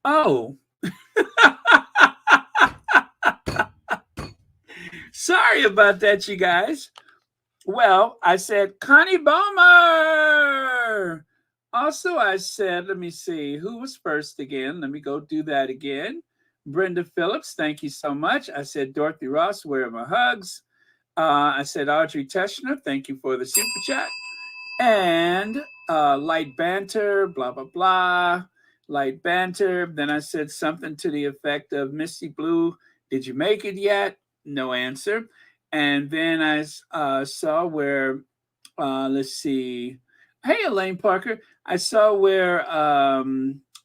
Oh, sorry about that, you guys. Well, I said Connie Bowmer. Also, I said, let me see, who was first again? Let me go do that again. Brenda Phillips, thank you so much. I said Dorothy Ross, where are my hugs? I said Audrey Teschner, thank you for the super chat. And light banter, blah, blah, blah. Light banter. Then I said something to the effect of Misty Blue, did you make it yet? No answer. And then I saw where, let's see. Hey, Elaine Parker. I saw where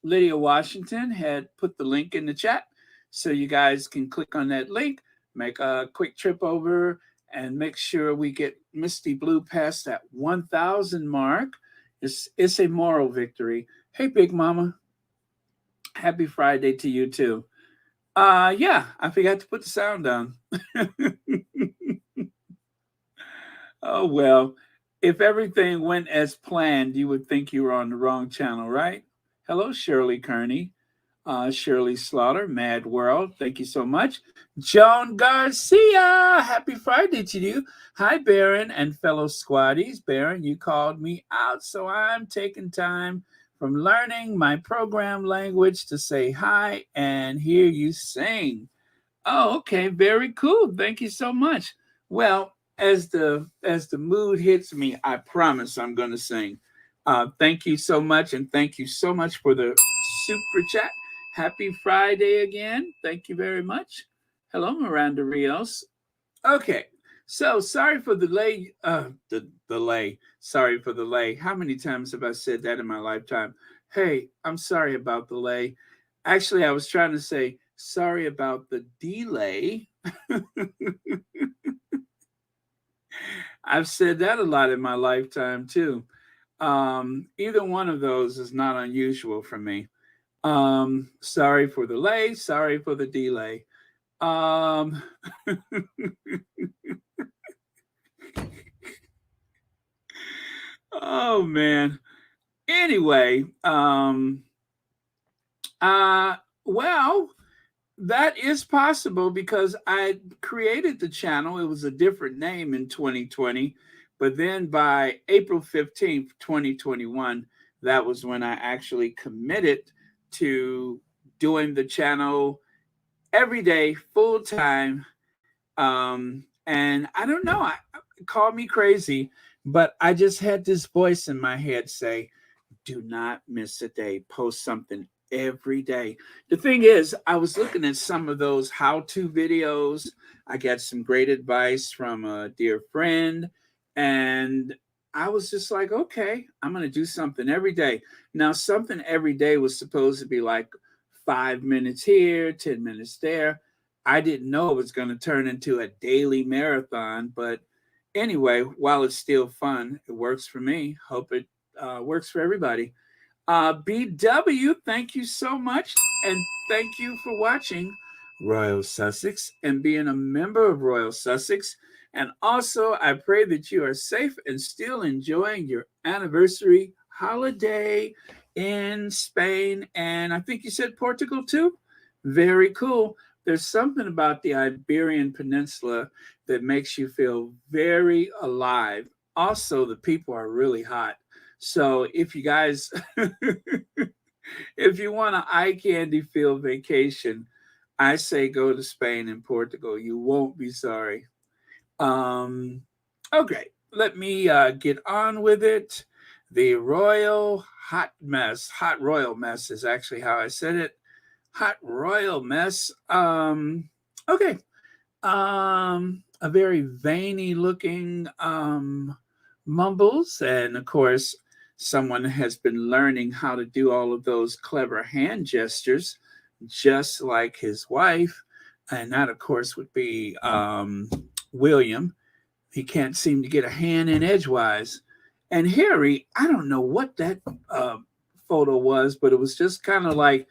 Lydia Washington had put the link in the chat. So you guys can click on that link, make a quick trip over, and make sure we get Misty Blue past that 1,000 mark. It's a moral victory. Hey, Big Mama. Happy Friday to you, too. Yeah, I forgot to put the sound on. Oh, well, if everything went as planned, you would think you were on the wrong channel, right? Hello, Shirley Kearney, Shirley Slaughter, Mad World. Thank you so much. Joan Garcia, happy Friday to you. Hi, Baron and fellow squaddies. Baron, you called me out, so I'm taking time from learning my program language to say hi and hear you sing. Oh, okay, very cool. Thank you so much. Well, as the mood hits me, I promise I'm going to sing. Thank you so much, and thank you so much for the super chat. Happy Friday again. Thank you very much. Hello, Miranda Rios. Okay, so sorry for the delay. The delay. Sorry for the delay. How many times have I said that in my lifetime? Hey, I'm sorry about the delay. Actually, I was trying to say sorry about the delay. I've said that a lot in my lifetime too. Either one of those is not unusual for me. Sorry for the delay. Sorry for the delay. Um, oh man. Anyway, uh, well, that is possible because I created the channel. It was a different name in 2020, but then by April 15th, 2021, that was when I actually committed to doing the channel every day, full time. And I don't know, call me crazy, but I just had this voice in my head say, do not miss a day. Post something every day. The thing is, I was looking at some of those how to videos. I got some great advice from a dear friend. And I was just like, okay, I'm going to do something every day. Now, something every day was supposed to be like 5 minutes here, 10 minutes there. I didn't know it was going to turn into a daily marathon. But anyway, while it's still fun, it works for me. Hope it works for everybody. BW, thank you so much. And thank you for watching Royal Sussex and being a member of Royal Sussex. And also, I pray that you are safe and still enjoying your anniversary holiday in Spain. And I think you said Portugal too. Very cool. There's something about the Iberian Peninsula that makes you feel very alive. Also, the people are really hot. So if you guys, if you want an eye candy filled vacation, I say go to Spain and Portugal. You won't be sorry. Um, okay, let me get on with it. The royal hot royal mess is actually how I said it. Hot royal mess. Okay. A very veiny looking mumbles, and of course, someone has been learning how to do all of those clever hand gestures, just like his wife, and that, of course, would be William. He can't seem to get a hand in edgewise. And Harry, I don't know what that photo was, but it was just kind of like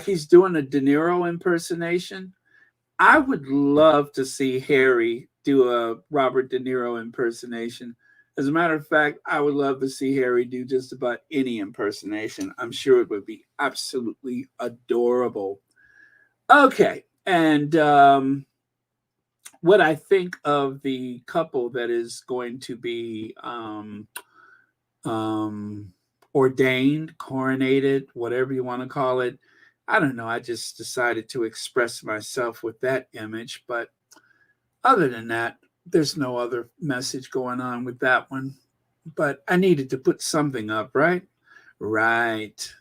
he's doing a De Niro impersonation. I would love to see Harry do a Robert De Niro impersonation, As a matter of fact, I would love to see Harry do just about any impersonation. I'm sure it would be absolutely adorable. Okay. And what I think of the couple that is going to be um, ordained, coronated, whatever you want to call it. I don't know. I just decided to express myself with that image. But other than that, there's no other message going on with that one. But I needed to put something up, right? Right.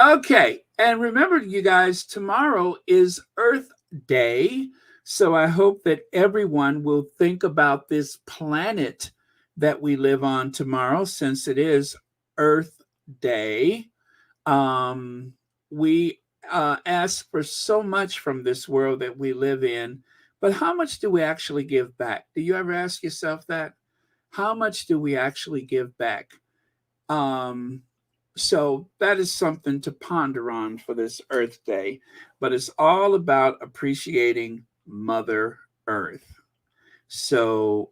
Okay. And remember, you guys, tomorrow is Earth Day. So I hope that everyone will think about this planet that we live on tomorrow, since it is Earth Day. We ask for so much from this world that we live in, but how much do we actually give back? Do you ever ask yourself that? How much do we actually give back? Um, so that is something to ponder on for this Earth Day. But it's all about appreciating Mother Earth. So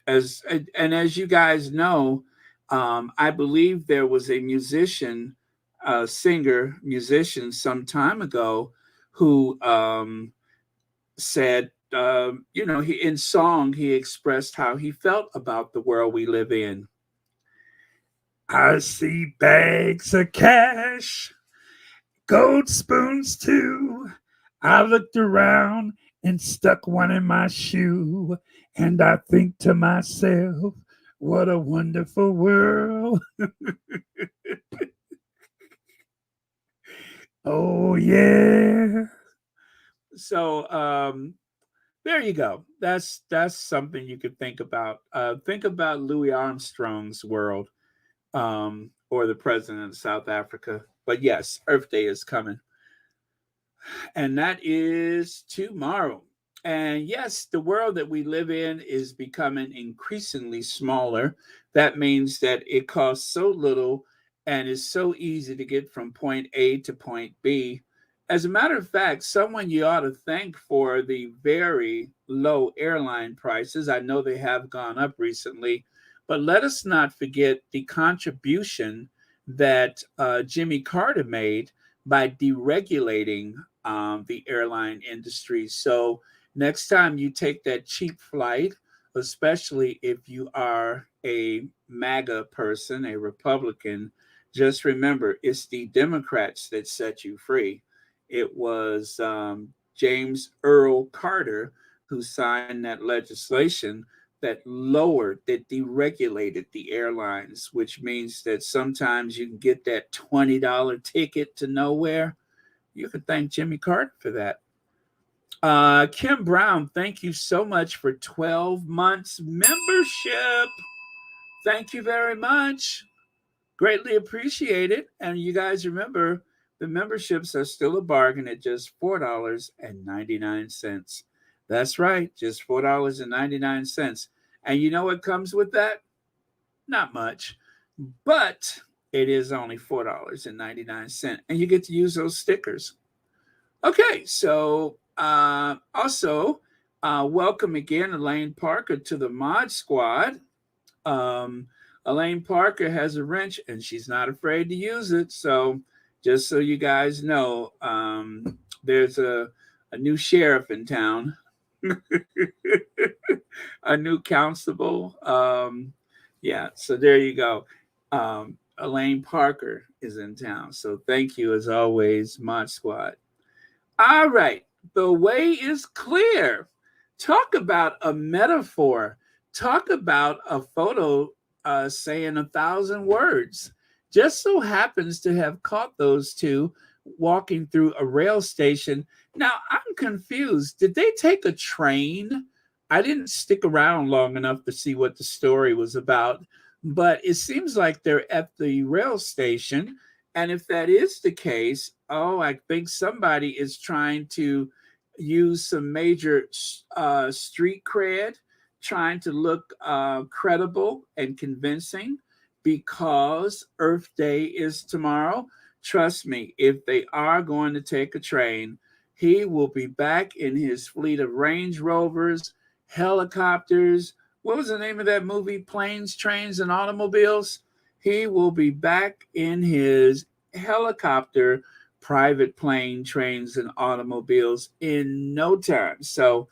as you guys know, I believe there was a musician, singer, musician some time ago who said, he in song he expressed how he felt about the world we live in. I see bags of cash, gold spoons too. I looked around and stuck one in my shoe, and I think to myself, what a wonderful world. Oh, yeah. So, there you go. That's something you could think about. Think about Louis Armstrong's world, or the president of South Africa. But yes, Earth Day is coming, and that is tomorrow. And yes, the world that we live in is becoming increasingly smaller. That means that it costs so little and is so easy to get from point A to point B. As a matter of fact, someone you ought to thank for the very low airline prices. I know they have gone up recently, but let us not forget the contribution that Jimmy Carter made by deregulating the airline industry. So next time you take that cheap flight, especially if you are a MAGA person, a Republican, just remember it's the Democrats that set you free. It was James Earl Carter who signed that legislation that deregulated the airlines, which means that sometimes you can get that $20 ticket to nowhere. You can thank Jimmy Carter for that. Kim Brown, thank you so much for 12 months membership. Thank you very much. Greatly appreciate it. And you guys remember, the memberships are still a bargain at just $4.99. That's right, just $4.99. And you know what comes with that? Not much, but it is only $4.99. And you get to use those stickers. Okay, so also welcome again, Elaine Parker, to the Mod Squad. Elaine Parker has a wrench and she's not afraid to use it. So just so you guys know, there's a new sheriff in town, a new constable. Yeah, so there you go. Elaine Parker is in town. So thank you as always, Mod Squad. All right, the way is clear. Talk about a metaphor. Talk about a photo saying 1,000 words. Just so happens to have caught those two walking through a rail station. Now, I'm confused. Did they take a train? I didn't stick around long enough to see what the story was about, but it seems like they're at the rail station. And if that is the case, oh, I think somebody is trying to use some major street cred, trying to look credible and convincing because Earth Day is tomorrow. Trust me, if they are going to take a train, he will be back in his fleet of Range Rovers, helicopters, what was the name of that movie? Planes, Trains, and Automobiles. He will be back in his helicopter, private plane, trains, and automobiles in no time. So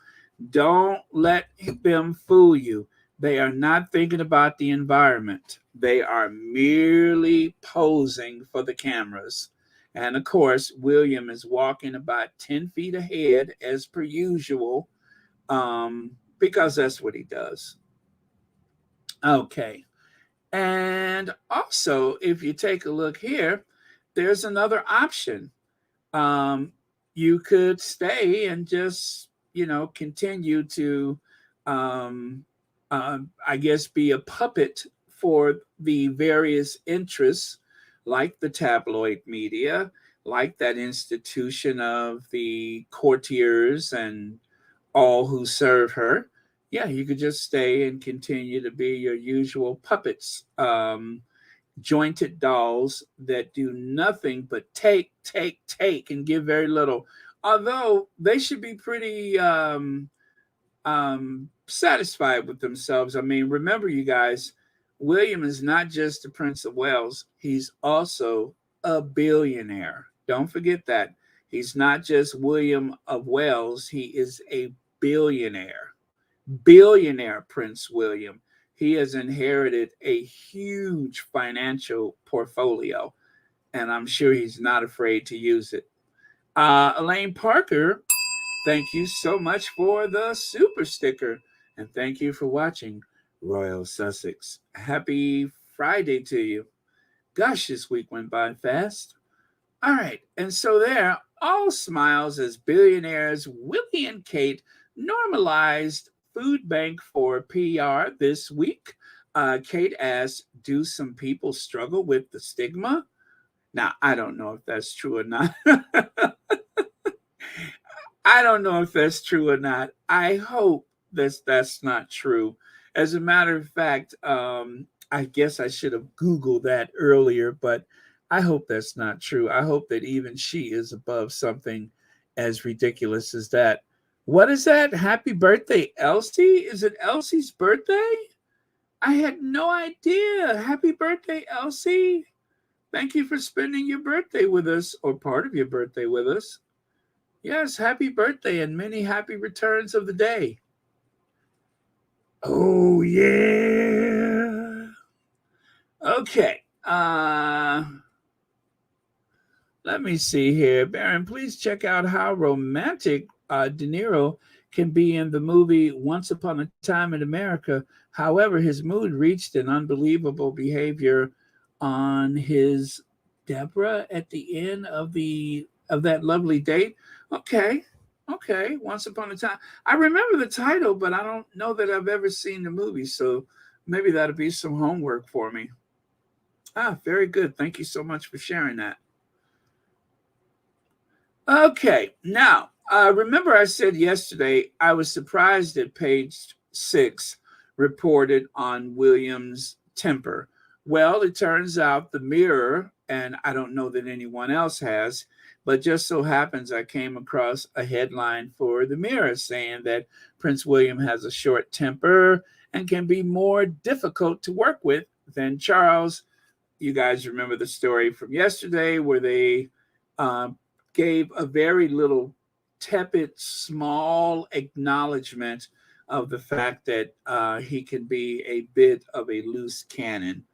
don't let them fool you. They are not thinking about the environment. They are merely posing for the cameras. And of course, William is walking about 10 feet ahead as per usual, because that's what he does. Okay. And also, if you take a look here, there's another option. Um, you could stay and just, continue to, um, I guess, be a puppet for the various interests, like the tabloid media, like that institution of the courtiers and all who serve her. Yeah, you could just stay and continue to be your usual puppets, jointed dolls that do nothing but take, and give very little. Although they should be pretty satisfied with themselves. I mean, remember, you guys, William is not just the Prince of Wales, he's also a billionaire. Don't forget that. He's not just William of Wales, he is a billionaire. Billionaire Prince William. He has inherited a huge financial portfolio, and I'm sure he's not afraid to use it. Elaine Parker, thank you so much for the super sticker. And thank you for watching Royal Sussex. Happy Friday to you. Gosh, this week went by fast. All right. And so there, all smiles as billionaires Willie and Kate normalized food bank for PR this week. Kate asked, do some people struggle with the stigma? Now, I don't know if that's true or not. I don't know if that's true or not. I hope that's not true. As a matter of fact, I guess I should have Googled that earlier, but I hope that's not true. I hope that even she is above something as ridiculous as that. What is that? Happy birthday, Elsie? Is it Elsie's birthday? I had no idea. Happy birthday, Elsie. Thank you for spending your birthday with us, or part of your birthday with us. Yes, happy birthday and many happy returns of the day. Oh, yeah. Okay. Let me see here. Baron, please check out how romantic De Niro can be in the movie Once Upon a Time in America. However, his mood reached an unbelievable behavior on his Deborah at the end of that lovely date. Okay. Okay. Once Upon a Time. I remember the title, but I don't know that I've ever seen the movie. So maybe that'll be some homework for me. Very good. Thank you so much for sharing that. Okay, now, remember I said yesterday I was surprised that page 6 reported on William's temper. Well, it turns out the Mirror, and I don't know that anyone else has, but just so happens I came across a headline for the Mirror saying that Prince William has a short temper and can be more difficult to work with than Charles. You guys remember the story from yesterday where they uh, gave a very little tepid, small acknowledgement of the fact that he can be a bit of a loose cannon.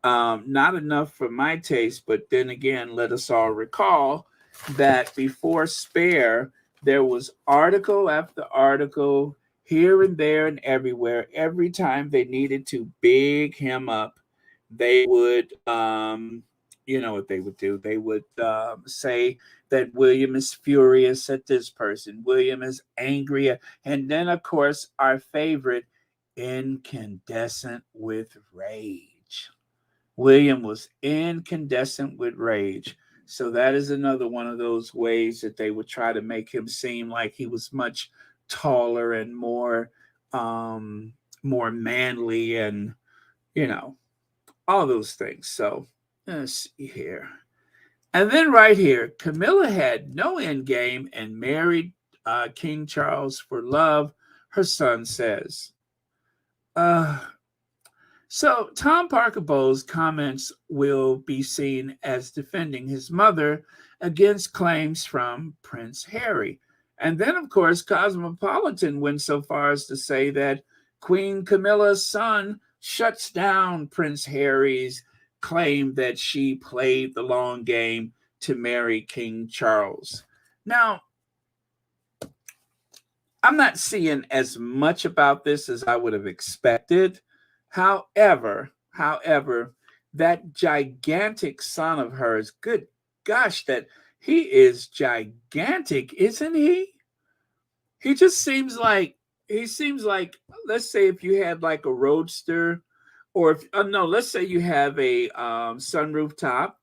Not enough for my taste, but then again, let us all recall that before Spare, there was article after article here and there and everywhere. Every time they needed to big him up, they would, you know what they would do? They would say that William is furious at this person, William is angry. And then, of course, our favorite, incandescent with rage. William was incandescent with rage. So that is another one of those ways that they would try to make him seem like he was much taller and more manly, and you know all those things. So let's see here. And then right here, Camilla had no end game and married King Charles for love, her son says. Uh, so Tom Parker Bowles' comments will be seen as defending his mother against claims from Prince Harry. And then, of course, Cosmopolitan went so far as to say that Queen Camilla's son shuts down Prince Harry's claim that she played the long game to marry King Charles. Now, I'm not seeing as much about this as I would have expected. However, that gigantic son of hers, good gosh, that he is gigantic, isn't he? He just seems like let's say if you had like a roadster, or if no, let's say you have a sunroof top.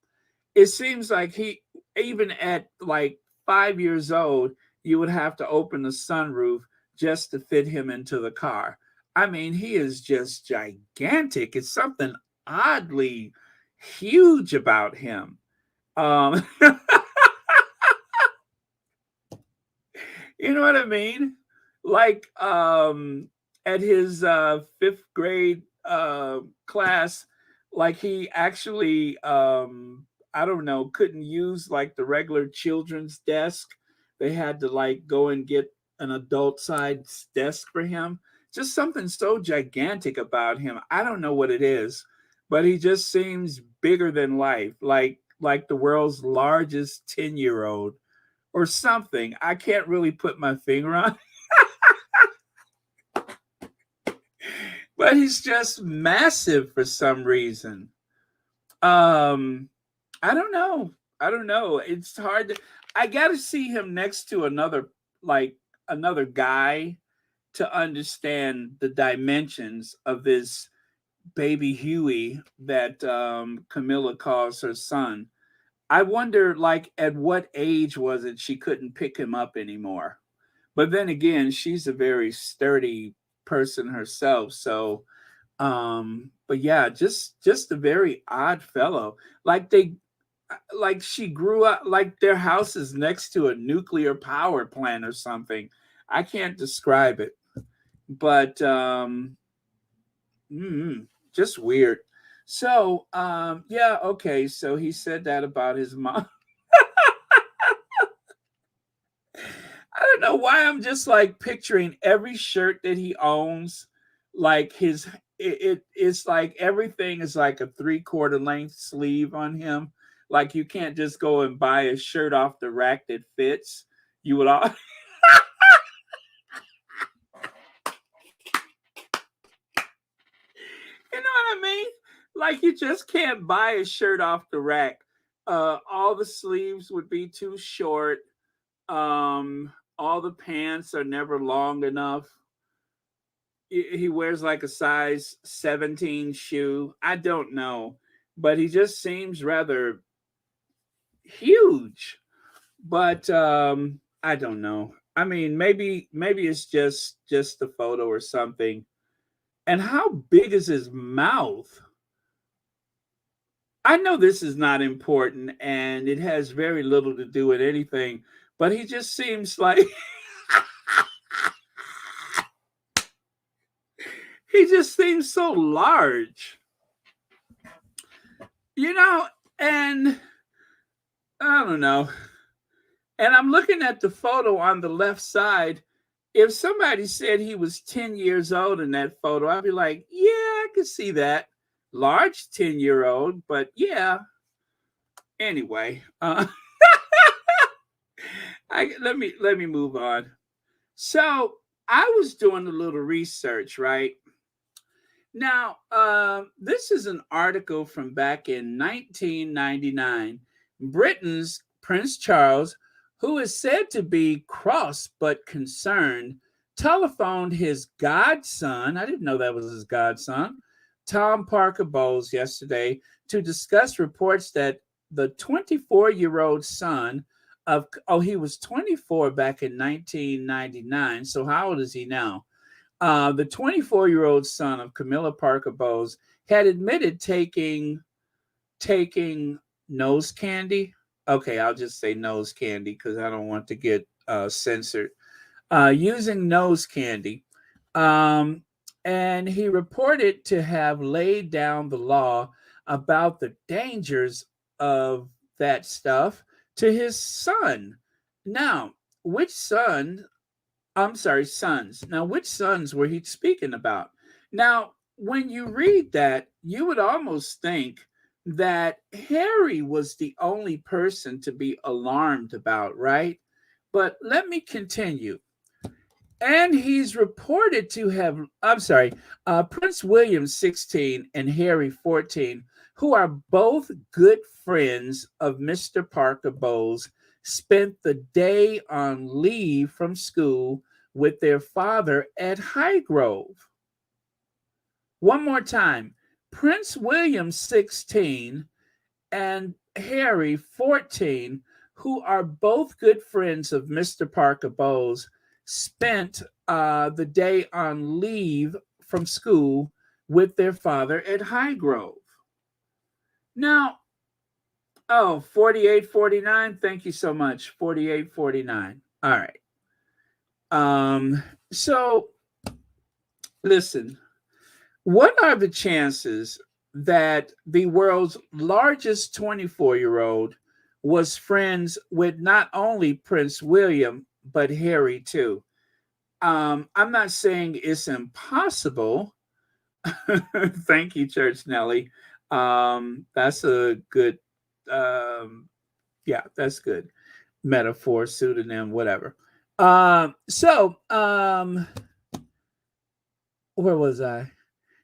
It seems like he, even at like 5 years old, you would have to open the sunroof just to fit him into the car. I mean, he is just gigantic. It's something oddly huge about him. Um, you know what I mean? Like at his fifth grade class, like he actually I don't know, couldn't use like the regular children's desk. They had to like go and get an adult size desk for him. Just something so gigantic about him. I don't know what it is, but he just seems bigger than life, like the world's largest 10-year-old or something. I can't really put my finger on, but he's just massive for some reason. Um, I don't know. I don't know. It's hard to. I got to see him next to like another guy to understand the dimensions of this baby Huey that Camilla calls her son. I wonder, like, at what age was it she couldn't pick him up anymore? But then again, she's a very sturdy person herself, so but yeah, just a very odd fellow. Like like she grew up like their house is next to a nuclear power plant or something. I can't describe it, but just weird. So yeah, okay, so he said that about his mom. I don't know why I'm just like picturing every shirt that he owns, like it's like everything is like a 3/4 length sleeve on him. Like you can't just go and buy a shirt off the rack that fits. You would all, you know what I mean? Like you just can't buy a shirt off the rack. All the sleeves would be too short. All the pants are never long enough. He wears like a size 17 shoe. I don't know, but he just seems rather huge. But I don't know. I mean, maybe it's just the photo or something. And how big is his mouth? I know this is not important and it has very little to do with anything, but he just seems like he just seems so large. You know, and I don't know. And I'm looking at the photo on the left side. If somebody said he was 10 years old in that photo, I'd be like, yeah, I can see that. Large 10-year-old, but yeah. Anyway, let me move on. So I was doing a little research, right? Now, this is an article from back in 1999. Britain's Prince Charles, who is said to be cross but concerned, telephoned his godson. I didn't know that was his godson, Tom Parker Bowles, yesterday to discuss reports that the 24-year-old son of, oh, he was 24 back in 1999. So how old is he now? The 24-year-old son of Camilla Parker Bowles had admitted taking nose candy. Okay, I'll just say nose candy because I don't want to get censored. Using nose candy. Um, And he reported to have laid down the law about the dangers of that stuff to his son. Now, which son? I'm sorry, sons. Now, which sons were he speaking about? Now, when you read that, you would almost think that Harry was the only person to be alarmed about, right? But let me continue. And he's reported to have, I'm sorry, Prince William 16 and Harry 14, who are both good friends of Mr. Parker Bowles, spent the day on leave from school with their father at Highgrove. One more time. Prince William 16 and Harry 14, who are both good friends of Mr. Parker Bowles, spent the day on leave from school with their father at Highgrove. Now, oh, 4849. Thank you so much. 4849. All right. So listen, what are the chances that the world's largest 24-year-old was friends with not only Prince William, but Harry too? I'm not saying it's impossible. Thank you, Church Nelly. That's a good, yeah, that's good. Metaphor, pseudonym, whatever. Where was I?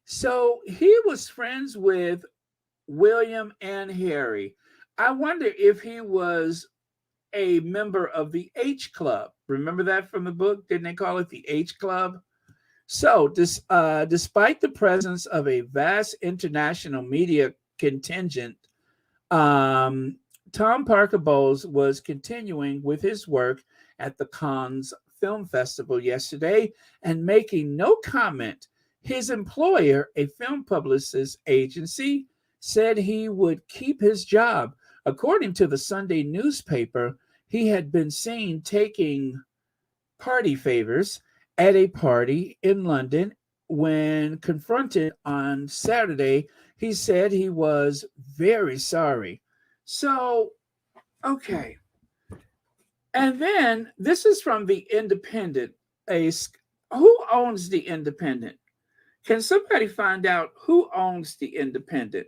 So he was friends with William and Harry. I wonder if he was a member of the H Club. Remember that from the book? Didn't they call it the H Club? So, despite the presence of a vast international media contingent, um, Tom Parker Bowles was continuing with his work at the Cannes Film Festival yesterday and making no comment. His employer, a film publicist agency, said he would keep his job. According to the Sunday newspaper, he had been seen taking party favors at a party in London. When confronted on Saturday, he said he was very sorry. So, okay. And then this is from the Independent. Who owns the Independent? Can somebody find out who owns the Independent?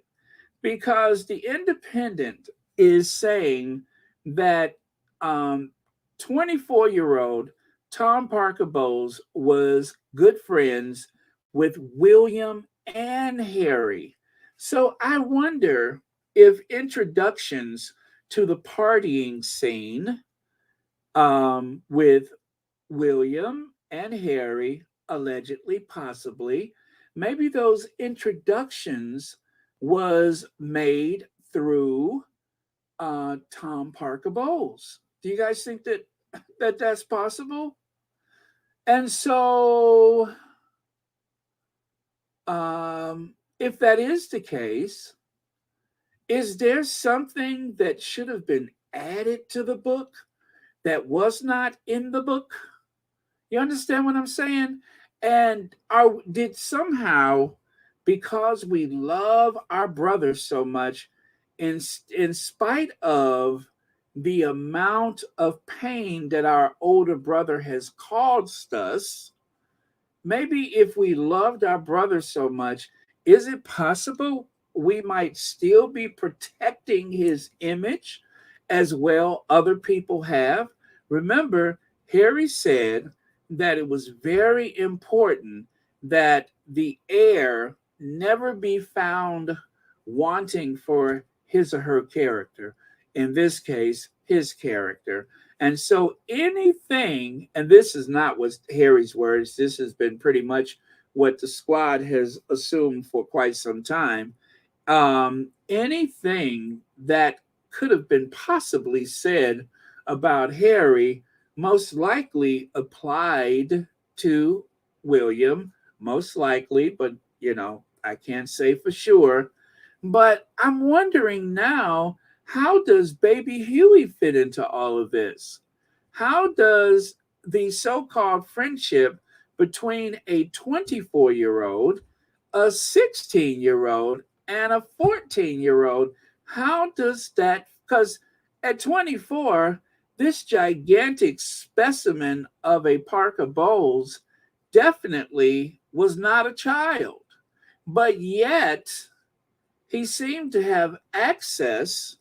Because the Independent is saying that 24-year-old Tom Parker Bowles was good friends with William and Harry. So I wonder if introductions to the partying scene with William and Harry, allegedly, possibly, maybe those introductions was made through Tom Parker Bowles. Do you guys think that that's possible? And so, if that is the case, is there something that should have been added to the book that was not in the book? You understand what I'm saying? And did somehow, because we love our brothers so much, in spite of the amount of pain that our older brother has caused us, maybe if we loved our brother so much, is it possible we might still be protecting his image as well other people have? Remember, Harry said that it was very important that the heir never be found wanting for his or her character. In this case, his character. And so anything, and this is not what Harry's words, this has been pretty much what the squad has assumed for quite some time. Anything that could have been possibly said about Harry most likely applied to William, most likely, but I can't say for sure. But I'm wondering now, how does baby Huey fit into all of this? How does the so called friendship between a 24-year-old, a 16-year-old, and a 14-year-old. How does that? Because at 24, this gigantic specimen of a Parker Bowles definitely was not a child. But yet, he seemed to have access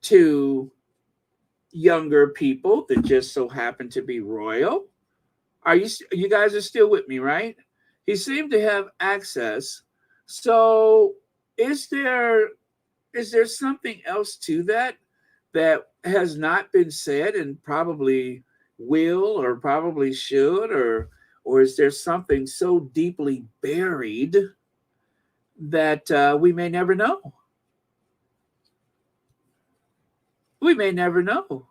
to younger people that just so happened to be royal. You guys are still with me, right? He seemed to have access. So is there something else to that has not been said and probably will or probably should, or is there something so deeply buried that we may never know? We may never know.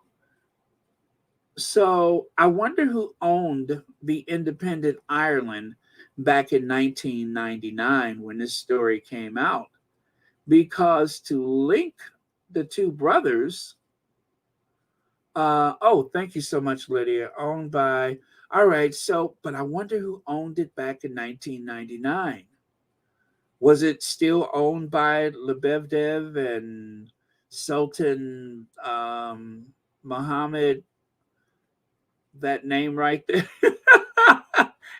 So I wonder who owned the independent Ireland back in 1999 when this story came out. Because to link the two brothers, oh, thank you so much, Lydia. Owned by, all right, so, but I wonder who owned it back in 1999. Was it still owned by Lebediev and Sultan Mohammed, that name right there,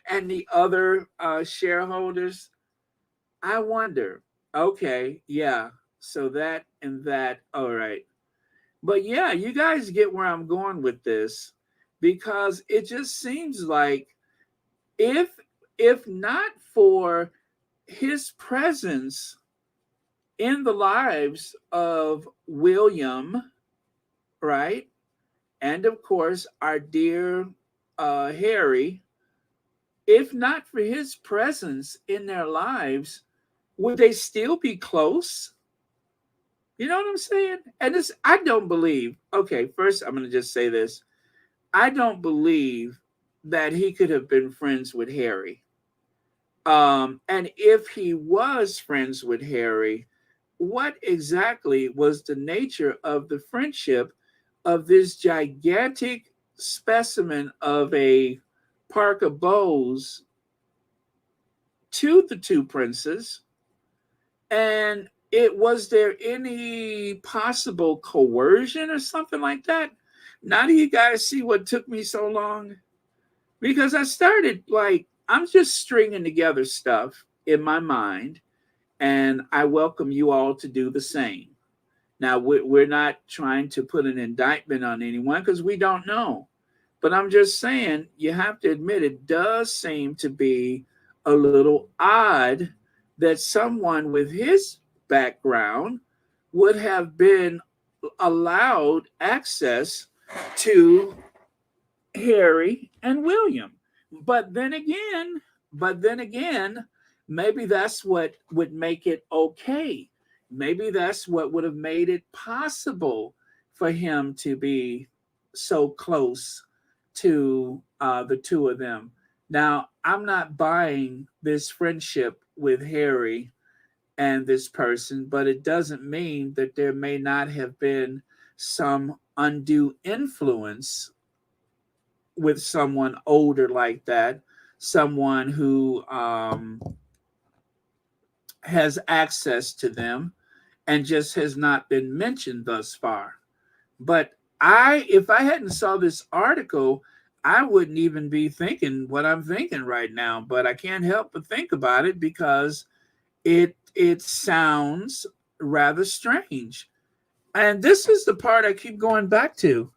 and the other shareholders? I wonder. Okay, yeah. So that and that. All right. But yeah, you guys get where I'm going with this, because it just seems like if not for his presence in the lives of William, right? And of course, our dear Harry, if not for his presence in their lives, would they still be close? You know what I'm saying? And this, I don't believe. Okay, first, I'm going to just say this. I don't believe that he could have been friends with Harry. And if he was friends with Harry, what exactly was the nature of the friendship of this gigantic specimen of a Parker Bowles to the two princes? And was there any possible coercion or something like that? Now do you guys see what took me so long? Because I started I'm just stringing together stuff in my mind, and I welcome you all to do the same. Now, we're not trying to put an indictment on anyone because we don't know. But I'm just saying, you have to admit it does seem to be a little odd that someone with his background would have been allowed access to Harry and William. But then again, but then again, maybe that's what would make it okay. Maybe that's what would have made it possible for him to be so close to the two of them. Now, I'm not buying this friendship with Harry and this person, but it doesn't mean that there may not have been some undue influence with someone older like that, someone who has access to them and just has not been mentioned thus far. But if I hadn't saw this article, I wouldn't even be thinking what I'm thinking right now. But I can't help but think about it because it sounds rather strange. And this is the part I keep going back to.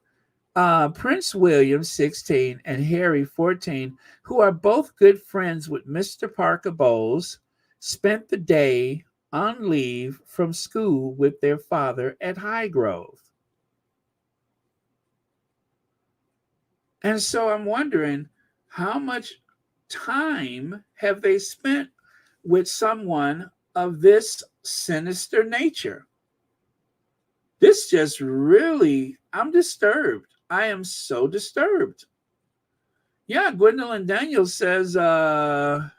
Prince William, 16, and Harry, 14, who are both good friends with Mr. Parker Bowles, spent the day on leave from school with their father at Highgrove. And so I'm wondering, how much time have they spent with someone of this sinister nature? This just really, I'm disturbed. I am so disturbed. Yeah, Gwendolyn Daniels says, oh,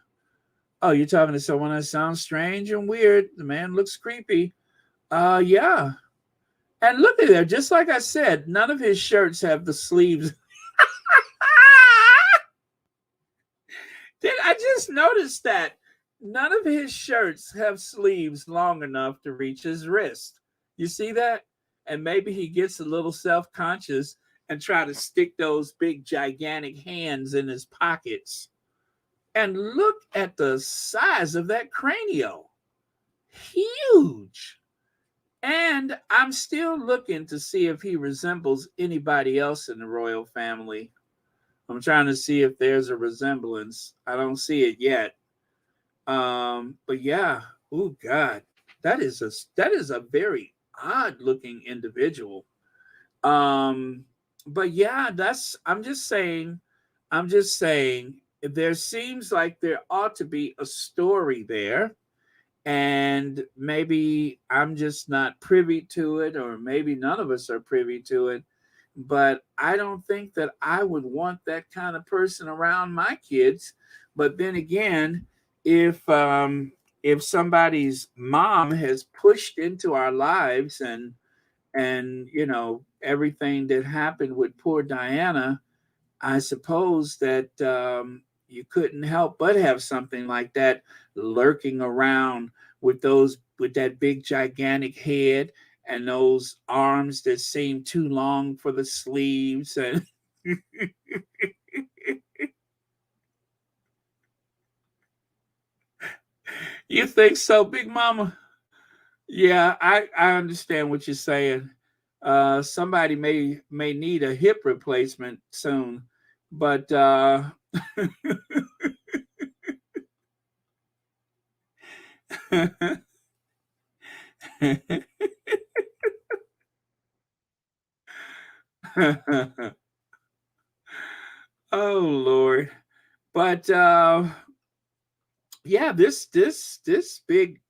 you're talking to someone that sounds strange and weird. The man looks creepy. Yeah. And look at there, just like I said, none of his shirts have the sleeves. just noticed that none of his shirts have sleeves long enough to reach his wrist. You see that? And maybe he gets a little self-conscious and try to stick those big gigantic hands in his pockets. And look at the size of that cranial. Huge. And I'm still looking to see if he resembles anybody else in the royal family. I'm trying to see if there's a resemblance. I don't see it yet. But yeah, oh God, that is a very odd looking individual. Um, but yeah, that's I'm just saying there seems like there ought to be a story there, and maybe I'm just not privy to it, or maybe none of us are privy to it. But I don't think that I would want that kind of person around my kids. But then again, if somebody's mom has pushed into our lives, and everything that happened with poor Diana, I suppose that you couldn't help but have something like that lurking around with that big gigantic head and those arms that seem too long for the sleeves. And you think so, Big Mama? Yeah, I understand what you're saying. Somebody may need a hip replacement soon, but oh Lord. But yeah, this big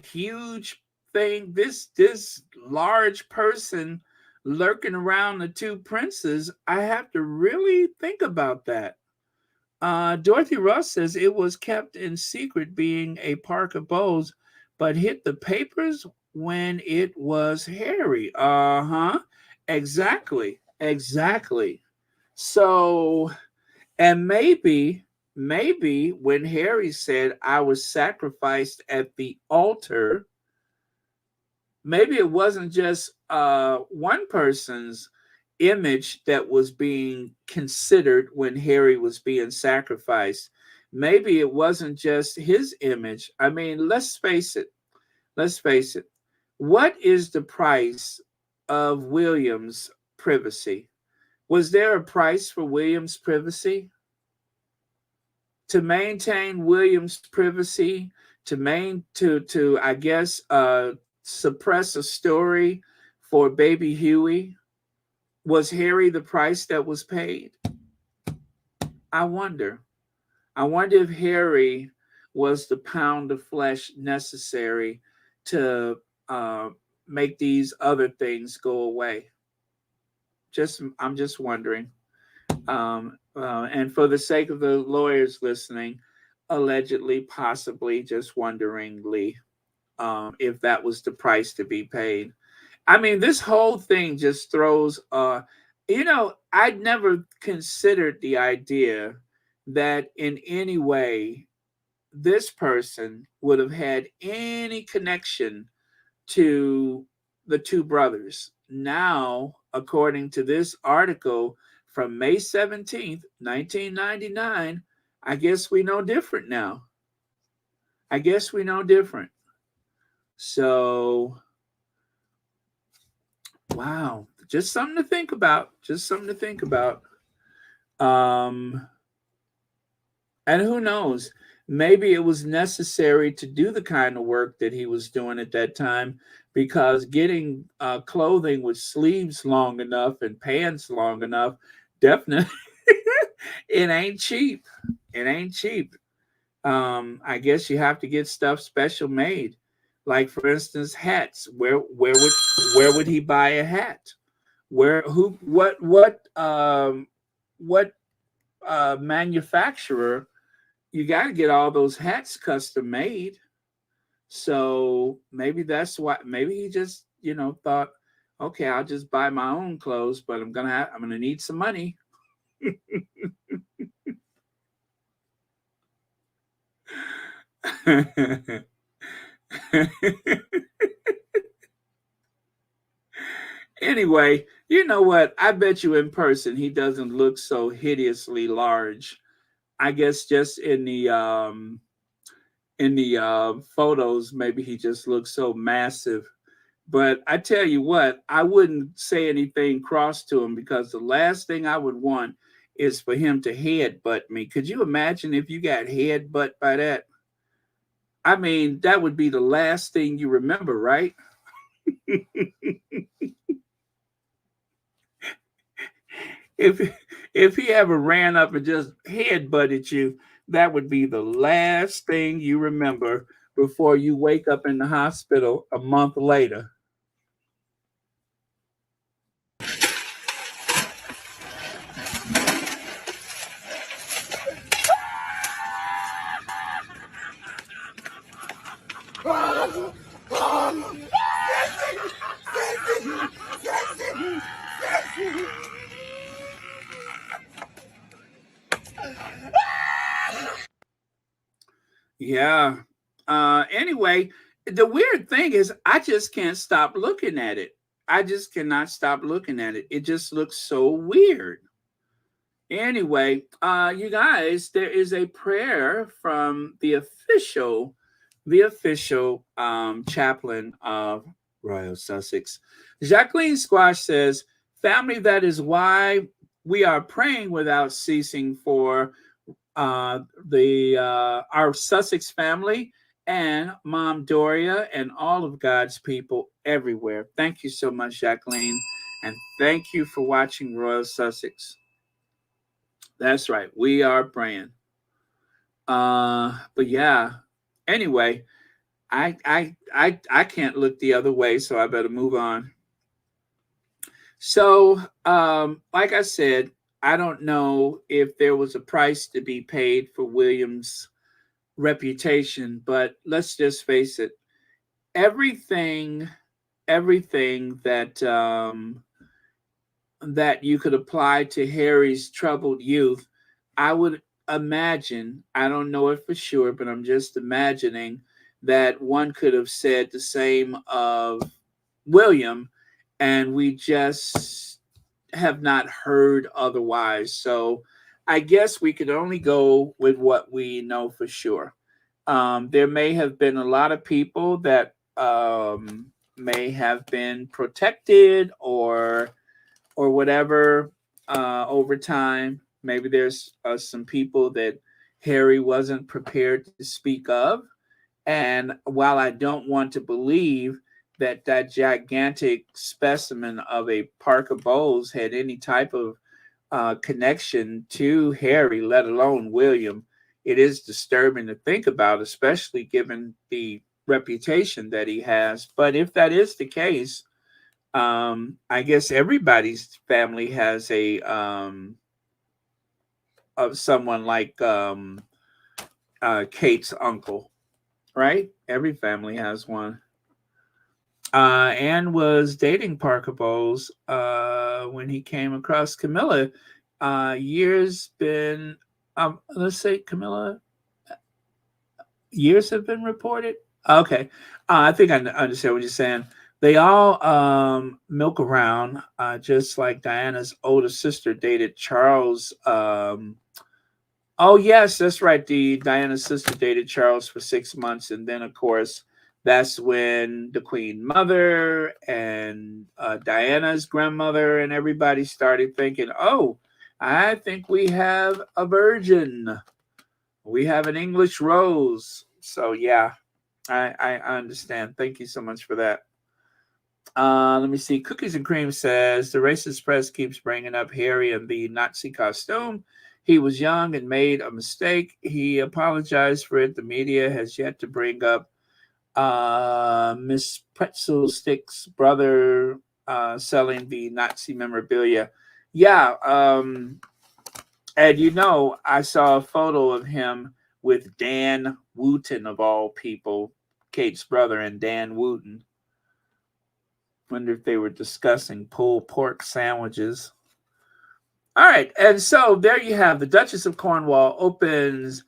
huge thing, this large person lurking around the two princes, I have to really think about that. Dorothy Ross says it was kept in secret being a Parker Bowles, but hit the papers when it was Harry. Uh-huh. Exactly. Exactly. So, and maybe when Harry said I was sacrificed at the altar, maybe it wasn't just one person's image that was being considered when Harry was being sacrificed. Maybe it wasn't just his image. I mean, let's face it. Let's face it. What is the price of William's privacy? Was there a price for William's privacy? To maintain William's privacy, to I guess suppress a story for baby Huey, was Harry the price that was paid? I wonder. I wonder if Harry was the pound of flesh necessary to uh, make these other things go away. I'm just wondering. And for the sake of the lawyers listening, allegedly, possibly, just wonderingly, if that was the price to be paid. I mean, this whole thing just throws, I'd never considered the idea that in any way this person would have had any connection to the two brothers. Now, according to this article from May 17th, 1999, I guess we know different now. I guess we know different. So, wow, just something to think about. Just something to think about. Um, and who knows? Maybe it was necessary to do the kind of work that he was doing at that time, because getting clothing with sleeves long enough and pants long enough, definitely, it ain't cheap. It ain't cheap. I guess you have to get stuff special made. Like for instance, hats. Where would he buy a hat? Where who what manufacturer? You got to get all those hats custom made. So maybe that's why. Maybe he just thought, okay, I'll just buy my own clothes, but I'm gonna need some money. Anyway, you know what? I bet you in person he doesn't look so hideously large. I guess just in the photos, maybe he just looks so massive. But I tell you what, I wouldn't say anything cross to him because the last thing I would want is for him to headbutt me. Could you imagine if you got headbutt by that? I mean, that would be the last thing you remember, right? if if he ever ran up and just headbutted you, that would be the last thing you remember before you wake up in the hospital a month later. Yeah. Anyway, the weird thing is I just can't stop looking at it. I just cannot stop looking at it. It just looks so weird. Anyway, you guys, there is a prayer from the official chaplain of Royal Sussex. Jacqueline Squash says, "Family, that is why we are praying without ceasing for the our Sussex family and Mom Doria and all of God's people everywhere." Thank you so much, Jacqueline, and thank you for watching Royal Sussex. That's right. We are praying. But yeah. Anyway, I can't look the other way, so I better move on. So, like I said, I don't know if there was a price to be paid for William's reputation, but let's just face it. Everything, everything that you could apply to Harry's troubled youth, I would imagine, I don't know it for sure, but I'm just imagining that one could have said the same of William, and we just have not heard otherwise. So I guess we could only go with what we know for sure. There may have been a lot of people that may have been protected or whatever over time. Maybe there's some people that Harry wasn't prepared to speak of. And while I don't want to believe that that gigantic specimen of a Parker Bowles had any type of connection to Harry, let alone William, it is disturbing to think about, especially given the reputation that he has. But if that is the case, I guess everybody's family has a of someone like Kate's uncle, right? Every family has one. Anne was dating Parker Bowles when he came across Camilla. Years been, let's say Camilla, years have been reported. Okay, I think I understand what you're saying. They all milk around, just like Diana's older sister dated Charles. Oh yes, that's right. The Diana's sister dated Charles for 6 months, and then of course that's when the Queen Mother and Diana's grandmother and everybody started thinking, "Oh, I think we have a virgin. We have an English rose." So yeah, I understand. Thank you so much for that. Let me see. Cookies and Cream says the racist press keeps bringing up Harry and the Nazi costume. He was young and made a mistake. He apologized for it. The media has yet to bring up Miss Pretzel Stick's brother selling the Nazi memorabilia. Yeah, and you know, I saw a photo of him with Dan Wooten of all people, Kate's brother, and Dan Wooten. Wonder if they were discussing pulled pork sandwiches. All right, and so there you have the Duchess of Cornwall opens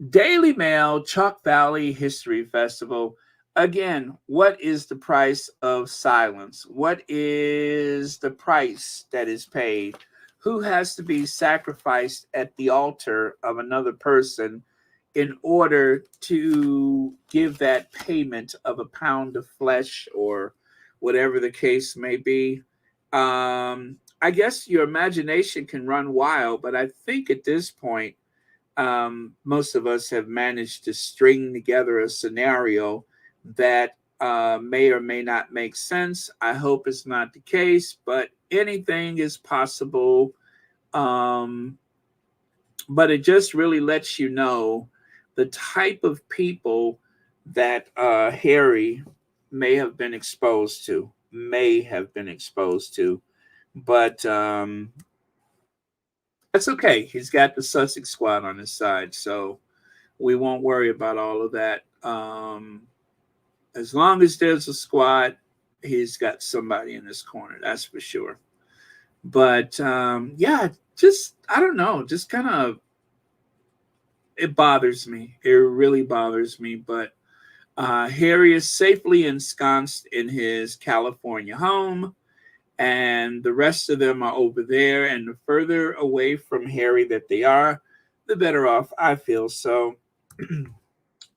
Daily Mail, Chalk Valley History Festival. Again, what is the price of silence? What is the price that is paid? Who has to be sacrificed at the altar of another person in order to give that payment of a pound of flesh or whatever the case may be? I guess your imagination can run wild, but I think at this point, most of us have managed to string together a scenario that may or may not make sense. I hope it's not the case, but anything is possible. Um, but it just really lets you know the type of people that Harry may have been exposed to, But that's okay. He's got the Sussex squad on his side, so we won't worry about all of that. As long as there's a squad, he's got somebody in his corner, that's for sure. But yeah, just I don't know, just kind of it bothers me. It really bothers me. But Harry is safely ensconced in his California home, and the rest of them are over there. And the further away from Harry that they are, the better off I feel. So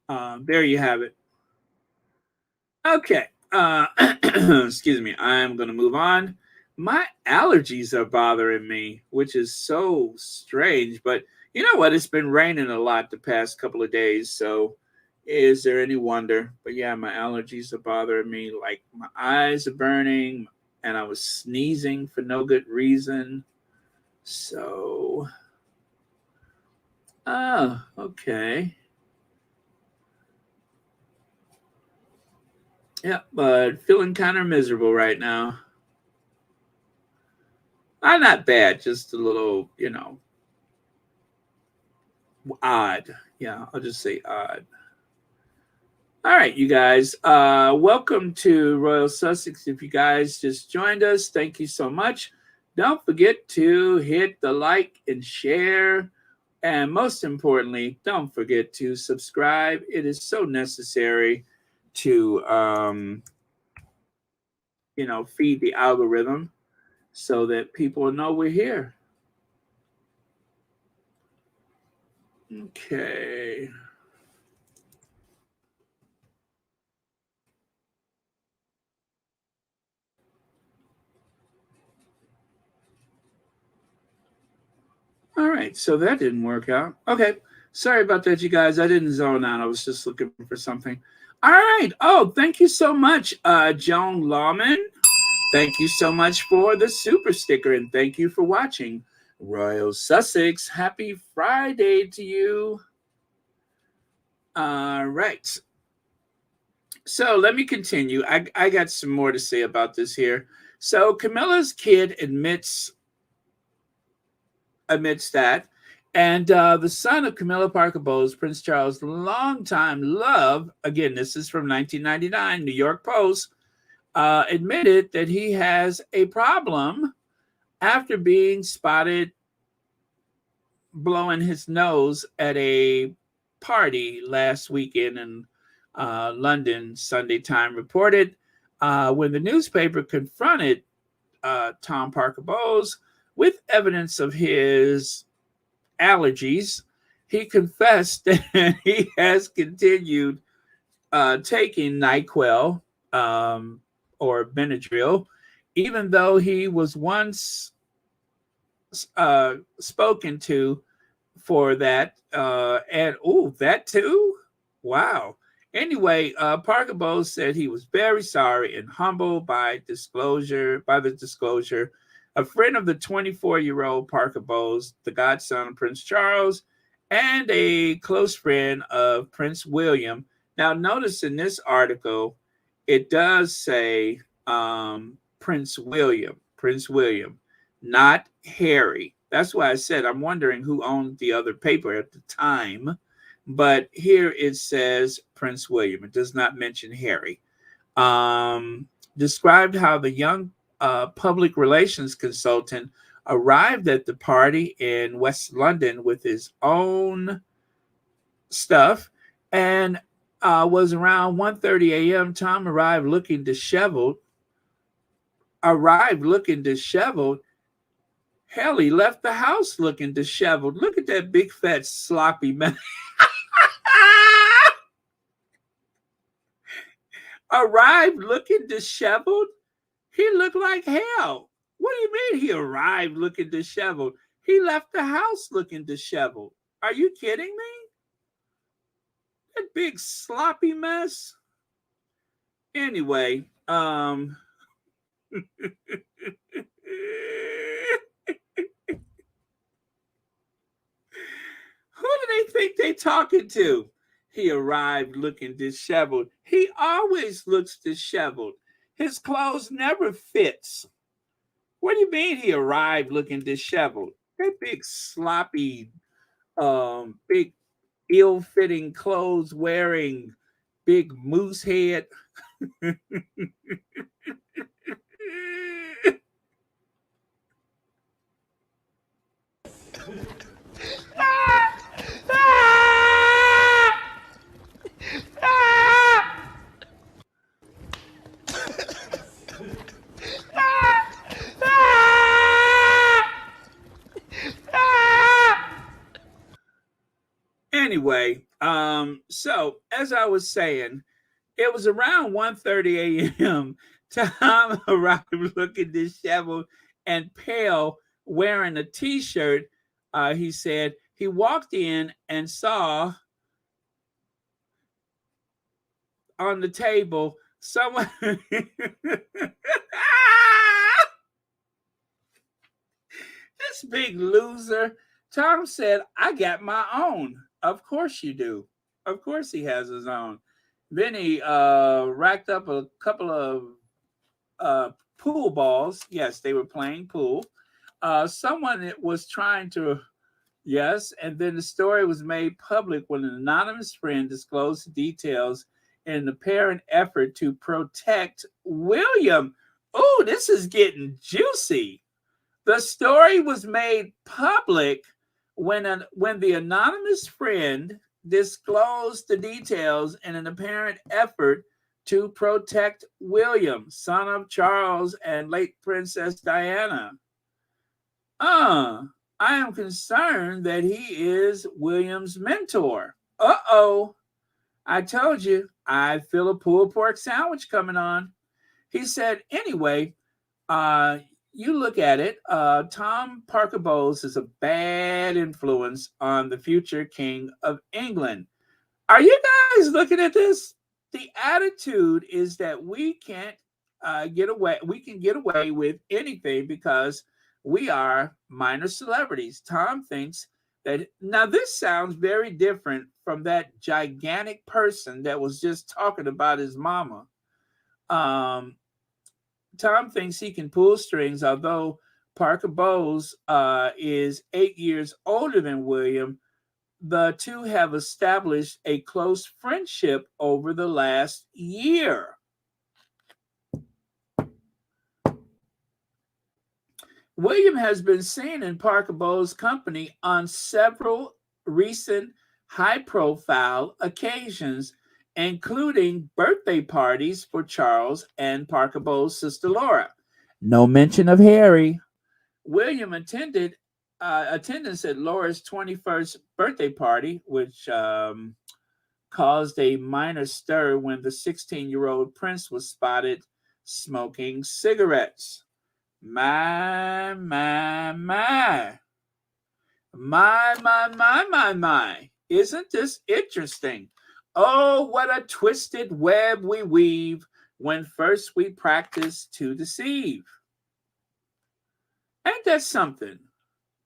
there you have it. Okay. Excuse me. I'm going to move on. My allergies are bothering me, which is so strange. But you know what? It's been raining a lot the past couple of days. So is there any wonder? But yeah, my allergies are bothering me. Like my eyes are burning and I was sneezing for no good reason. So, oh, okay. Yeah, but feeling kind of miserable right now. Not bad, just a little, odd. Yeah, I'll just say odd. All right, you guys. Welcome to Royal Sussex. If you guys just joined us, thank you so much. Don't forget to hit the like and share. And most importantly, don't forget to subscribe. It is so necessary to, feed the algorithm so that people know we're here. Okay. All right. So that didn't work out. Okay. Sorry about that, you guys. I didn't zone out. I was just looking for something. All right. Oh, thank you so much, Joan Lawman. Thank you so much for the super sticker, and thank you for watching Royal Sussex. Happy Friday to you. All right. So let me continue. I got some more to say about this here. So Camilla's kid admits that. And the son of Camilla Parker Bowles, Prince Charles' longtime love, again, this is from 1999, New York Post, admitted that he has a problem after being spotted blowing his nose at a party last weekend in London, Sunday Time reported. When the newspaper confronted Tom Parker Bowles with evidence of his allergies, he confessed that he has continued taking NyQuil or Benadryl, even though he was once spoken to for that. And oh, that too? Wow. Anyway, Parker Bowles said he was very sorry and humbled by the disclosure. A friend of the 24-year-old Parker Bowles, the godson of Prince Charles, and a close friend of Prince William. Now, notice in this article, it does say Prince William, not Harry. That's why I said I'm wondering who owned the other paper at the time. But here it says Prince William. It does not mention Harry. Described how the young public relations consultant arrived at the party in West London with his own stuff, and was around 1:30 a.m. Tom arrived looking disheveled. Hell, he left the house looking disheveled. Look at that big fat sloppy man. Arrived looking disheveled? He looked like hell. What do you mean he arrived looking disheveled? He left the house looking disheveled. Are you kidding me? That big sloppy mess. Anyway, who do they think they talking to? He arrived looking disheveled. He always looks disheveled. His clothes never fits. What do you mean he arrived looking disheveled? That big sloppy, big ill-fitting clothes wearing big moose head. Anyway, so as I was saying, it was around 1:30 a.m. Tom arrived looking disheveled and pale, wearing a t-shirt. He said he walked in and saw on the table someone. This big loser. Tom said, I got my own. Of course you do. Of course he has his own. Then he racked up a couple of pool balls. Yes, they were playing pool. Someone was trying to, yes, and then the story was made public when an anonymous friend disclosed the details in an apparent effort to protect William. Oh, this is getting juicy. The story was made public when the anonymous friend disclosed the details in an apparent effort to protect William, son of Charles and late Princess Diana. I am concerned that he is William's mentor. Uh-oh. I told you, I feel a pulled pork sandwich coming on. He said, anyway, you look at it, Tom Parker Bowles is a bad influence on the future king of England. Are you guys looking at this? The attitude is that we can't get away. We can get away with anything because we are minor celebrities. Tom thinks that now this sounds very different from that gigantic person that was just talking about his mama. Tom thinks he can pull strings, although Parker Bowles is 8 years older than William. The two have established a close friendship over the last year. William has been seen in Parker Bowles' company on several recent high-profile occasions, including birthday parties for Charles and Parker Bowles' sister Laura. No mention of Harry. William attendance at Laura's 21st birthday party, which caused a minor stir when the 16-year-old prince was spotted smoking cigarettes. My. Isn't this interesting? Oh, what a twisted web we weave when first we practice to deceive. Ain't that something?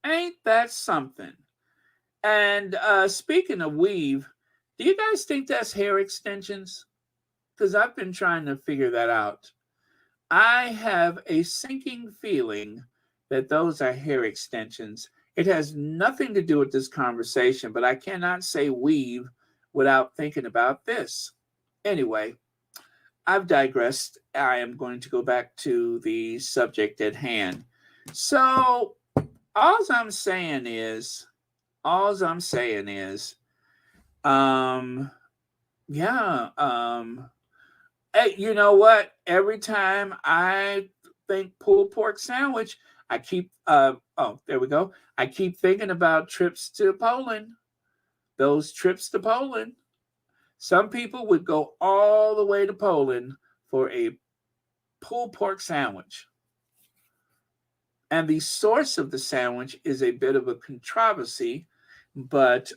Ain't that something? And speaking of weave, do you guys think that's hair extensions? Because I've been trying to figure that out. I have a sinking feeling that those are hair extensions. It has nothing to do with this conversation, but I cannot say weave without thinking about this. Anyway, I've digressed. I am going to go back to the subject at hand. So, all I'm saying is, Yeah. Hey, you know what? Every time I think pulled pork sandwich, I keep oh, there we go. I keep thinking about trips to Poland. Those trips to Poland. Some people would go all the way to Poland for a pulled pork sandwich. And the source of the sandwich is a bit of a controversy, but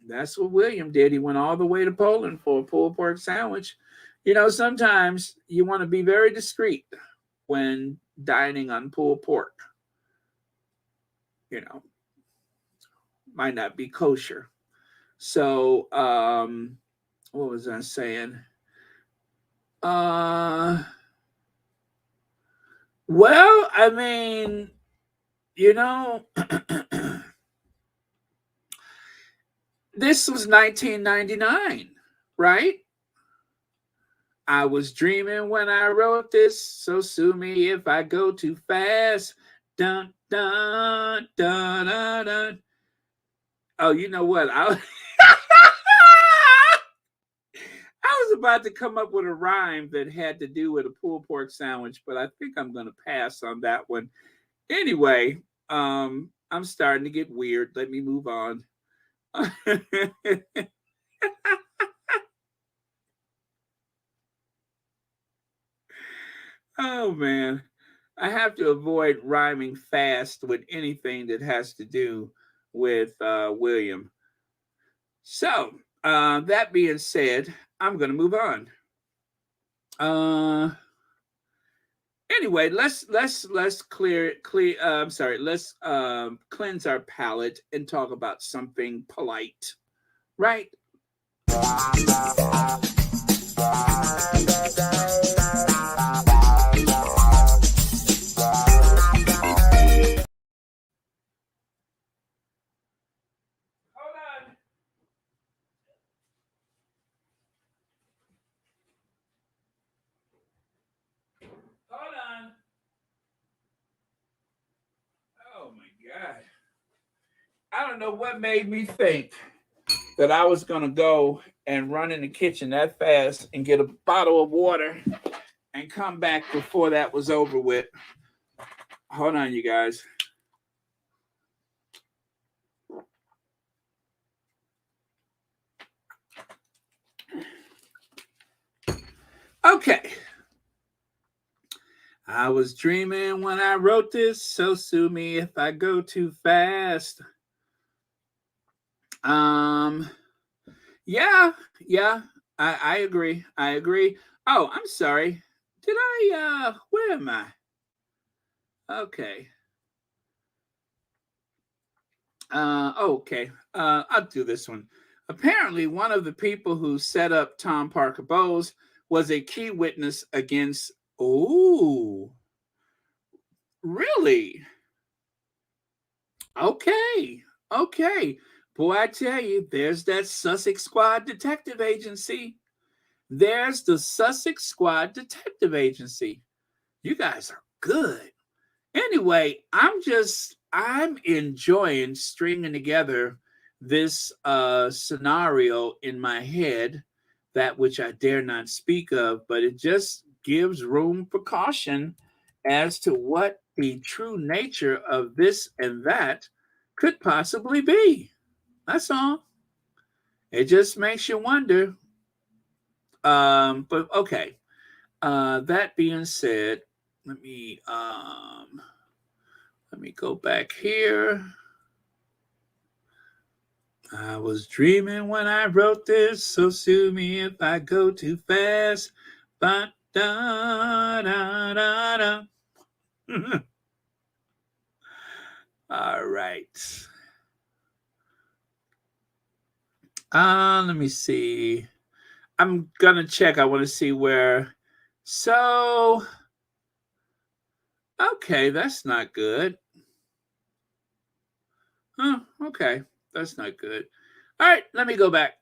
that's what William did. He went all the way to Poland for a pulled pork sandwich. You know, sometimes you want to be very discreet when dining on pulled pork. You know, might not be kosher. So, what was I saying? Uh, well, I mean, you know, this was 1999, right? I was dreaming when I wrote this, so sue me if I go too fast. Dun, dun, dun, dun, dun. Oh, you know what? I was about to come up with a rhyme that had to do with a pulled pork sandwich, but I think I'm going to pass on that one. Anyway, I'm starting to get weird. Let me move on. Oh man, I have to avoid rhyming fast with anything that has to do with William. So that being said, I'm going to move on. Uh, anyway, let's clear. I'm sorry. Let's cleanse our palate and talk about something polite, right? Hold on. Hold on. Oh my God. I don't know what made me think that I was going to go and run in the kitchen that fast and get a bottle of water and come back before that was over with. Hold on, you guys. Okay. I was dreaming when I wrote this, so sue me if I go too fast. Um, yeah, I agree. I agree. Oh, I'm sorry. Did where am I? Okay. Okay. I'll do this one. Apparently, one of the people who set up Tom Parker Bowles was a key witness against. Oh, really? Okay. Okay. Boy, I tell you, there's that Sussex Squad Detective Agency. There's the Sussex Squad Detective Agency. You guys are good. Anyway, I'm enjoying stringing together this scenario in my head, that which I dare not speak of, but it just gives room for caution as to what the true nature of this and that could possibly be. That's all. It just makes you wonder. But okay. That being said, let me um let me go back here. I was dreaming when I wrote this, so sue me if I go too fast. Ba da da da da. All right. Let me see. I'm gonna check. I want to see where. So, okay, that's not good. Huh, okay, that's not good. All right, let me go back.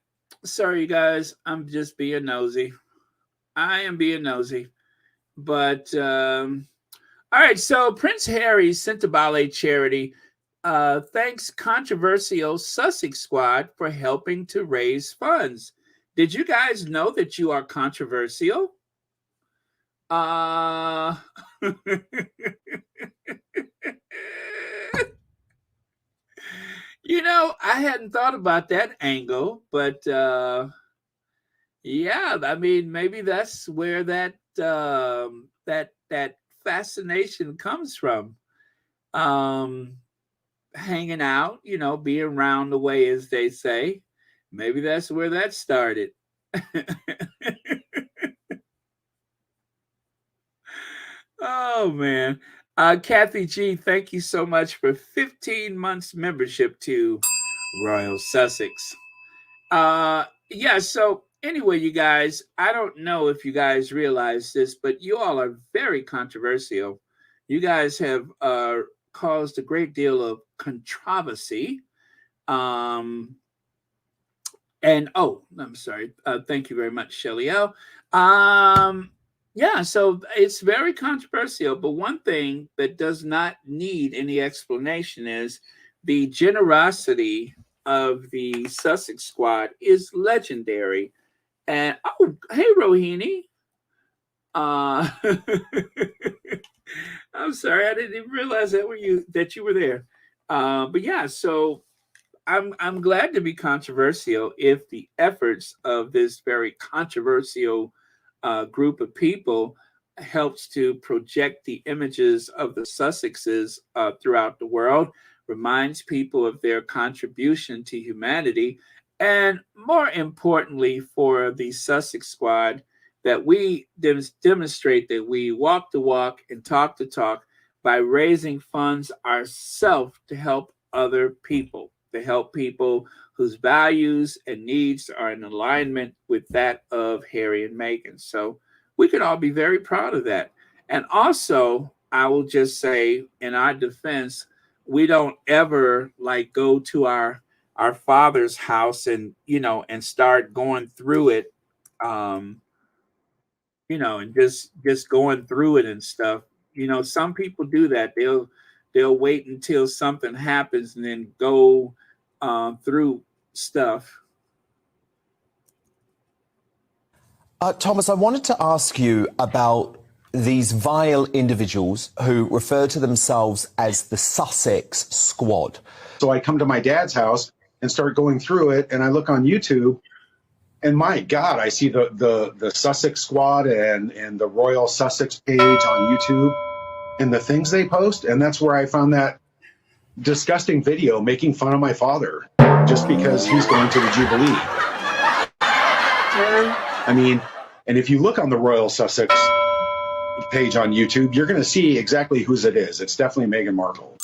Sorry, you guys. I'm just being nosy. I am being nosy. But all right, so Prince Harry's Sentebale charity Thanks, controversial Sussex squad, for helping to raise funds. Did you guys know that you are controversial? Uh, I hadn't thought about that angle, but yeah, I mean, maybe that's where that fascination comes from. Um, Hanging out, being around the way, as they say. Maybe that's where that started. Oh man. Kathy G, thank you so much for 15 months membership to Royal Sussex. Yeah, so anyway, you guys, I don't know if you guys realize this, but you all are very controversial. You guys have caused a great deal of controversy. Um, and oh, I'm sorry. Thank you very much, Shelly L. Yeah, so it's very controversial, but one thing that does not need any explanation is the generosity of the Sussex squad is legendary. And oh, hey, Rohini. Uh, I'm sorry, I didn't even realize that you were there. But yeah, so I'm glad to be controversial if the efforts of this very controversial group of people helps to project the images of the Sussexes throughout the world, reminds people of their contribution to humanity, and more importantly, for the Sussex squad, that we demonstrate that we walk the walk and talk the talk by raising funds ourselves to help other people, to help people whose values and needs are in alignment with that of Harry and Meghan. So we could all be very proud of that. And also, I will just say in our defense, we don't ever like go to our father's house and and start going through it, um, and just going through it and stuff. Some people do that. They'll wait until something happens and then go through stuff. Thomas, I wanted to ask you about these vile individuals who refer to themselves as the Sussex Squad. So I come to my dad's house and start going through it, and I look on YouTube, and my God, I see the Sussex Squad and the Royal Sussex page on YouTube and the things they post, and that's where I found that disgusting video making fun of my father just because he's going to the Jubilee. I mean, and if you look on the Royal Sussex page on YouTube, you're going to see exactly whose it is. It's definitely Meghan Markle.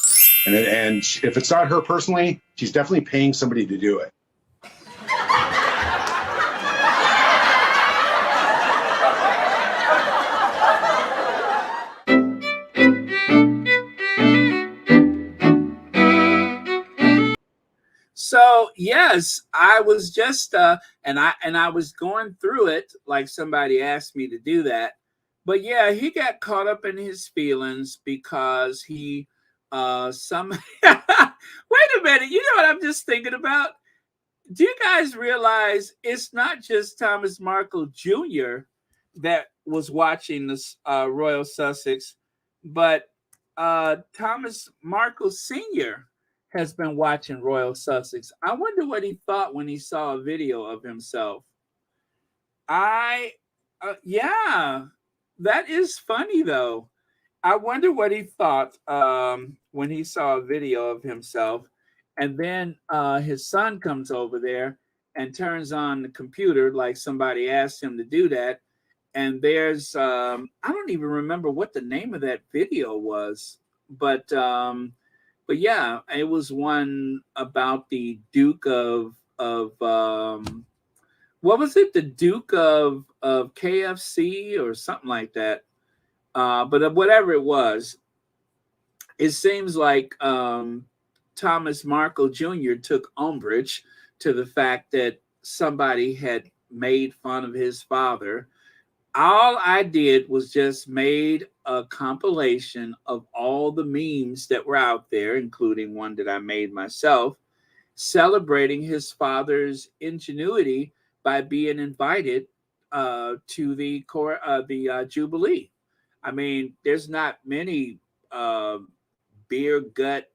And if it's not her personally, she's definitely paying somebody to do it. So yes, I was just and I was going through it like somebody asked me to do that. But yeah, he got caught up in his feelings because he some wait a minute, you know what I'm just thinking about? Do you guys realize it's not just Thomas Markle Jr. that was watching this Royal Sussex, but Thomas Markle Sr. has been watching Royal Sussex. I wonder what he thought when he saw a video of himself. Yeah, that is funny though. I wonder what he thought when he saw a video of himself. And then his son comes over there and turns on the computer like somebody asked him to do that. And there's, I don't even remember what the name of that video was, but yeah, it was one about the Duke of what was it? The Duke of KFC or something like that. But whatever it was, it seems like Thomas Markle Jr. took umbrage to the fact that somebody had made fun of his father all I did was just made a compilation of all the memes that were out there, including one that I made myself, celebrating his father's ingenuity by being invited to the Jubilee. I mean, there's not many uh, beer gut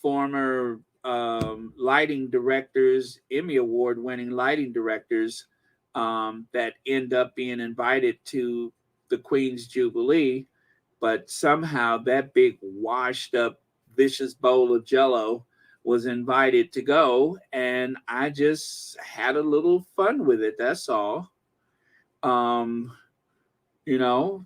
former lighting directors, Emmy Award winning lighting directors that end up being invited to the Queen's Jubilee. But somehow that big washed up vicious bowl of jello was invited to go. And I just had a little fun with it. That's all. Um, you know,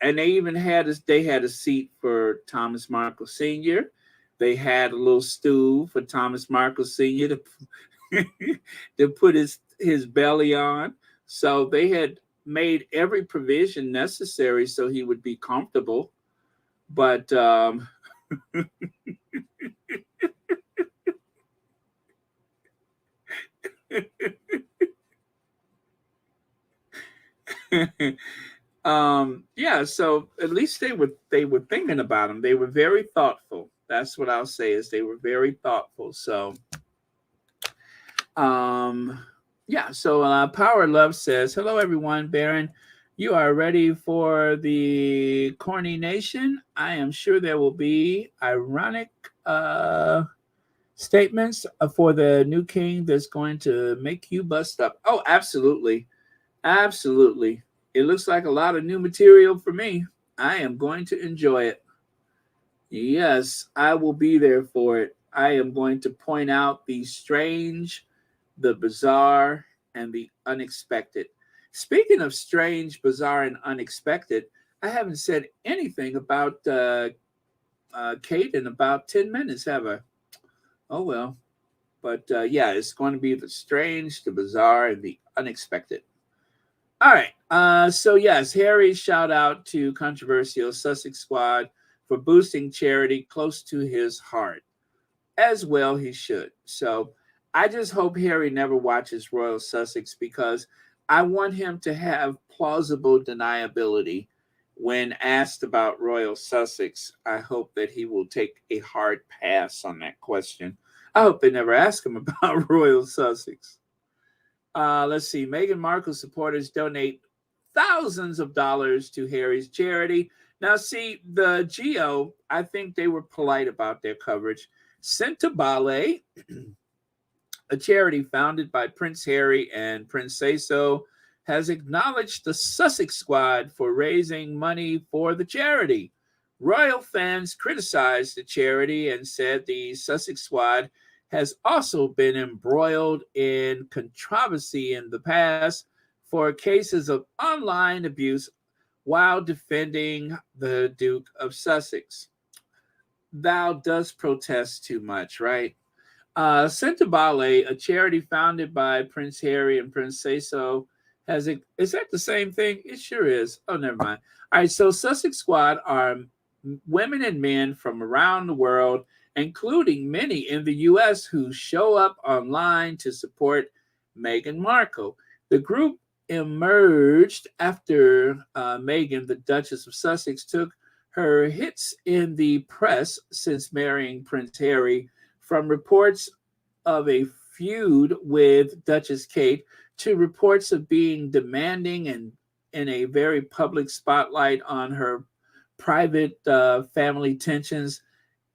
and they had a seat for Thomas Markle Sr. They had a little stool for Thomas Markle Sr. to to put his belly on. So they had made every provision necessary so he would be comfortable. But yeah, so at least they were thinking about him. They were very thoughtful. That's what I'll say, is they were very thoughtful. So um yeah, so Power Love says, hello everyone. Baron, you are ready for the Coronation? I am sure there will be ironic statements for the new king that's going to make you bust up. Oh, absolutely. Absolutely. It looks like a lot of new material for me. I am going to enjoy it. Yes, I will be there for it. I am going to point out the strange, the bizarre, and the unexpected. Speaking of strange, bizarre, and unexpected, I haven't said anything about Kate in about 10 minutes, have I? Oh, well. But yeah, it's going to be the strange, the bizarre, and the unexpected. All right. So yes, Harry's shout out to controversial Sussex squad for boosting charity close to his heart. As well, he should. So I just hope Harry never watches Royal Sussex, because I want him to have plausible deniability when asked about Royal Sussex. I hope that he will take a hard pass on that question. I hope they never ask him about Royal Sussex. Let's see. Meghan Markle supporters donate thousands of dollars to Harry's charity. Now, see, the Geo, I think they were polite about their coverage. Sentebale, a charity founded by Prince Harry and Princess, has acknowledged the Sussex squad for raising money for the charity. Royal fans criticized the charity and said the Sussex squad has also been embroiled in controversy in the past for cases of online abuse while defending the Duke of Sussex. Thou dost protest too much, right? Sentebale, a charity founded by Prince Harry and Princess, is that the same thing? It sure is. Oh, never mind. All right, so Sussex Squad are women and men from around the world, including many in the U.S., who show up online to support Meghan Markle. The group emerged after Meghan, the Duchess of Sussex, took her hits in the press since marrying Prince Harry, from reports of a feud with Duchess Kate to reports of being demanding and in a very public spotlight on her private family tensions.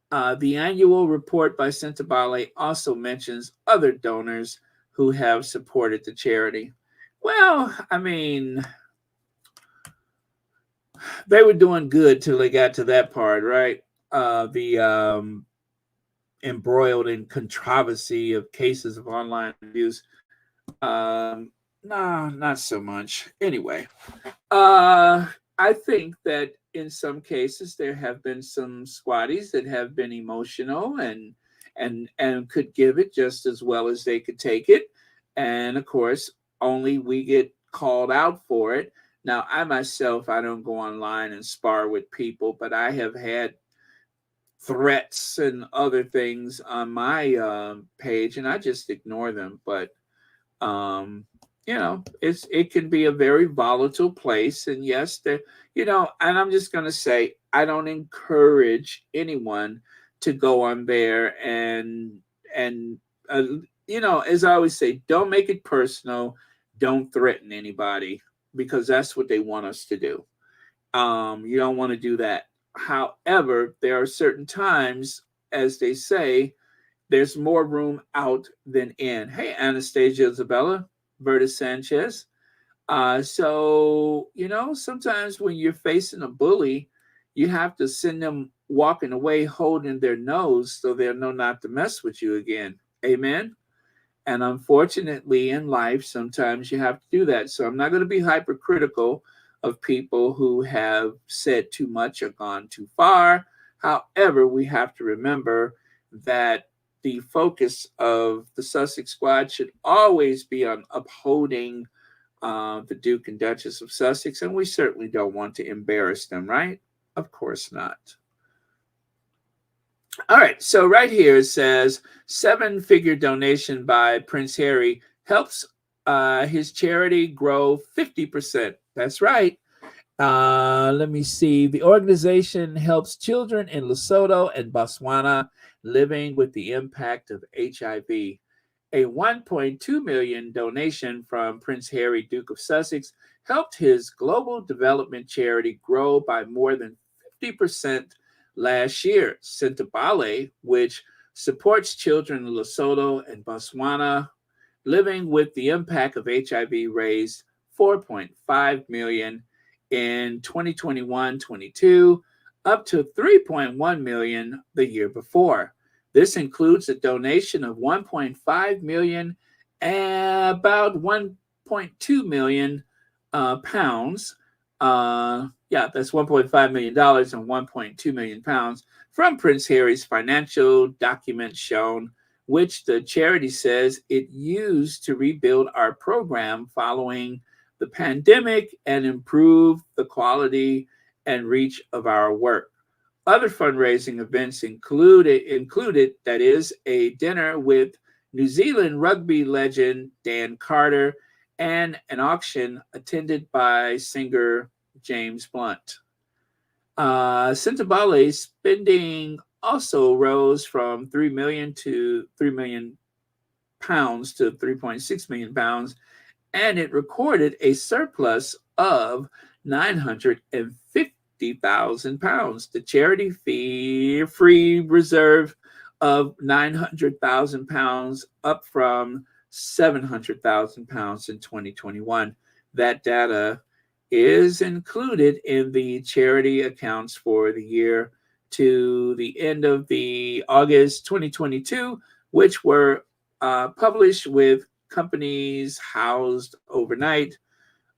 The annual report by Sentebale also mentions other donors who have supported the charity. Well, I mean, they were doing good till they got to that part, right? The embroiled in controversy of cases of online abuse. No, not so much. Anyway, I think that in some cases there have been some squatties that have been emotional and could give it just as well as they could take it. And of course, only we get called out for it. Now, I myself, I don't go online and spar with people, but I have had threats and other things on my page, and I just ignore them. But um, it can be a very volatile place. And yes, and I'm just going to say, I don't encourage anyone to go on there and uh, as I always say, don't make it personal. Don't threaten anybody, because that's what they want us to do. You don't want to do that. However, there are certain times, as they say, there's more room out than in. Hey, Anastasia Isabella, Berta Sanchez. So, sometimes when you're facing a bully, you have to send them walking away holding their nose so they'll know not to mess with you again. Amen. And unfortunately, in life, sometimes you have to do that. So I'm not going to be hypercritical of people who have said too much or gone too far. However, we have to remember that the focus of the Sussex squad should always be on upholding the Duke and Duchess of Sussex, and we certainly don't want to embarrass them, right? Of course not. All right, so right here it says 7-figure donation by Prince Harry helps his charity grow 50%. That's right. Let me see. The organization helps children in Lesotho and Botswana living with the impact of HIV. A 1.2 million donation from Prince Harry, Duke of Sussex, helped his global development charity grow by more than 50% last year. Sentebale, which supports children in Lesotho and Botswana living with the impact of HIV, raised 4.5 million in 2021-22, up to 3.1 million the year before. This includes a donation of 1.5 million and about 1.2 million pounds. That's $1.5 million and 1.2 million pounds from Prince Harry's financial documents shown, which the charity says it used to rebuild our program following the pandemic and improve the quality and reach of our work. Other fundraising events included that is a dinner with New Zealand rugby legend Dan Carter and an auction attended by singer James Blunt. Sentebale's spending also rose from 3 million to 3 million pounds to 3.6 million pounds, and it recorded a surplus of 950,000 pounds. The charity free reserve of 900,000 pounds, up from 700,000 pounds in 2021. That data is included in the charity accounts for the year to the end of the August 2022, which were published with companies housed overnight.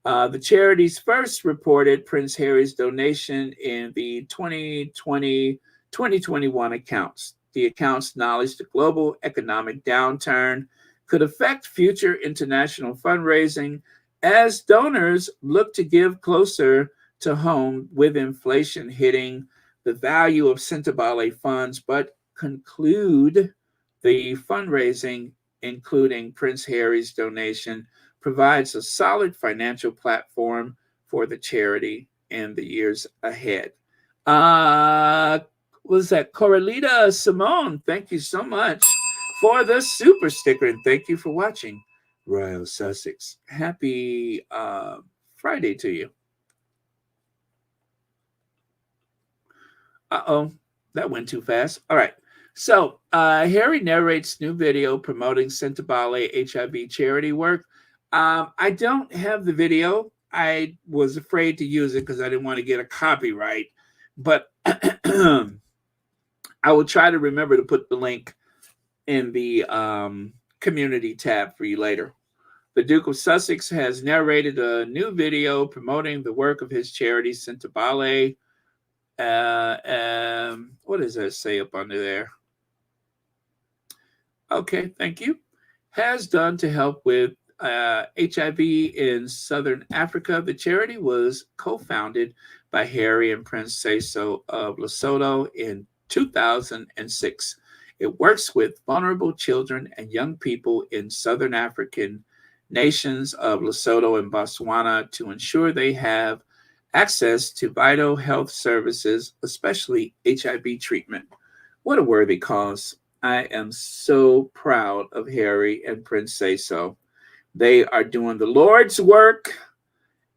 The charities first reported Prince Harry's donation in the 2020-2021 accounts. The accounts acknowledged the global economic downturn could affect future international fundraising as donors look to give closer to home with inflation hitting the value of Sentebale funds, but conclude the fundraising, including Prince Harry's donation, provides a solid financial platform for the charity in the years ahead. Was that Coralita Simone? Thank you so much for the super sticker, and thank you for watching Royal Sussex. Happy Friday to you. Uh-oh, that went too fast. All right. So Harry narrates new video promoting Sentebale HIV charity work. I don't have the video. I was afraid to use it because I didn't want to get a copyright. But I will try to remember to put the link in the community tab for you later. The Duke of Sussex has narrated a new video promoting the work of his charity, Sentebale. What does that say up under there? Okay, thank you. Has done to help with HIV in Southern Africa. The charity was co-founded by Harry and Prince Seeiso of Lesotho in 2006. It works with vulnerable children and young people in Southern African nations of Lesotho and Botswana to ensure they have access to vital health services, especially HIV treatment. What a worthy cause. I am so proud of Harry and Prince Say So. They are doing the Lord's work,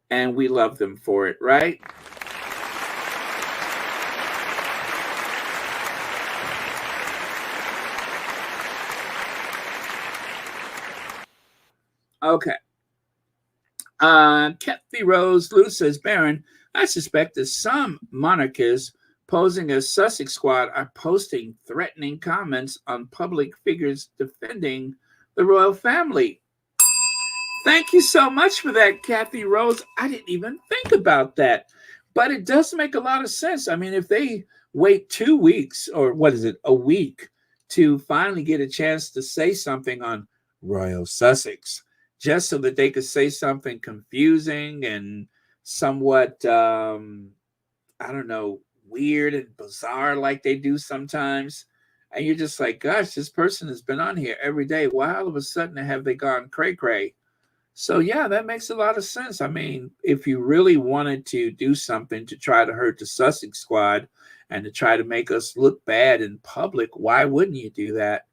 and we love them for it, right? Okay. Kathy Rose Lou says, Baron, I suspect that some monarchists posing as Sussex Squad are posting threatening comments on public figures defending the royal family. Thank you so much for that, Kathy Rose. I didn't even think about that, but it does make a lot of sense. I mean, if they wait 2 weeks or a week to finally get a chance to say something on Royal Sussex, just so that they could say something confusing and somewhat, I don't know, weird and bizarre like they do sometimes. And you're just like, gosh, this person has been on here every day. Why all of a sudden have they gone cray-cray? So, yeah, that makes a lot of sense. I mean, if you really wanted to do something to try to hurt the Sussex Squad and to try to make us look bad in public, why wouldn't you do that?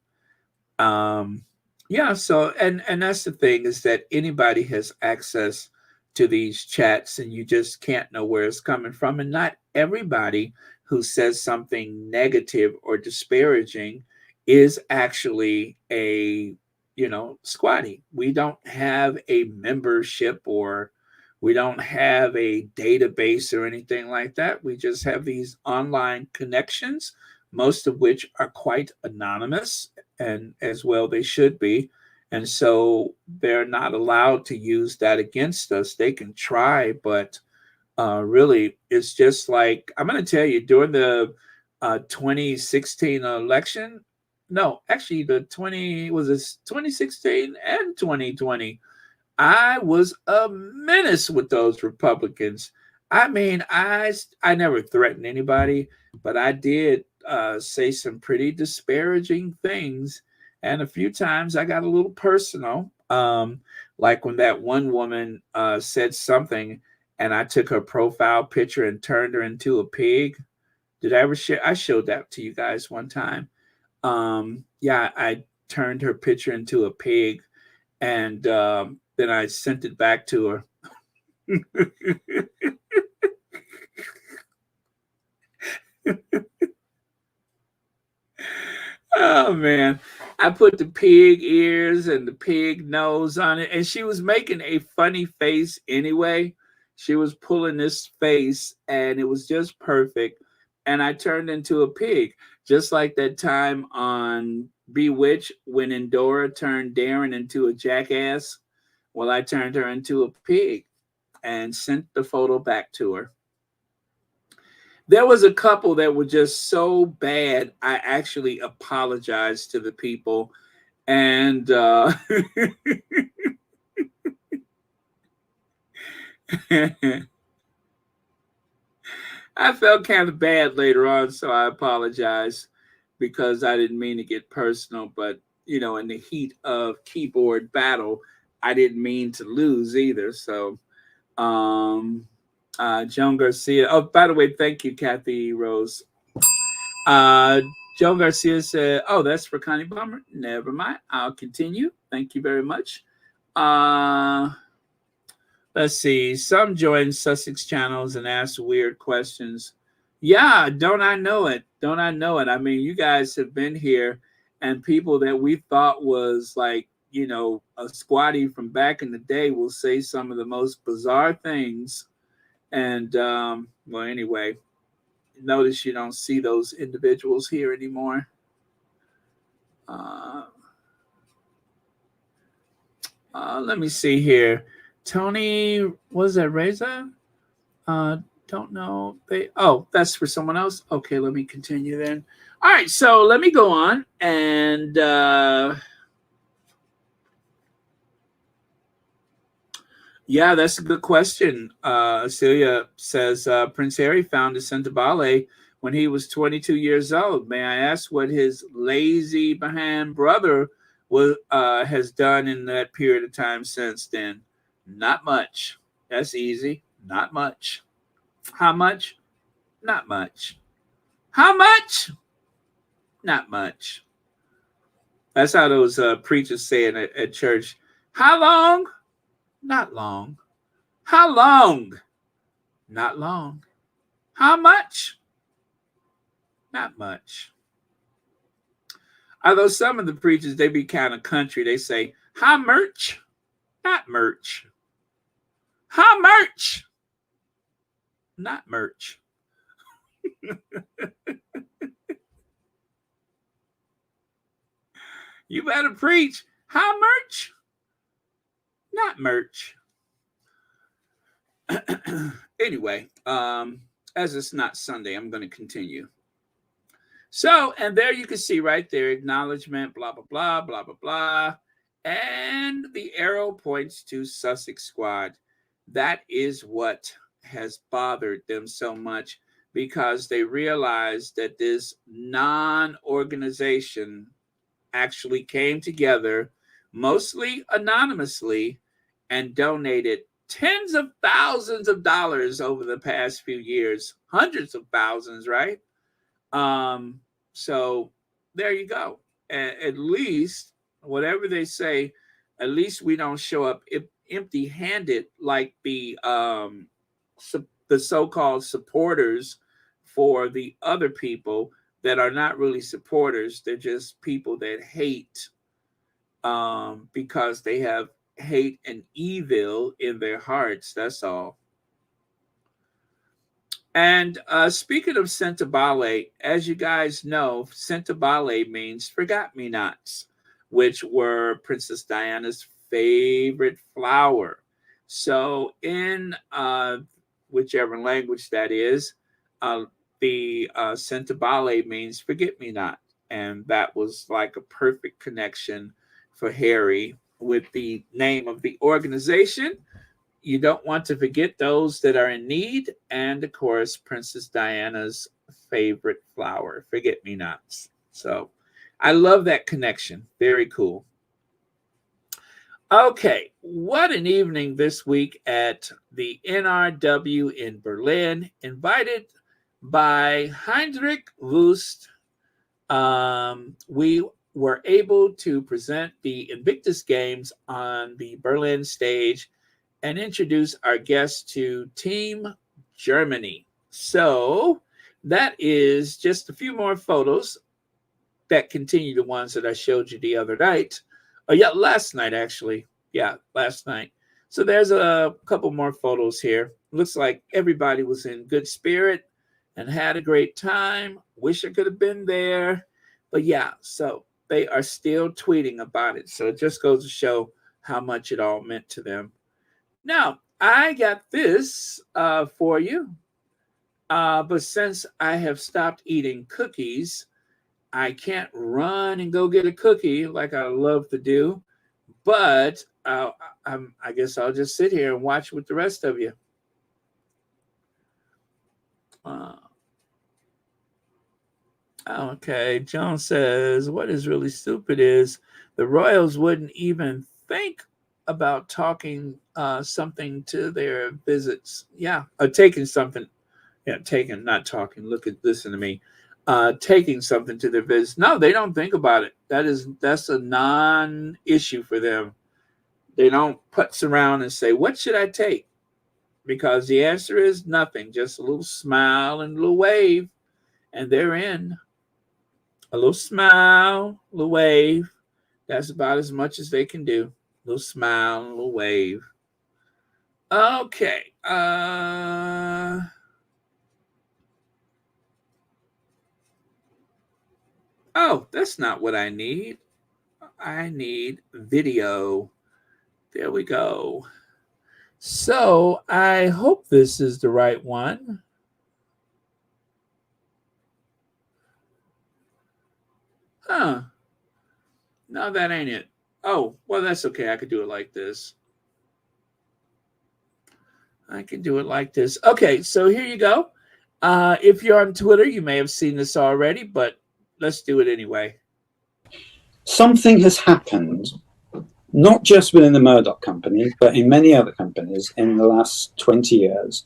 Yeah, so and that's the thing, is that anybody has access to these chats and you just can't know where it's coming from. And not everybody who says something negative or disparaging is actually a, squatty. We don't have a membership, or we don't have a database or anything like that. We just have these online connections, most of which are quite anonymous, and as well they should be. And so they're not allowed to use that against us. They can try, but really, it's just like, I'm going to tell you, during the 2016 election, no, actually the 2016 and 2020, I was a menace with those Republicans. I mean, I never threatened anybody, but I did say some pretty disparaging things. And a few times I got a little personal. Like when that one woman said something and I took her profile picture and turned her into a pig. Did I ever share? I showed that to you guys one time. Yeah, I turned her picture into a pig, and then I sent it back to her. Oh man, I put the pig ears and the pig nose on it, and she was making a funny face anyway. She was pulling this face, and it was just perfect. And I turned into a pig, just like that time on Bewitched when Endora turned Darren into a jackass. Well, I turned her into a pig and sent the photo back to her. There was a couple that were just so bad, I actually apologized to the people. And I felt kind of bad later on, so I apologized because I didn't mean to get personal. But, in the heat of keyboard battle, I didn't mean to lose either. So, Joan Garcia. Oh, by the way, thank you, Kathy Rose. Joan Garcia said, oh, that's for Connie Bummer. Never mind. I'll continue. Thank you very much. Let's see. Some join Sussex channels and ask weird questions. Yeah, don't I know it? Don't I know it? I mean, you guys have been here, and people that we thought was like, a squatty from back in the day will say some of the most bizarre things. And, well, anyway, notice you don't see those individuals here anymore. Let me see here. Tony, was that Reza? Don't know. That's for someone else. Okay, let me continue then. All right, so let me go on. And yeah, that's a good question. Celia says Prince Harry founded Sentebale when he was 22 years old. May I ask what his lazy behind brother has done in that period of time since then? Not much. That's easy. Not much. How much? Not much. How much? Not much. That's how those preachers say it at church. How long? Not long. How long? Not long. How much? Not much. Although some of the preachers, they be kind of country. They say, how much? Not merch. How much? Not merch. You better preach. How much? Not merch. Anyway, as it's not Sunday, I'm going to continue. So, and there you can see right there, acknowledgement, blah, blah, blah, blah, blah, blah. And the arrow points to Sussex Squad. That is what has bothered them so much, because they realized that this non-organization actually came together, mostly anonymously, and donated tens of thousands of dollars over the past few years, hundreds of thousands, right? So there you go. At least, whatever they say, at least we don't show up empty-handed like the so-called supporters for the other people that are not really supporters. They're just people that hate because they have hate and evil in their hearts. That's all. And speaking of Sentebale, as you guys know, Sentebale means forgot-me-nots, which were Princess Diana's favorite flower. So in whichever language that is, the Sentebale means forget-me-not. And that was like a perfect connection for Harry with the name of the organization. You don't want to forget those that are in need. And of course, Princess Diana's favorite flower, forget-me-nots. So I love that connection. Very cool. Okay, what an evening this week at the NRW in Berlin, invited by Heinrich Wust. We were able to present the Invictus Games on the Berlin stage and introduce our guests to Team Germany. So that is just a few more photos that continue the ones that I showed you the other night. Last night, actually. Yeah, last night. So there's a couple more photos here. Looks like everybody was in good spirit and had a great time. Wish I could have been there. But yeah, so they are still tweeting about it. So it just goes to show how much it all meant to them. Now, I got this for you. But since I have stopped eating cookies, I can't run and go get a cookie like I love to do. But I guess I'll just sit here and watch with the rest of you. Okay, Joan says, what is really stupid is the royals wouldn't even think about talking something to their visits. Yeah, taking something. Yeah, taking, not talking. Listen to me. Taking something to their visits. No, they don't think about it. That's a non-issue for them. They don't putz around and say, what should I take? Because the answer is nothing. Just a little smile and a little wave, and they're in. A little smile, a little wave. That's about as much as they can do. A little smile and a little wave. Okay. Oh, that's not what I need. I need video. There we go. So I hope this is the right one. Huh. No, that ain't it. Oh, well, that's okay. I could do it like this. Okay, so here you go. If you're on Twitter, you may have seen this already, but let's do it anyway. something has happened, not just within the Murdoch company, but in many other companies in the last 20 years.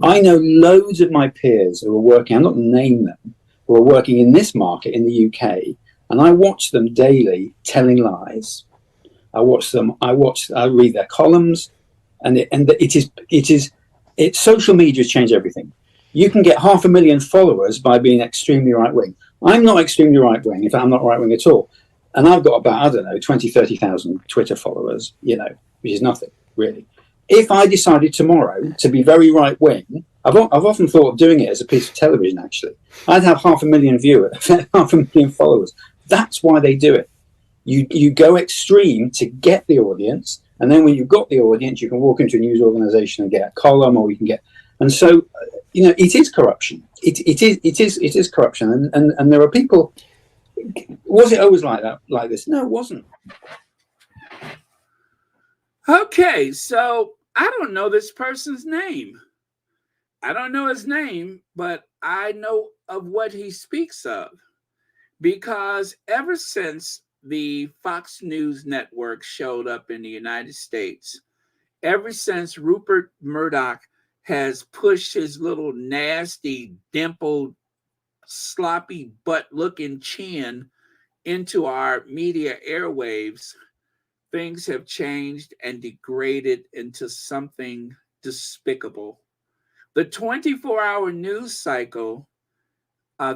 I know loads of my peers who are working, I'm not going to name them, who are working in this market in the UK, and I watch them daily telling lies. I read their columns, and social media has changed everything. You can get 500,000 followers by being extremely right wing. I'm not extremely right wing. In fact, I'm not right wing at all. And I've got about, I don't know, 20, 30,000 Twitter followers, which is nothing really. If I decided tomorrow to be very right wing, I've often thought of doing it as a piece of television, actually. I'd have 500,000 viewers, 500,000 followers. That's why they do it. You go extreme to get the audience, and then when you've got the audience, you can walk into a news organization and get a column, or you can get. And so, it is corruption. It is corruption, and there are people. Was it always like that? Like this? No, it wasn't. Okay, so I don't know this person's name. I don't know his name, but I know of what he speaks of, because ever since the Fox News network showed up in the United States, ever since Rupert Murdoch has pushed his little nasty, dimpled, sloppy butt-looking chin into our media airwaves, things have changed and degraded into something despicable. The 24-hour news cycle,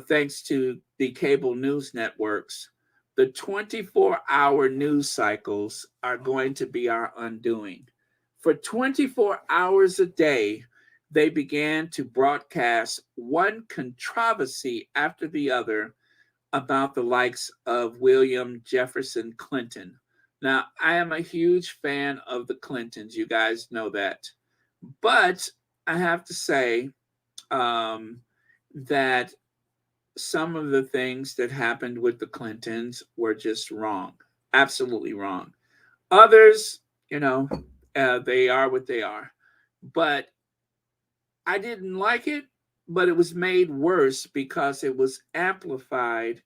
thanks to the cable news networks, the 24-hour news cycles are going to be our undoing. For 24 hours a day, they began to broadcast one controversy after the other about the likes of William Jefferson Clinton. Now, I am a huge fan of the Clintons. You guys know that. But I have to say that some of the things that happened with the Clintons were just wrong. Absolutely wrong. Others, they are what they are. But I didn't like it, but it was made worse because it was amplified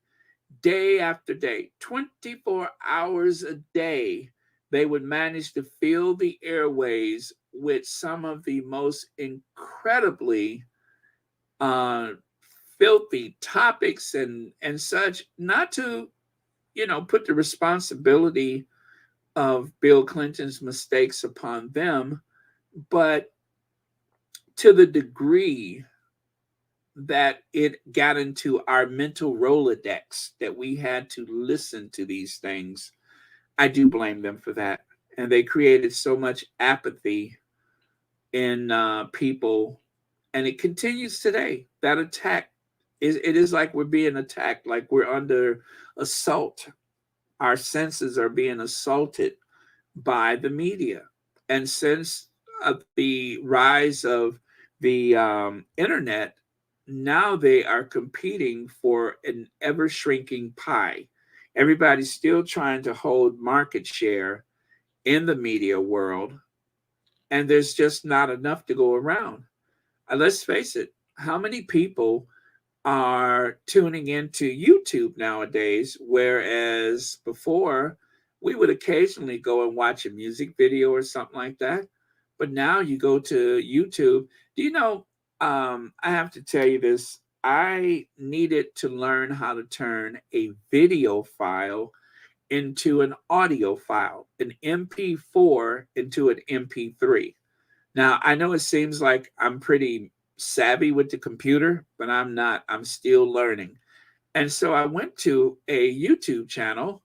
day after day, 24 hours a day. They would manage to fill the airways with some of the most incredibly filthy topics and such, not to, put the responsibility of Bill Clinton's mistakes upon them, but to the degree that it got into our mental Rolodex that we had to listen to these things, I do blame them for that. And they created so much apathy in people, and it continues today. That attack it is like we're being attacked, like we're under assault. Our senses are being assaulted by the media. And since the rise of the internet, now they are competing for an ever shrinking pie. Everybody's still trying to hold market share in the media world, and there's just not enough to go around. Let's face it, how many people are tuning into YouTube nowadays, whereas before we would occasionally go and watch a music video or something like that. But now you go to YouTube. Do you know, I have to tell you this. I needed to learn how to turn a video file into an audio file, an MP4 into an MP3. Now, I know it seems like I'm pretty savvy with the computer, but I'm not. I'm still learning. And so I went to a YouTube channel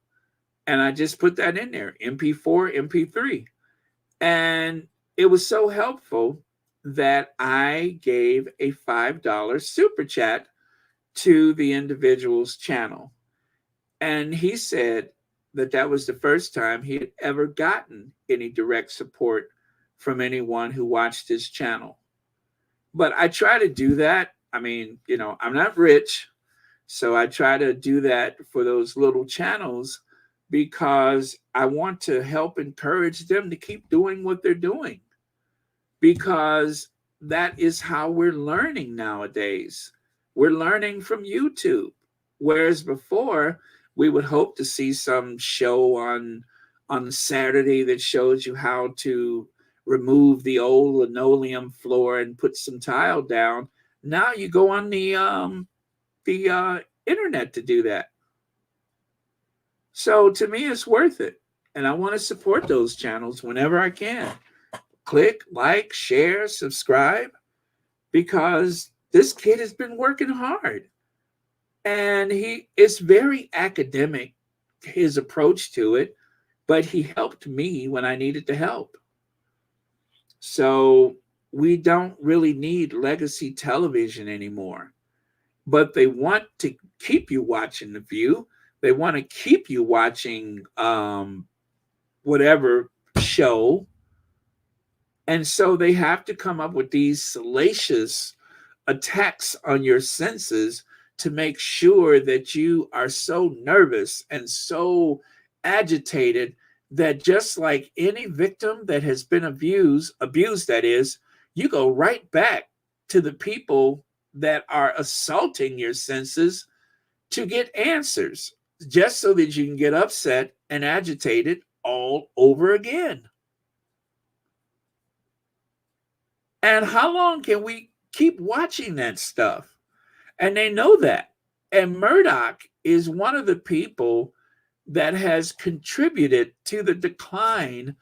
and I just put that in there, MP4, MP3. And it was so helpful that I gave a $5 super chat to the individual's channel. And he said that that was the first time he had ever gotten any direct support from anyone who watched his channel. But I try to do that. I mean, I'm not rich, so I try to do that for those little channels because I want to help encourage them to keep doing what they're doing, because that is how we're learning nowadays. We're learning from YouTube. Whereas before, We would hope to see some show on Saturday that shows you how to remove the old linoleum floor and put some tile down. Now you go on the internet to do that. So to me, it's worth it. And I want to support those channels whenever I can. Click, like, share, subscribe, because this kid has been working hard. And he is very academic, his approach to it, but he helped me when I needed the help. So we don't really need legacy television anymore. But they want to keep you watching The View. They want to keep you watching whatever show. And so they have to come up with these salacious attacks on your senses to make sure that you are so nervous and so agitated that just like any victim that has been abused that is, you go right back to the people that are assaulting your senses to get answers, just so that you can get upset and agitated all over again. And how long can we keep watching that stuff? And they know that. And Murdoch is one of the people that has contributed to the decline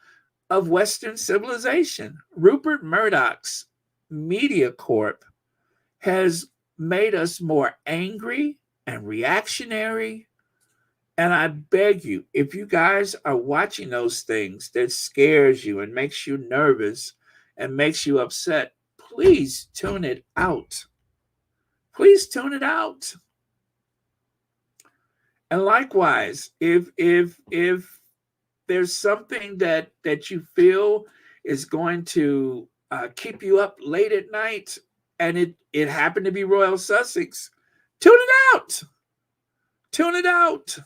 of Western civilization. Rupert Murdoch's Media Corp has made us more angry and reactionary. And I beg you, if you guys are watching those things that scares you and makes you nervous and makes you upset, please tune it out. Please tune it out. And likewise, if there's something that you feel is going to keep you up late at night, and it happened to be Royal Sussex, tune it out. Tune it out.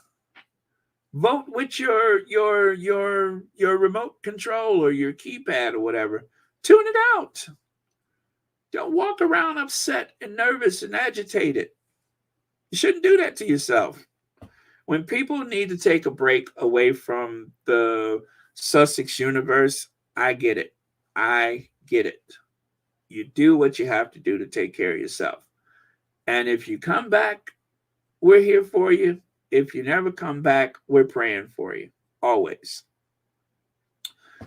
Vote with your remote control or your keypad or whatever. Tune it out. Don't walk around upset and nervous and agitated. You shouldn't do that to yourself. When people need to take a break away from the Sussex universe, I get it. I get it. You do what you have to do to take care of yourself. And if you come back, we're here for you. If you never come back, we're praying for you. Always.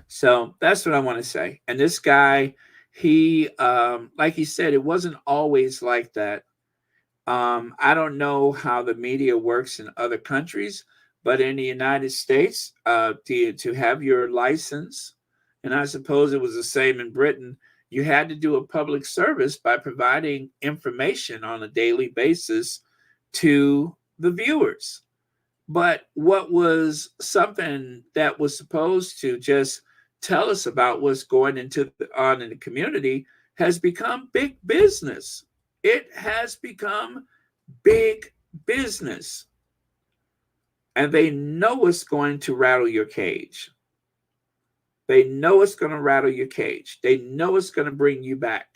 So that's what I want to say. And this guy, he, like he said, it wasn't always like that. I don't know how the media works in other countries, but in the United States, to have your license, and I suppose it was the same in Britain, you had to do a public service by providing information on a daily basis to the viewers. But what was something that was supposed to just tell us about what's going on in the community has become big business. It has become big business. And they know it's going to rattle your cage. They know it's going to rattle your cage. They know it's going to bring you back.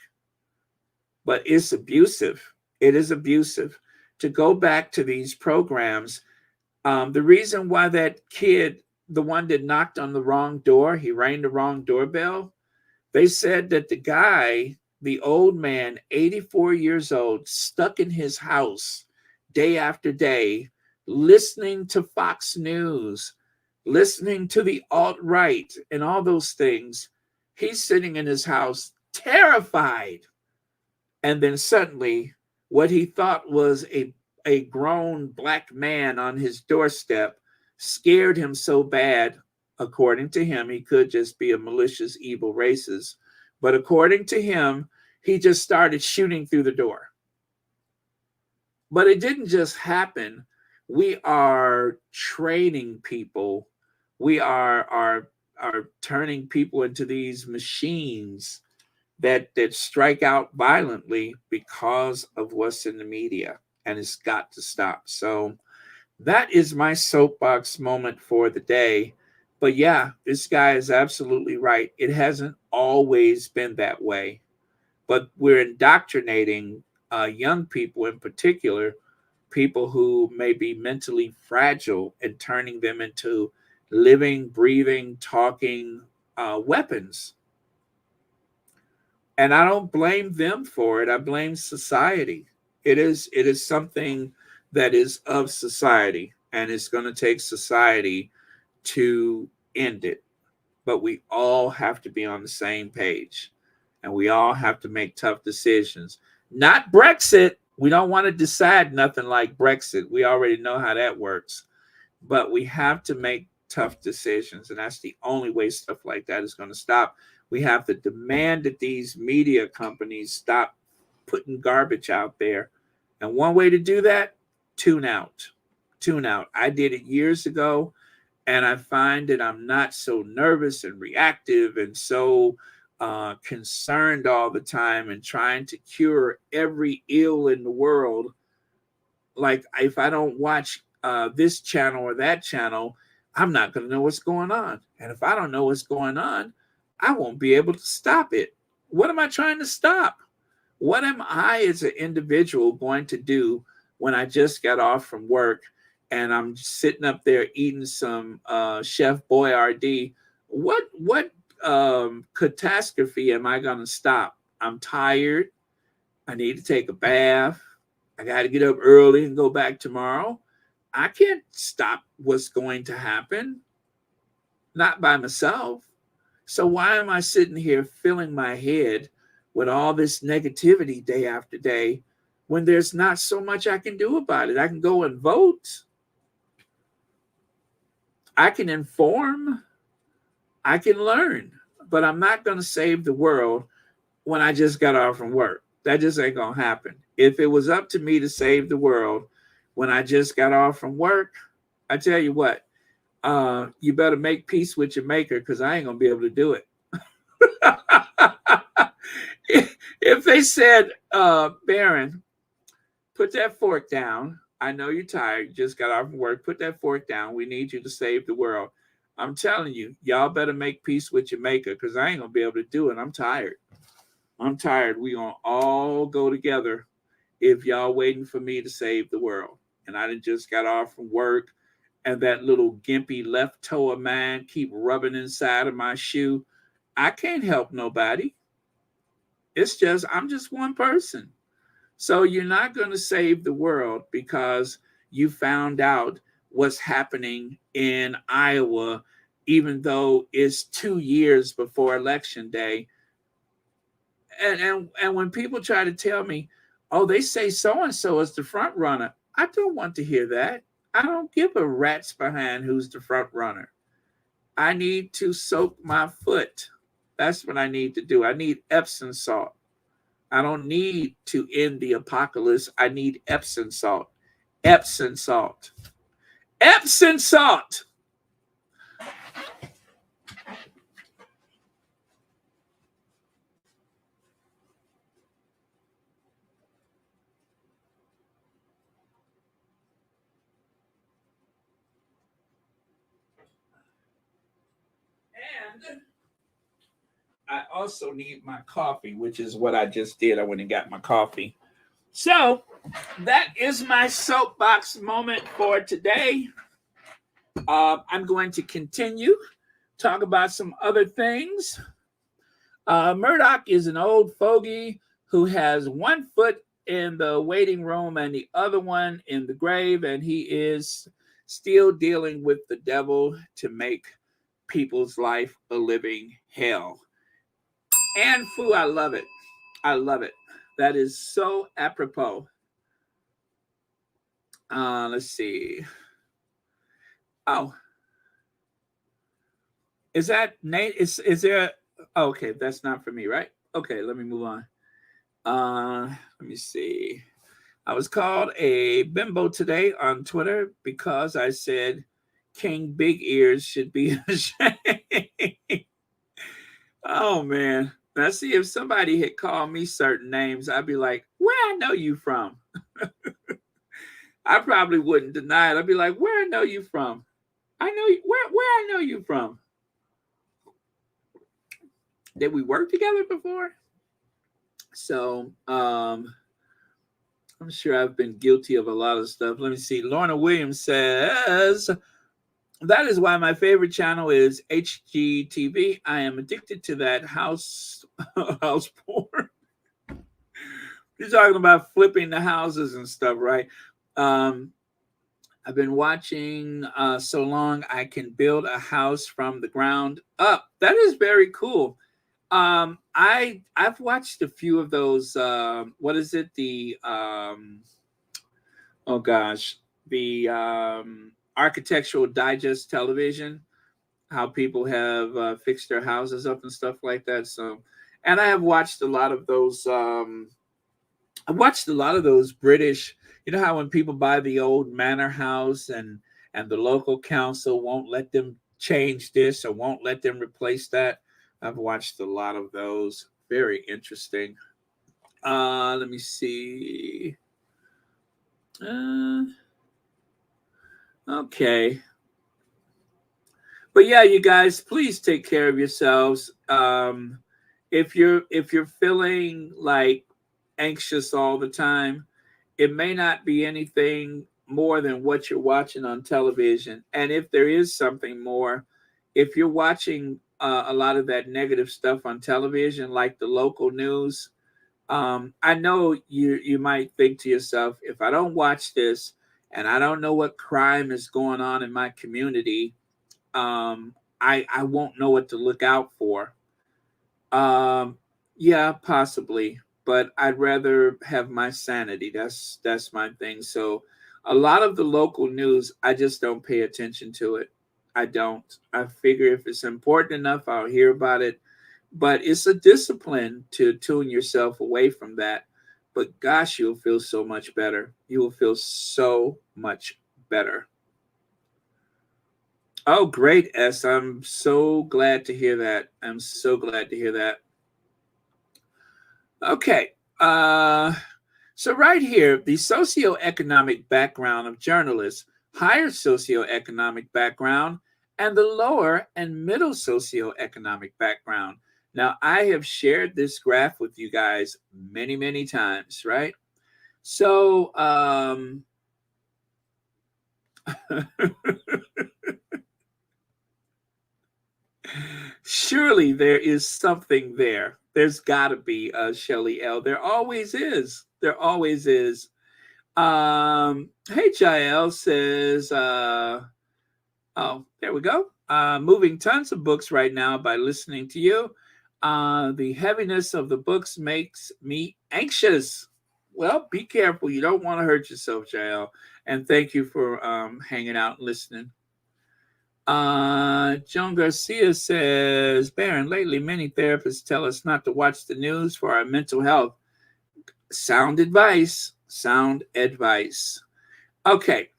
But it's abusive. It is abusive to go back to these programs. The reason why that kid, the one that knocked on the wrong door, he rang the wrong doorbell, they said that the guy, the old man, 84 years old, stuck in his house day after day, listening to Fox News, listening to the alt-right and all those things. He's sitting in his house terrified. And then suddenly what he thought was a grown black man on his doorstep scared him so bad, according to him, he could just be a malicious, evil racist. But according to him, he just started shooting through the door. But it didn't just happen. We are training people. We are turning people into these machines that strike out violently because of what's in the media. And it's got to stop. So that is my soapbox moment for the day. But yeah, this guy is absolutely right. It hasn't always been that way. But we're indoctrinating young people in particular people who may be mentally fragile and turning them into living, breathing, talking weapons. And I don't blame them for it. I blame society. It is something that is of society, and it's going to take society to end it. But we all have to be on the same page, and we all have to make tough decisions. Not Brexit. We don't want to decide nothing like Brexit. We already know how that works. But we have to make tough decisions, and that's the only way stuff like that is going to stop. We have to demand that these media companies stop putting garbage out there. And one way to do that, tune out. Tune out. I did it years ago, and I find that I'm not so nervous and reactive and so concerned all the time and trying to cure every ill in the world. Like if I don't watch this channel or that channel, I'm not going to know what's going on. And if I don't know what's going on, I won't be able to stop it. What am I trying to stop? What am I as an individual going to do when I just got off from work and I'm sitting up there eating some Chef Boyardee? What catastrophe am I going to stop? I'm tired. I need to take a bath. I got to get up early and go back tomorrow. I can't stop what's going to happen. Not by myself. So why am I sitting here filling my head with all this negativity day after day when there's not so much I can do about it? I can go and vote. I can inform. I can learn. But I'm not going to save the world when I just got off from work. That just ain't going to happen. If it was up to me to save the world when I just got off from work, I tell you what, you better make peace with your maker, because I ain't going to be able to do it. If they said, Baron, put that fork down. I know you're tired. You just got off from work. Put that fork down. We need you to save the world. I'm telling you, y'all better make peace with your maker, because I ain't going to be able to do it. I'm tired. I'm tired. We going to all go together if y'all waiting for me to save the world. And I just got off from work, and that little gimpy left toe of mine keep rubbing inside of my shoe. I can't help nobody. It's just, I'm just one person. So you're not going to save the world because you found out what's happening in Iowa, even though it's 2 years before Election Day. And when people try to tell me, oh, they say so-and-so is the front runner, I don't want to hear that. I don't give a rat's behind who's the front runner. I need to soak my foot. That's what I need to do. I need Epsom salt. I don't need to end the apocalypse. I need Epsom salt. Epsom salt. Epsom salt. And I also need my coffee, which is what I just did. I went and got my coffee. So that is my soapbox moment for today. I'm going to continue, talk about some other things. Murdoch is an old fogey who has one foot in the waiting room and the other one in the grave, and he is still dealing with the devil to make people's life a living hell. And Fu, I love it. I love it. That is so apropos. Let's see. Oh, is that Nate? Is there? Oh, okay, that's not for me, right? Okay, let me move on. Let me see. I was called a bimbo today on Twitter because I said King Big Ears should be ashamed. Oh man. Now see, if somebody had called me certain names, I'd be like, where I know you from? I probably wouldn't deny it. I'd be like, where I know you from? I know you, where I know you from? Did we work together before? So I'm sure I've been guilty of a lot of stuff. Let me see. Lorna Williams says, that is why my favorite channel is HGTV. I am addicted to that house porn. You're talking about flipping the houses and stuff, right? I've been watching so long I can build a house from the ground up. That is very cool. I've watched a few of those. What is it? The oh gosh, the Architectural Digest television. How people have fixed their houses up and stuff like that. So, and I have watched a lot of those. I watched a lot of those British. You know how when people buy the old manor house and the local council won't let them change this or won't let them replace that. I've watched a lot of those. Very interesting. Let me see. Okay. But yeah, you guys, please take care of yourselves. If you're feeling like anxious all the time, it may not be anything more than what you're watching on television. And if there is something more, if you're watching a lot of that negative stuff on television, like the local news, I know you might think to yourself, if I don't watch this and I don't know what crime is going on in my community, I won't know what to look out for. Yeah, possibly, but I'd rather have my sanity. That's my thing. So a lot of the local news, I just don't pay attention to it. I don't. I figure if it's important enough, I'll hear about it. But it's a discipline to tune yourself away from that. But gosh, you'll feel so much better. You will feel so much better. Oh, great, S. I'm so glad to hear that. I'm so glad to hear that. Okay. So right here, the socioeconomic background of journalists, higher socioeconomic background, and the lower and middle socioeconomic background. Now, I have shared this graph with you guys many, many times, right? So, surely there is something there. There's got to be, Shelly L. There always is. There always is. Hey, Jael says, oh, there we go. Moving tons of books right now by listening to you. The heaviness of the books makes me anxious. Well, be careful. You don't want to hurt yourself, Jael. And thank you for hanging out and listening. Joan Garcia says, Baron, lately many therapists tell us not to watch the news for our mental health. Sound advice. Sound advice. Okay.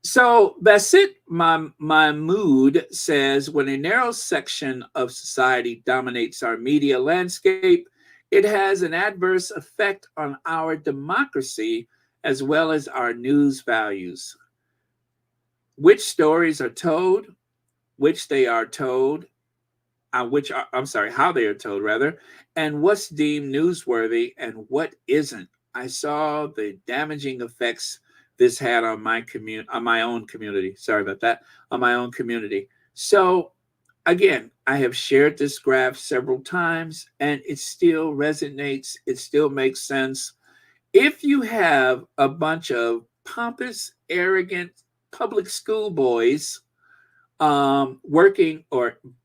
So Basit Mahmood says, when a narrow section of society dominates our media landscape, it has an adverse effect on our democracy as well as our news values. Which stories are told, which they are told, how they are told rather, and what's deemed newsworthy and what isn't. I saw the damaging effects this had on my own community. Sorry about that. On my own community. So again, I have shared this graph several times and it still resonates. It still makes sense. If you have a bunch of pompous, arrogant public school boys working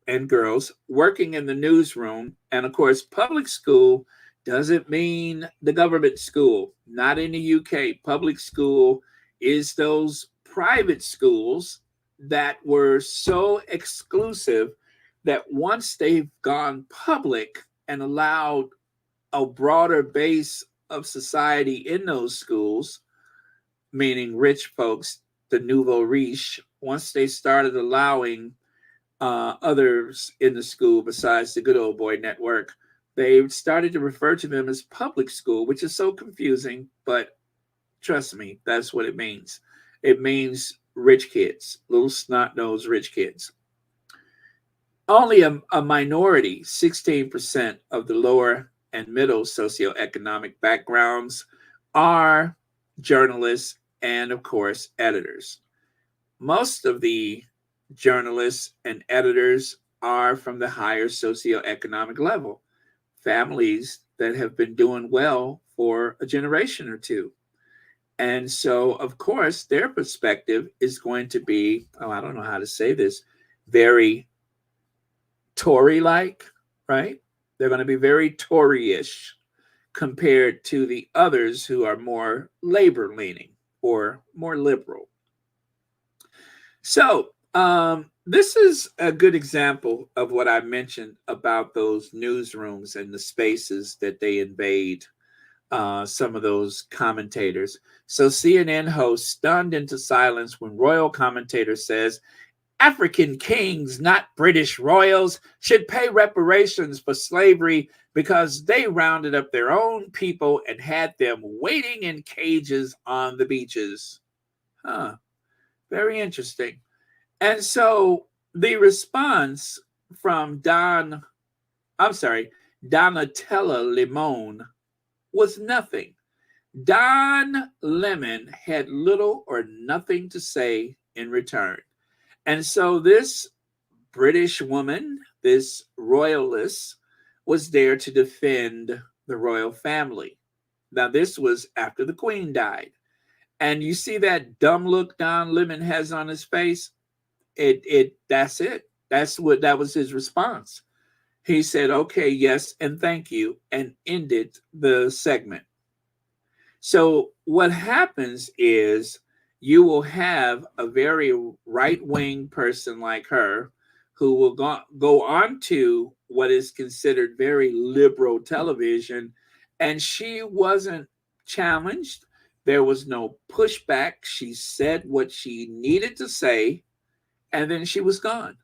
and girls working in the newsroom, and of course, public school doesn't mean the government school. Not in the UK. Public school is those private schools that were so exclusive that once they've gone public and allowed a broader base of society in those schools, meaning rich folks, the nouveau riche, once they started allowing others in the school besides the good old boy network, they started to refer to them as public school, which is so confusing, but trust me, that's what it means. It means rich kids, little snot-nosed rich kids. Only a minority, 16% of the lower and middle socioeconomic backgrounds are journalists and, of course, editors. Most of the journalists and editors are from the higher socioeconomic level, families that have been doing well for a generation or two. And so, of course, their perspective is going to be, oh, I don't know how to say this, very Tory-like, right? They're going to be very Tory-ish compared to the others who are more labor-leaning or more liberal. So this is a good example of what I mentioned about those newsrooms and the spaces that they invade, some of those commentators. So CNN host stunned into silence when royal commentator says African kings, not British royals, should pay reparations for slavery because they rounded up their own people and had them waiting in cages on the beaches. Huh. Very interesting. And so the response from Donatella Lemon was nothing. Don Lemon had little or nothing to say in return. And so this British woman, this royalist, was there to defend the royal family. Now, this was after the Queen died. And you see that dumb look Don Lemon has on his face? That's it. That was his response. He said, okay, yes, and thank you, and ended the segment. So what happens is you will have a very right-wing person like her who will go on to what is considered very liberal television, and she wasn't challenged. There was no pushback. She said what she needed to say, and then she was gone.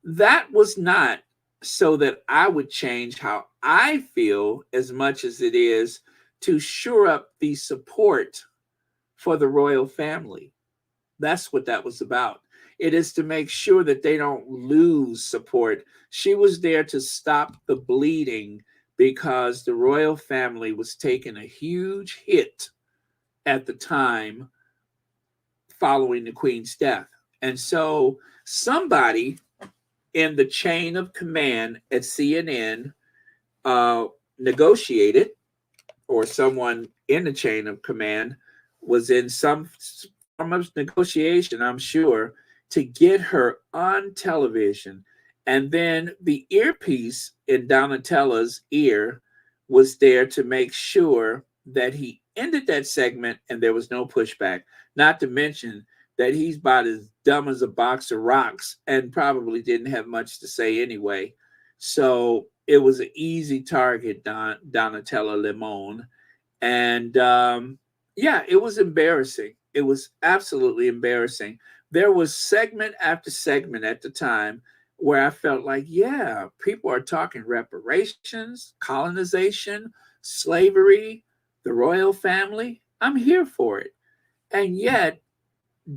That was not so that I would change how I feel as much as it is to shore up the support for the royal family. That's what that was about. It is to make sure that they don't lose support. She was there to stop the bleeding because the royal family was taking a huge hit at the time following the Queen's death. And so somebody in the chain of command at CNN negotiated, or someone in the chain of command was in some form of negotiation, I'm sure, to get her on television. And then the earpiece in Donatella's ear was there to make sure that he ended that segment and there was no pushback. Not to mention that he's about as dumb as a box of rocks and probably didn't have much to say anyway. So it was an easy target, Donatella Lemon. And yeah, it was embarrassing. It was absolutely embarrassing. There was segment after segment at the time where I felt like, yeah, people are talking reparations, colonization, slavery, the royal family. I'm here for it. And yet,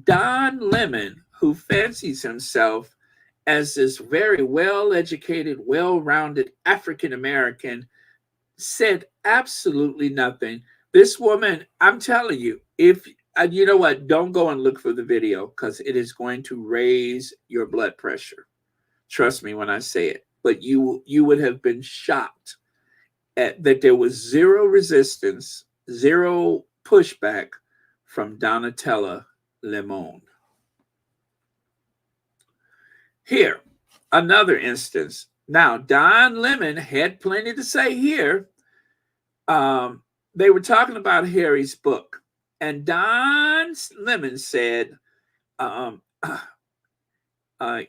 Don Lemon, who fancies himself as this very well-educated, well-rounded African-American, said absolutely nothing. This woman, I'm telling you, if you know what, don't go and look for the video because it is going to raise your blood pressure. Trust me when I say it. But you would have been shocked at that there was zero resistance, zero pushback from Donatella Lemon. Here, another instance. Now, Don Lemon had plenty to say here. They were talking about Harry's book, and Don Lemon said,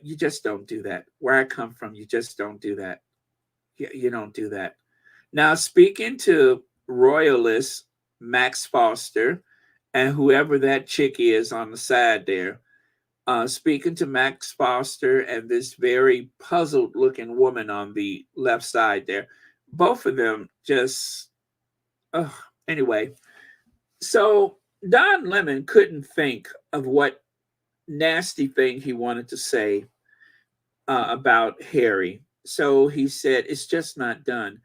you just don't do that. Where I come from, you just don't do that. You don't do that. Now, speaking to Royalist Max Foster and whoever that chick is on the side there, speaking to Max Foster and this very puzzled looking woman on the left side there, both of them just, anyway. So Don Lemon couldn't think of what nasty thing he wanted to say about Harry. So he said, it's just not done.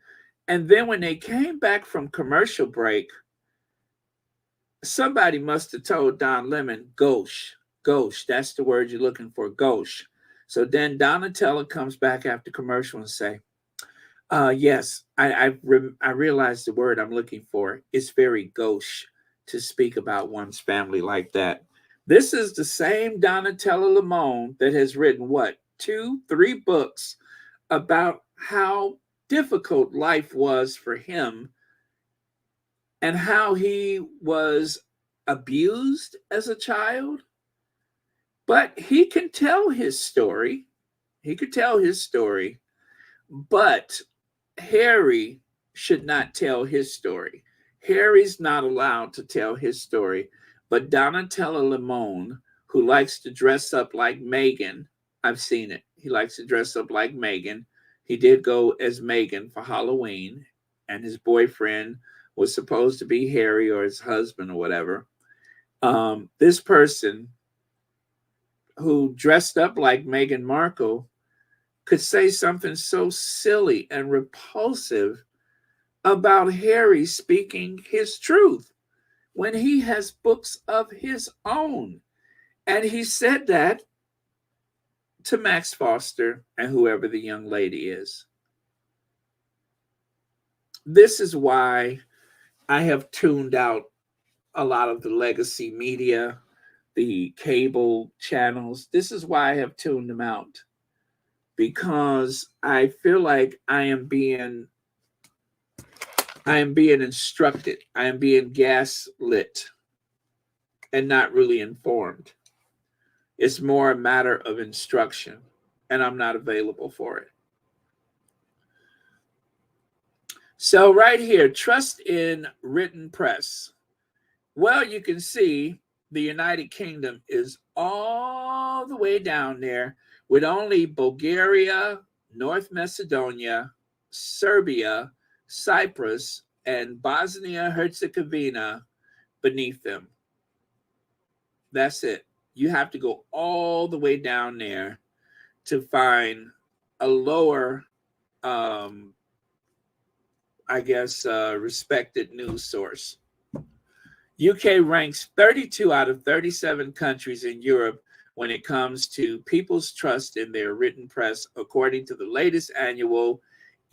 And then when they came back from commercial break, somebody must have told Don Lemon, gauche, gauche. That's the word you're looking for, gauche. So then Donatella comes back after commercial and say, yes, I realized the word I'm looking for. It's very gauche to speak about one's family like that. This is the same Donatella Limon that has written what, 2, 3 books about how difficult life was for him and how he was abused as a child. But he can tell his story. He could tell his story, but Harry should not tell his story. Harry's not allowed to tell his story. But Donatella Limon, who likes to dress up like Meghan, I've seen it. He likes to dress up like Meghan. He did go as Meghan for Halloween, and his boyfriend was supposed to be Harry or his husband or whatever. This person who dressed up like Meghan Markle could say something so silly and repulsive about Harry speaking his truth when he has books of his own. And he said that to Max Foster and whoever the young lady is. This is why I have tuned out a lot of the legacy media, the cable channels. This is why I have tuned them out, because I feel like I am being instructed. I am being gaslit and not really informed. It's more a matter of instruction, and I'm not available for it. So right here, trust in written press. Well, you can see the United Kingdom is all the way down there with only Bulgaria, North Macedonia, Serbia, Cyprus, and Bosnia-Herzegovina beneath them. That's it. You have to go all the way down there to find a lower, respected news source. UK ranks 32 out of 37 countries in Europe when it comes to people's trust in their written press, according to the latest annual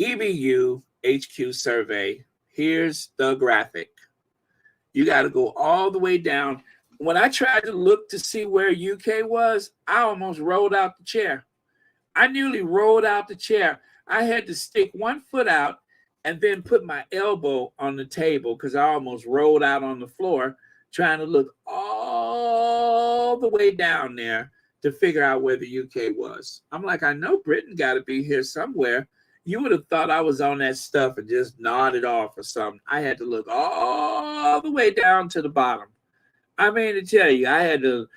EBU HQ survey. Here's the graphic. You got to go all the way down. When I tried to look to see where UK was, I almost rolled out the chair. I nearly rolled out the chair. I had to stick one foot out and then put my elbow on the table because I almost rolled out on the floor trying to look all the way down there to figure out where the UK was. I'm like, I know Britain got to be here somewhere. You would have thought I was on that stuff and just nodded off or something. I had to look all the way down to the bottom. I mean, to tell you, I had to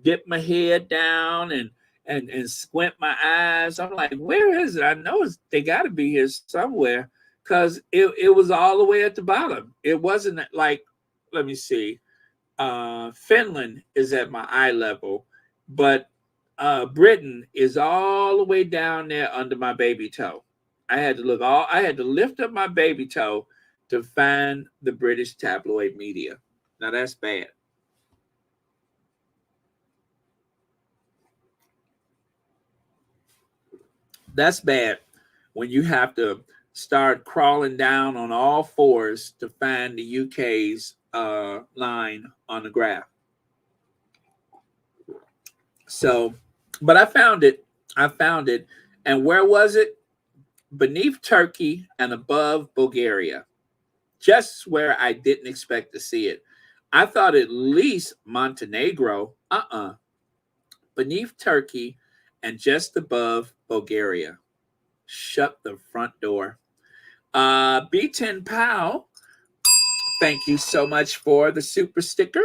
dip my head down and squint my eyes. I'm like, where is it? I know they got to be here somewhere, because it was all the way at the bottom. It wasn't like, let me see, Finland is at my eye level, but Britain is all the way down there under my baby toe. I had to lift up my baby toe to find the British tabloid media. Now that's bad. That's bad when you have to start crawling down on all fours to find the UK's line on the graph. So, but I found it. And where was it? Beneath Turkey and above Bulgaria. Just where I didn't expect to see it. I thought at least Montenegro. Beneath Turkey and just above Bulgaria. Shut the front door. B10 Powell, thank you so much for the super sticker.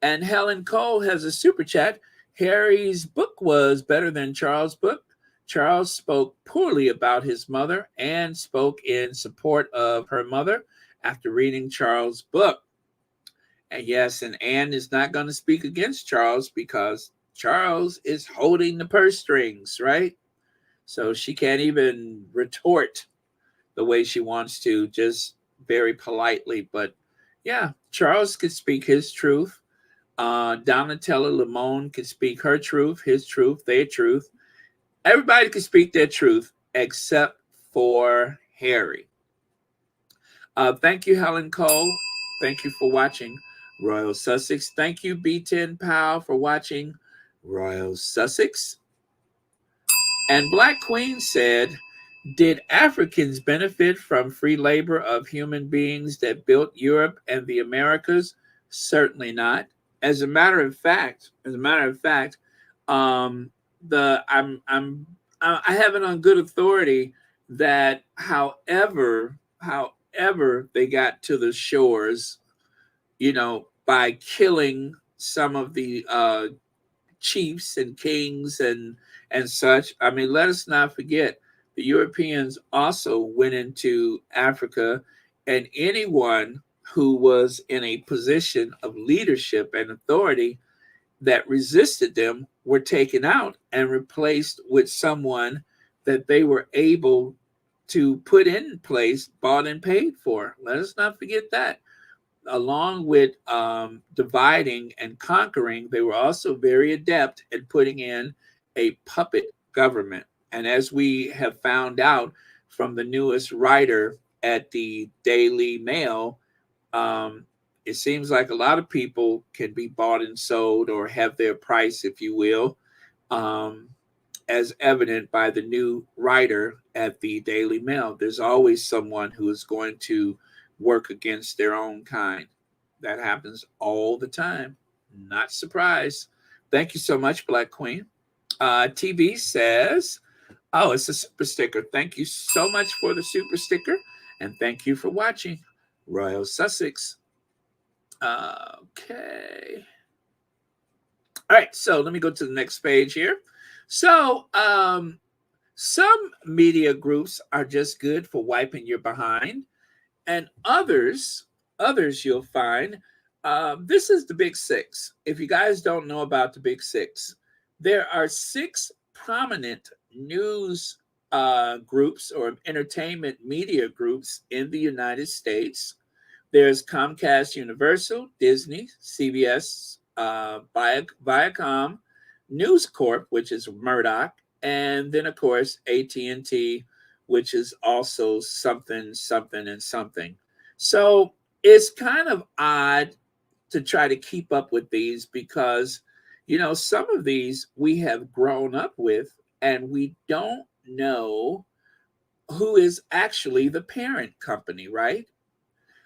And Helen Cole has a super chat. Harry's book was better than Charles' book. Charles spoke poorly about his mother and spoke in support of her mother after reading Charles' book. And yes, and Anne is not going to speak against Charles because Charles is holding the purse strings, right? So she can't even retort the way she wants to, just very politely. But yeah, Charles could speak his truth. Donatella Limon could speak her truth, his truth, their truth. Everybody can speak their truth except for Harry. Thank you, Helen Cole. Thank you for watching Royal Sussex. Thank you, B10 Powell, for watching Royal Sussex. And Black Queen said, did Africans benefit from free labor of human beings that built Europe and the Americas? Certainly not. As a matter of fact, I have it on good authority that however they got to the shores, by killing some of the chiefs and kings and such. I mean, let us not forget the Europeans also went into Africa, and anyone who was in a position of leadership and authority that resisted them were taken out and replaced with someone that they were able to put in place, bought and paid for. Let us not forget that. Along with dividing and conquering, they were also very adept at putting in a puppet government. And as we have found out from the newest writer at the Daily Mail, it seems like a lot of people can be bought and sold, or have their price, if you will, as evident by the new writer at the Daily Mail. There's always someone who is going to work against their own kind. That happens all the time. Not surprised. Thank you so much, Black Queen. TV says, oh, it's a super sticker. Thank you so much for the super sticker. And thank you for watching Royal Sussex. Okay. All right, so let me go to the next page here. So some media groups are just good for wiping your behind, and others you'll find, this is the Big Six. If you guys don't know about the Big Six, there are 6 prominent news groups or entertainment media groups in the United States. There's Comcast Universal, Disney, CBS, Viacom, News Corp, which is Murdoch, and then, of course, AT&T, which is also something, and something. So it's kind of odd to try to keep up with these because, some of these we have grown up with and we don't know who is actually the parent company, right?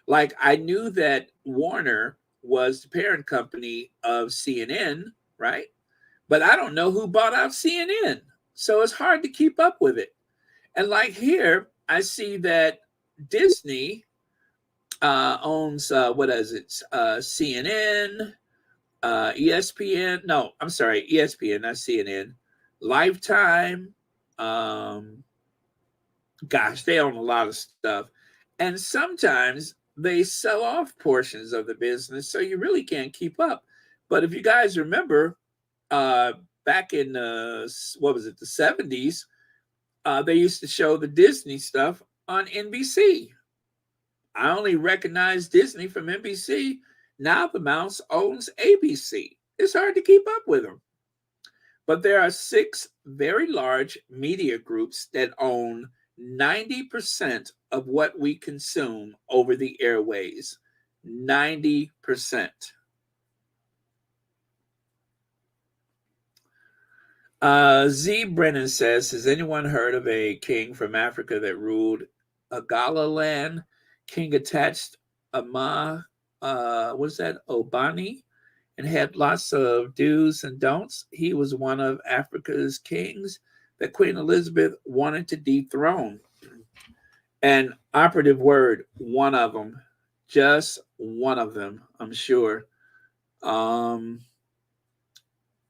Like, I knew that Warner was the parent company of CNN, right? But I don't know who bought out CNN. So it's hard to keep up with it. And like here, I see that Disney owns, what is it? CNN, ESPN. No, I'm sorry, ESPN, not CNN. Lifetime. Gosh, they own a lot of stuff. And sometimes they sell off portions of the business, so you really can't keep up. But if you guys remember, back in the 70s, they used to show the Disney stuff on NBC. I only recognize Disney from NBC. Now the mouse owns ABC. It's hard to keep up with them. But there are 6 very large media groups that own 90% of what we consume over the airways. 90%. Z. Brennan says, has anyone heard of a king from Africa that ruled Agala land? King attached Obani, and had lots of do's and don'ts. He was one of Africa's kings that Queen Elizabeth wanted to dethrone. An operative word, one of them, just one of them, I'm sure. No,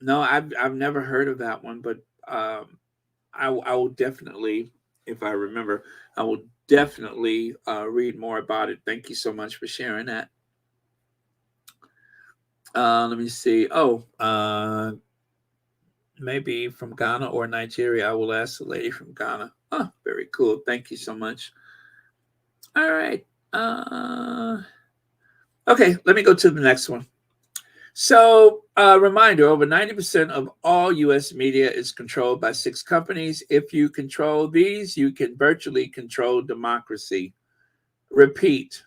I've never heard of that one, but I will definitely, if I remember, I will definitely read more about it. Thank you so much for sharing that. Let me see. Maybe from Ghana or Nigeria. I will ask the lady from Ghana. Oh, very cool. Thank you so much. All right. Okay, let me go to the next one. So, reminder, over 90% of all US media is controlled by 6 companies. If you control these, you can virtually control democracy. Repeat,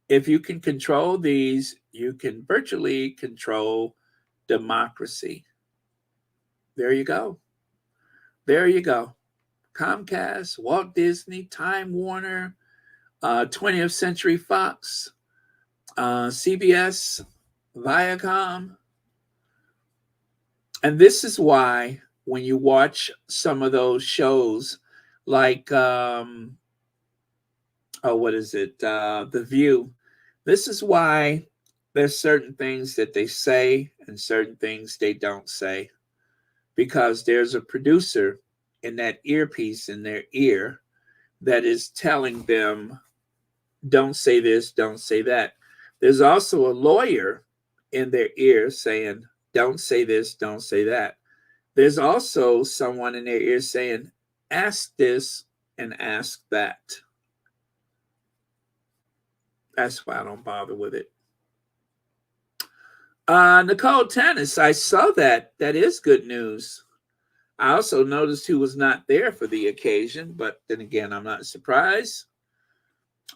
if you can control these, you can virtually control democracy. There you go. There you go. Comcast, Walt Disney, Time Warner, 20th Century Fox, CBS, Viacom. And this is why when you watch some of those shows like, what is it? The View. This is why there's certain things that they say and certain things they don't say. Because there's a producer in that earpiece in their ear that is telling them, don't say this, don't say that. There's also a lawyer in their ear saying, don't say this, don't say that. There's also someone in their ear saying, ask this and ask that. That's why I don't bother with it. Nicole Tannis, I saw that. That is good news. I also noticed who was not there for the occasion, but then again, I'm not surprised.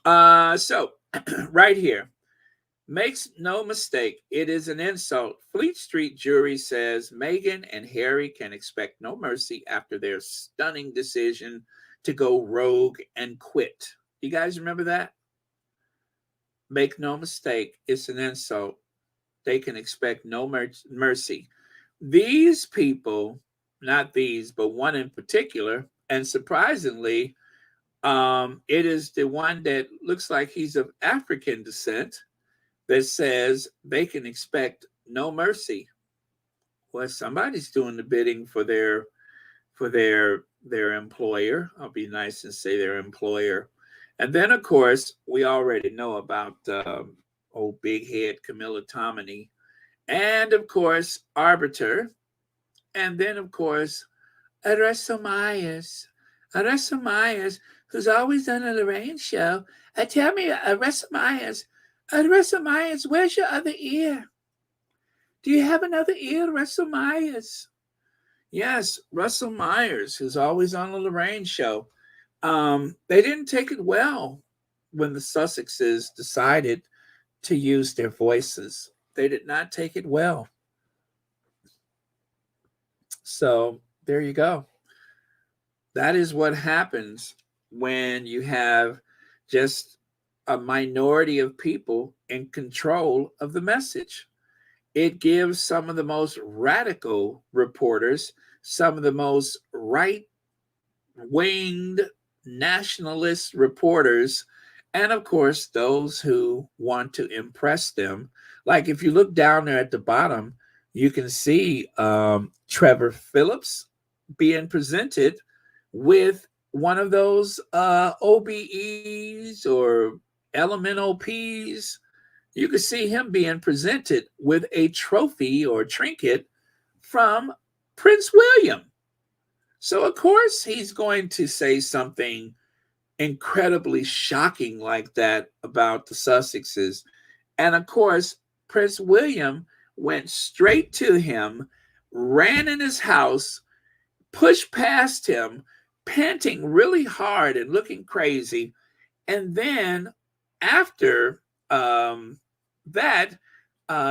So, right here, makes no mistake, it is an insult. Fleet Street jury says Meghan and Harry can expect no mercy after their stunning decision to go rogue and quit. You guys remember that? Make no mistake, it's an insult. They can expect no mercy. These people, not these, but one in particular, and surprisingly, it is the one that looks like he's of African descent that says they can expect no mercy. Well, somebody's doing the bidding for their employer. I'll be nice and say their employer. And then, of course, we already know about old big head Camilla Tominey, and of course, Arbiter, and then of course, Aressa Myers, who's always on a Lorraine show. Tell me, Aressa Myers, where's your other ear? Do you have another ear, Russell Myers? Yes, Russell Myers, who's always on the Lorraine show. They didn't take it well when the Sussexes decided to use their voices. They did not take it well. So there you go. That is what happens when you have just a minority of people in control of the message. It gives some of the most radical reporters, some of the most right-winged nationalist reporters, and of course, those who want to impress them. Like if you look down there at the bottom, you can see Trevor Phillips being presented with one of those OBEs or elemental Ps. You can see him being presented with a trophy or trinket from Prince William. So, of course, he's going to say something incredibly shocking like that about the Sussexes. And, of course, Prince William went straight to him, ran in his house, pushed past him, panting really hard and looking crazy. And then after that,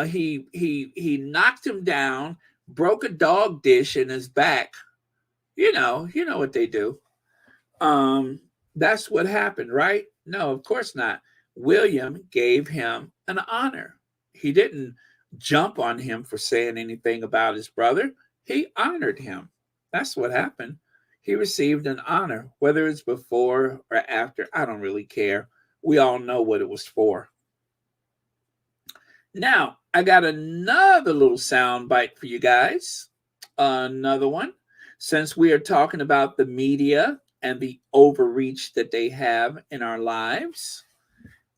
he knocked him down, broke a dog dish in his back. You know what they do. That's what happened, right? No, of course not. William gave him an honor. He didn't jump on him for saying anything about his brother. He honored him. That's what happened. He received an honor, whether it's before or after. I don't really care. We all know what it was for. Now, I got another little sound bite for you guys. Another one. Since we are talking about the media and the overreach that they have in our lives,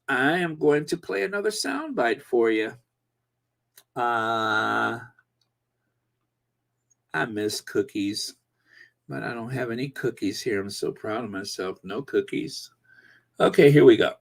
I am going to play another sound bite for you. I miss cookies, but I don't have any cookies here. I'm so proud of myself. No cookies. Okay, here we go.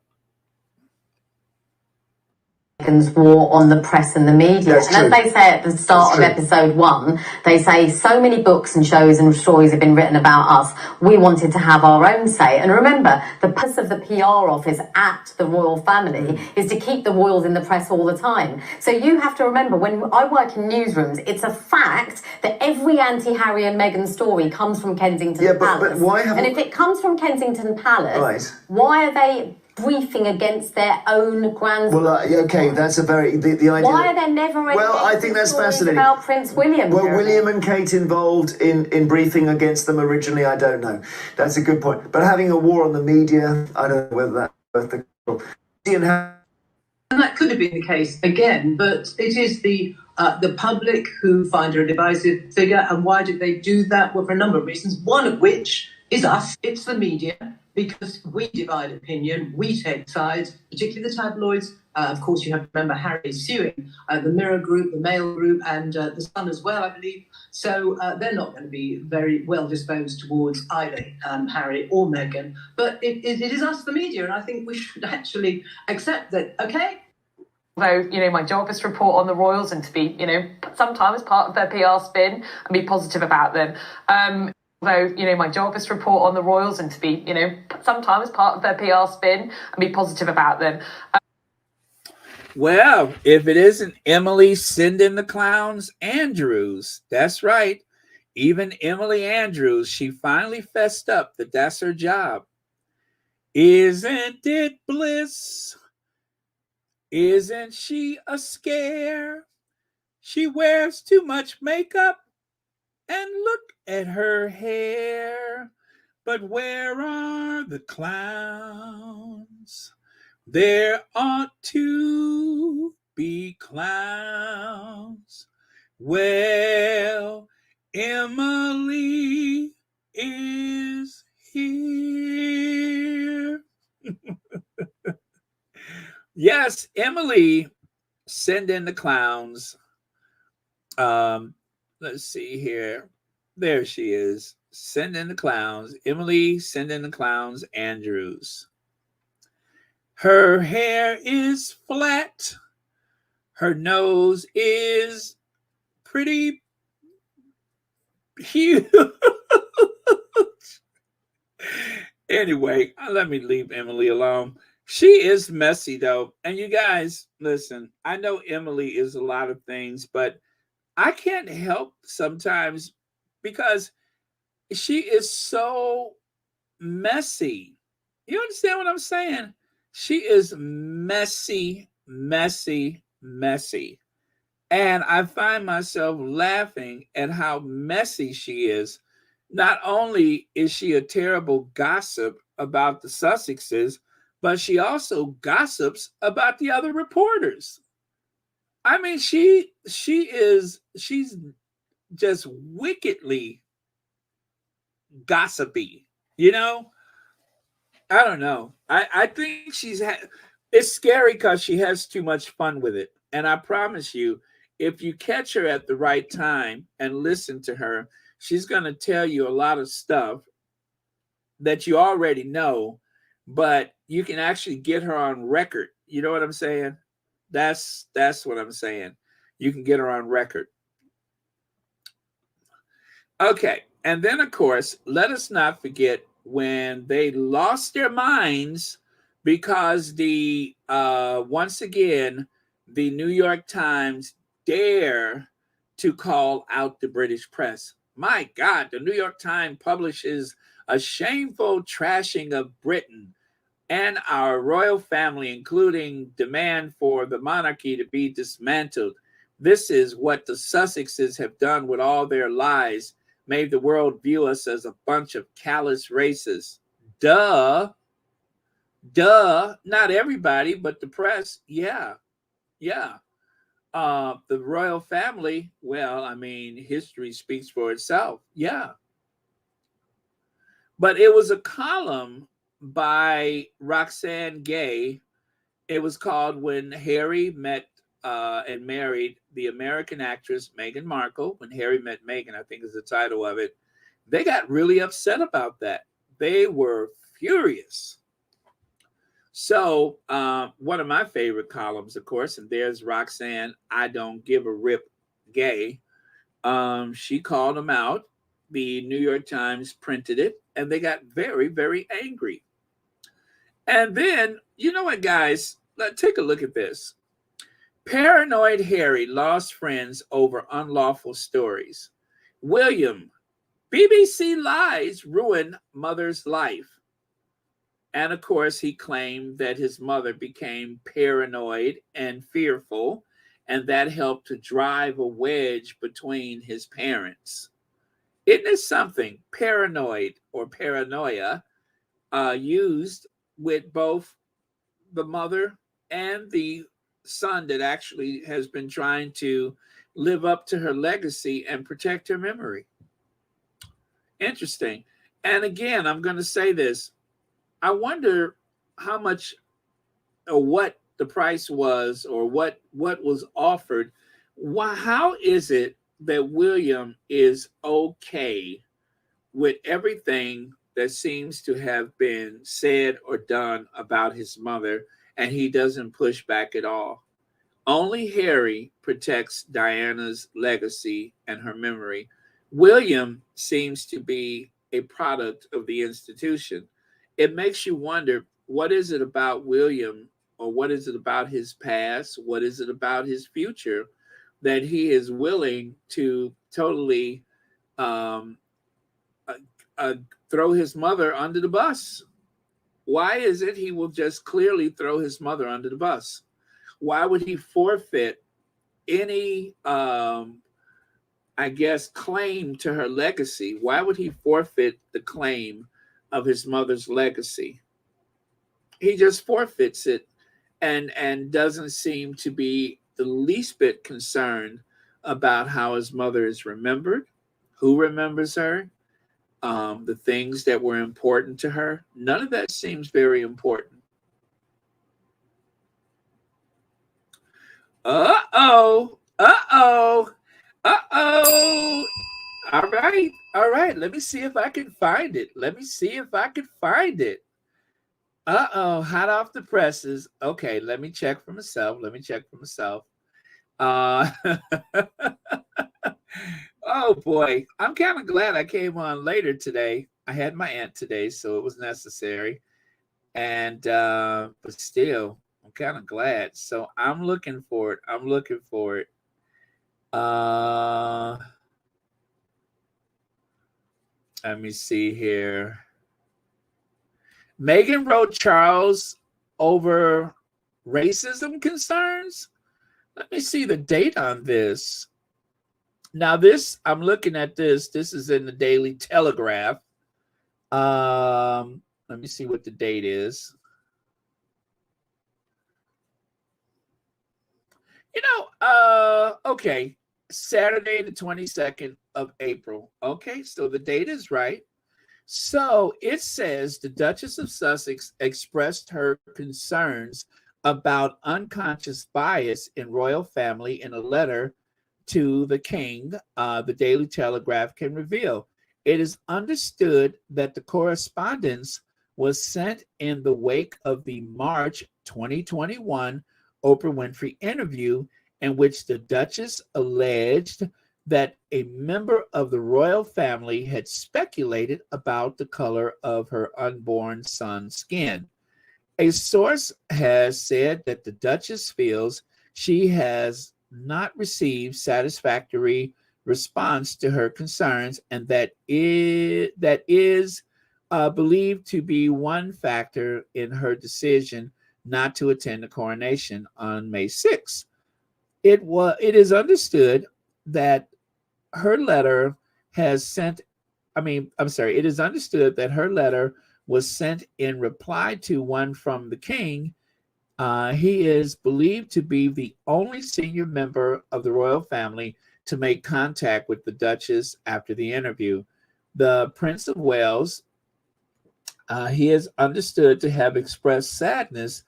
Meghan's war on the press and the media. That's and true. as they say at the start of episode 1, they say so many books and shows and stories have been written about us. We wanted to have our own say. And remember, the purpose of the PR office at the royal family is to keep the royals in the press all the time. So you have to remember, when I work in newsrooms, it's a fact that every anti-Harry and Meghan story comes from Kensington Palace. But why haven't... And if it comes from Kensington Palace, why are they briefing against their own grandson? Well, okay, that's a very... The idea... Why are there never any I think that's fascinating. About Prince William? Were William and Kate involved in briefing against them originally? I don't know. That's a good point. But having a war on the media, I don't know whether that's worth the... And that could have been the case again, but it is the public who find her a divisive figure. And why did they do that? Well, for a number of reasons, one of which is us. It's the media, because we divide opinion, we take sides, particularly the tabloids. Of course, you have to remember Harry is suing the Mirror Group, the Mail Group, and the Sun as well, I believe. So they're not going to be very well disposed towards either Harry or Meghan. But it is us, the media, and I think we should actually accept that, okay? Although, my job is to report on the royals and to be, sometimes part of their PR spin and be positive about them. Although, my job is to report on the royals and to be, sometimes part of their PR spin and be positive about them. Well, if it isn't Emily sending the clowns Andrews, that's right. Even Emily Andrews, she finally fessed up that that's her job. Isn't it bliss? Isn't she a scare? She wears too much makeup. And look at her hair. But where are the clowns? There ought to be clowns. Well, Emily is here. Yes, Emily, send in the clowns. Let's see here. There she is. Send in the clowns. Emily, send in the clowns Andrews. Her hair is flat. Her nose is pretty huge. Anyway, let me leave Emily alone. She is messy, though. And you guys, listen, I know Emily is a lot of things, but I can't help sometimes because she is so messy. You understand what I'm saying? She is messy, messy, messy. And I find myself laughing at how messy she is. Not only is she a terrible gossip about the Sussexes, but she also gossips about the other reporters. I mean, she's just wickedly gossipy, I don't know. I think it's scary because she has too much fun with it. And I promise you, if you catch her at the right time and listen to her, she's going to tell you a lot of stuff that you already know, but you can actually get her on record. You know what I'm saying? That's what I'm saying. You can get her on record. Okay. And then, of course, let us not forget when they lost their minds because once again, the New York Times dare to call out the British press. My God, the New York Times publishes a shameful trashing of Britain and our royal family, including demand for the monarchy to be dismantled. This is what the Sussexes have done with all their lies, made the world view us as a bunch of callous racists. Duh. Not everybody, but the press. Yeah. The royal family, well, I mean, history speaks for itself. Yeah. But it was a column by Roxane Gay. It was called When Harry Met and Married the American Actress Meghan Markle. When Harry Met Meghan, I think is the title of it. They got really upset about that. They were furious. So one of my favorite columns, of course, and there's Roxanne, I don't give a rip gay. She called them out. The New York Times printed it, and they got very, very angry. And then, you know what, guys? Take a look at this. Paranoid Harry lost friends over unlawful stories. William, BBC lies ruin mother's life. And of course, he claimed that his mother became paranoid and fearful, and that helped to drive a wedge between his parents. Isn't it something? Paranoid or paranoia used with both the mother and the son that actually has been trying to live up to her legacy and protect her memory. Interesting. And again, I'm going to say this. I wonder how much or what the price was or what was offered. How is it that William is okay with everything that seems to have been said or done about his mother, and he doesn't push back at all? Only Harry protects Diana's legacy and her memory. William seems to be a product of the institution. It makes you wonder, what is it about William, or what is it about his past? What is it about his future that he is willing to totally throw his mother under the bus? Why is it he will just clearly throw his mother under the bus? Why would he forfeit any, claim to her legacy? Why would he forfeit the claim of his mother's legacy? He just forfeits it and doesn't seem to be the least bit concerned about how his mother is remembered, who remembers her, the things that were important to her. None of that seems very important. Uh-oh. Uh-oh. Uh-oh. All right. Let me see if I can find it. Uh-oh, hot off the presses. Okay, let me check for myself. Oh boy, I'm kind of glad I came on later today. I had my aunt today, so it was necessary. And but still, I'm kind of glad. So I'm looking for it. Let me see here. Meghan wrote Charles over racism concerns. Let me see the date on this. Now, I'm looking at this. This is in the Daily Telegraph. Let me see what the date is. Okay. Saturday, the 22nd of April. Okay, so the date is right. So it says the Duchess of Sussex expressed her concerns about unconscious bias in royal family in a letter to the king. The Daily Telegraph can reveal. It is understood that the correspondence was sent in the wake of the March 2021 Oprah Winfrey interview, in which the Duchess alleged that a member of the royal family had speculated about the color of her unborn son's skin. A source has said that the Duchess feels she has not received satisfactory response to her concerns, and that is believed to be one factor in her decision not to attend the coronation on May 6th. It is understood that her letter has sent, it is understood that her letter was sent in reply to one from the king. He is believed to be the only senior member of the royal family to make contact with the Duchess after the interview. The Prince of Wales, he is understood to have expressed sadness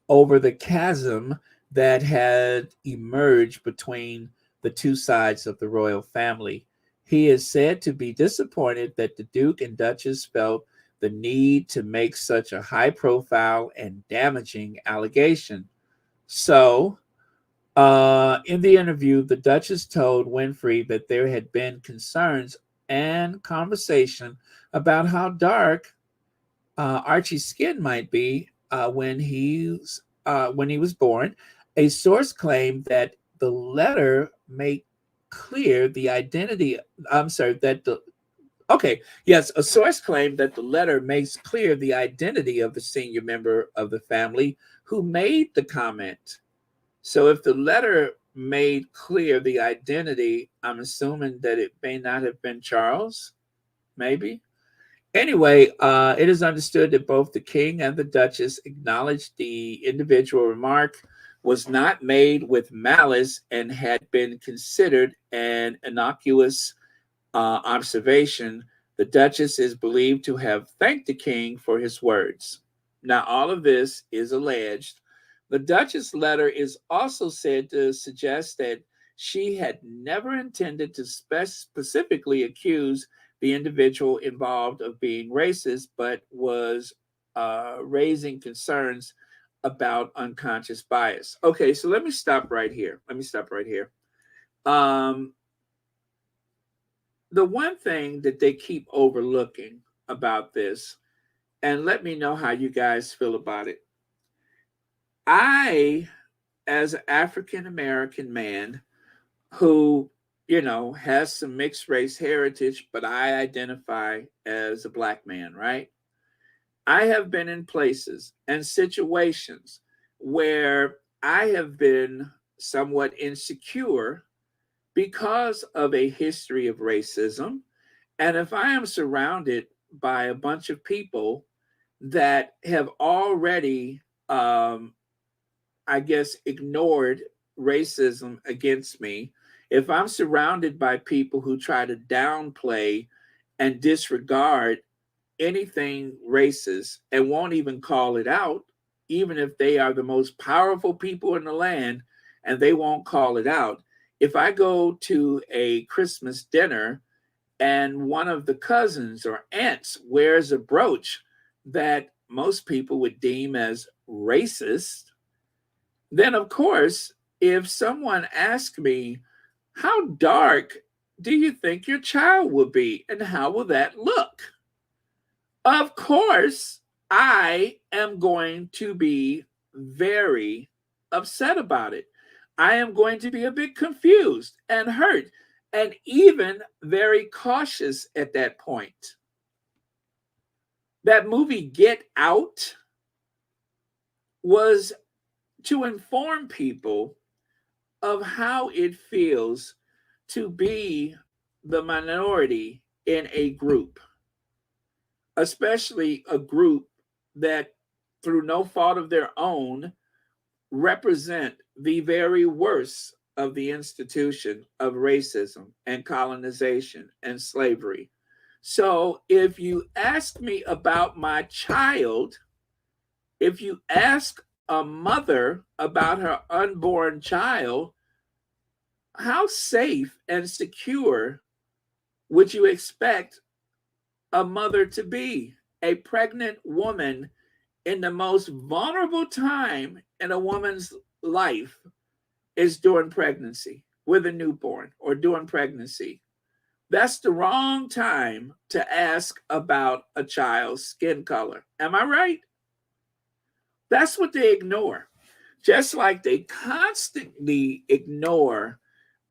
over the chasm that had emerged between the two sides of the royal family. He is said to be disappointed that the Duke and Duchess felt the need to make such a high profile and damaging allegation. So, in the interview, the Duchess told Winfrey that there had been concerns and conversation about how dark Archie's skin might be when he was born. A source claimed that the letter made clear the identity. I'm sorry, that the okay, yes, a source claimed that the letter makes clear the identity of the senior member of the family who made the comment. So if the letter made clear the identity, I'm assuming that it may not have been Charles, maybe. Anyway, it is understood that both the king and the duchess acknowledged the individual remark was not made with malice and had been considered an innocuous observation. The duchess is believed to have thanked the king for his words. Now, all of this is alleged. The duchess' letter is also said to suggest that she had never intended to specifically accuse the individual involved of being racist, but was raising concerns about unconscious bias. Okay, so let me stop right here. The one thing that they keep overlooking about this, and let me know how you guys feel about it. I, as an African American man who, has some mixed race heritage, but I identify as a Black man, right? I have been in places and situations where I have been somewhat insecure because of a history of racism. And if I am surrounded by a bunch of people that have already, ignored racism against me, if I'm surrounded by people who try to downplay and disregard anything racist and won't even call it out, even if they are the most powerful people in the land and they won't call it out. If I go to a Christmas dinner and one of the cousins or aunts wears a brooch that most people would deem as racist, then of course, if someone asks me, how dark do you think your child will be and how will that look? Of course, I am going to be very upset about it. I am going to be a bit confused and hurt and even very cautious at that point. That movie Get Out was to inform people of how it feels to be the minority in a group, especially a group that, through no fault of their own, represent the very worst of the institution of racism and colonization and slavery. So if you ask me about my child, if you ask a mother about her unborn child, how safe and secure would you expect a mother to be? A pregnant woman in the most vulnerable time in a woman's life is during pregnancy with a newborn or during pregnancy. That's the wrong time to ask about a child's skin color. Am I right? That's what they ignore. Just like they constantly ignore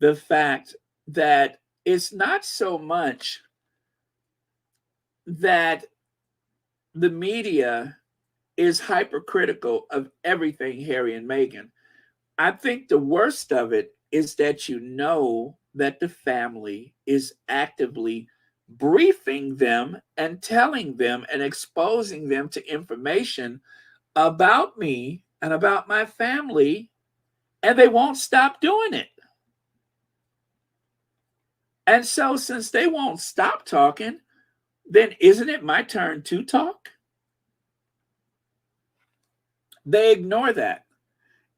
the fact that it's not so much that the media is hypercritical of everything Harry and Meghan. I think the worst of it is that that the family is actively briefing them and telling them and exposing them to information about me and about my family, and they won't stop doing it. And so since they won't stop talking, then isn't it my turn to talk? They ignore that.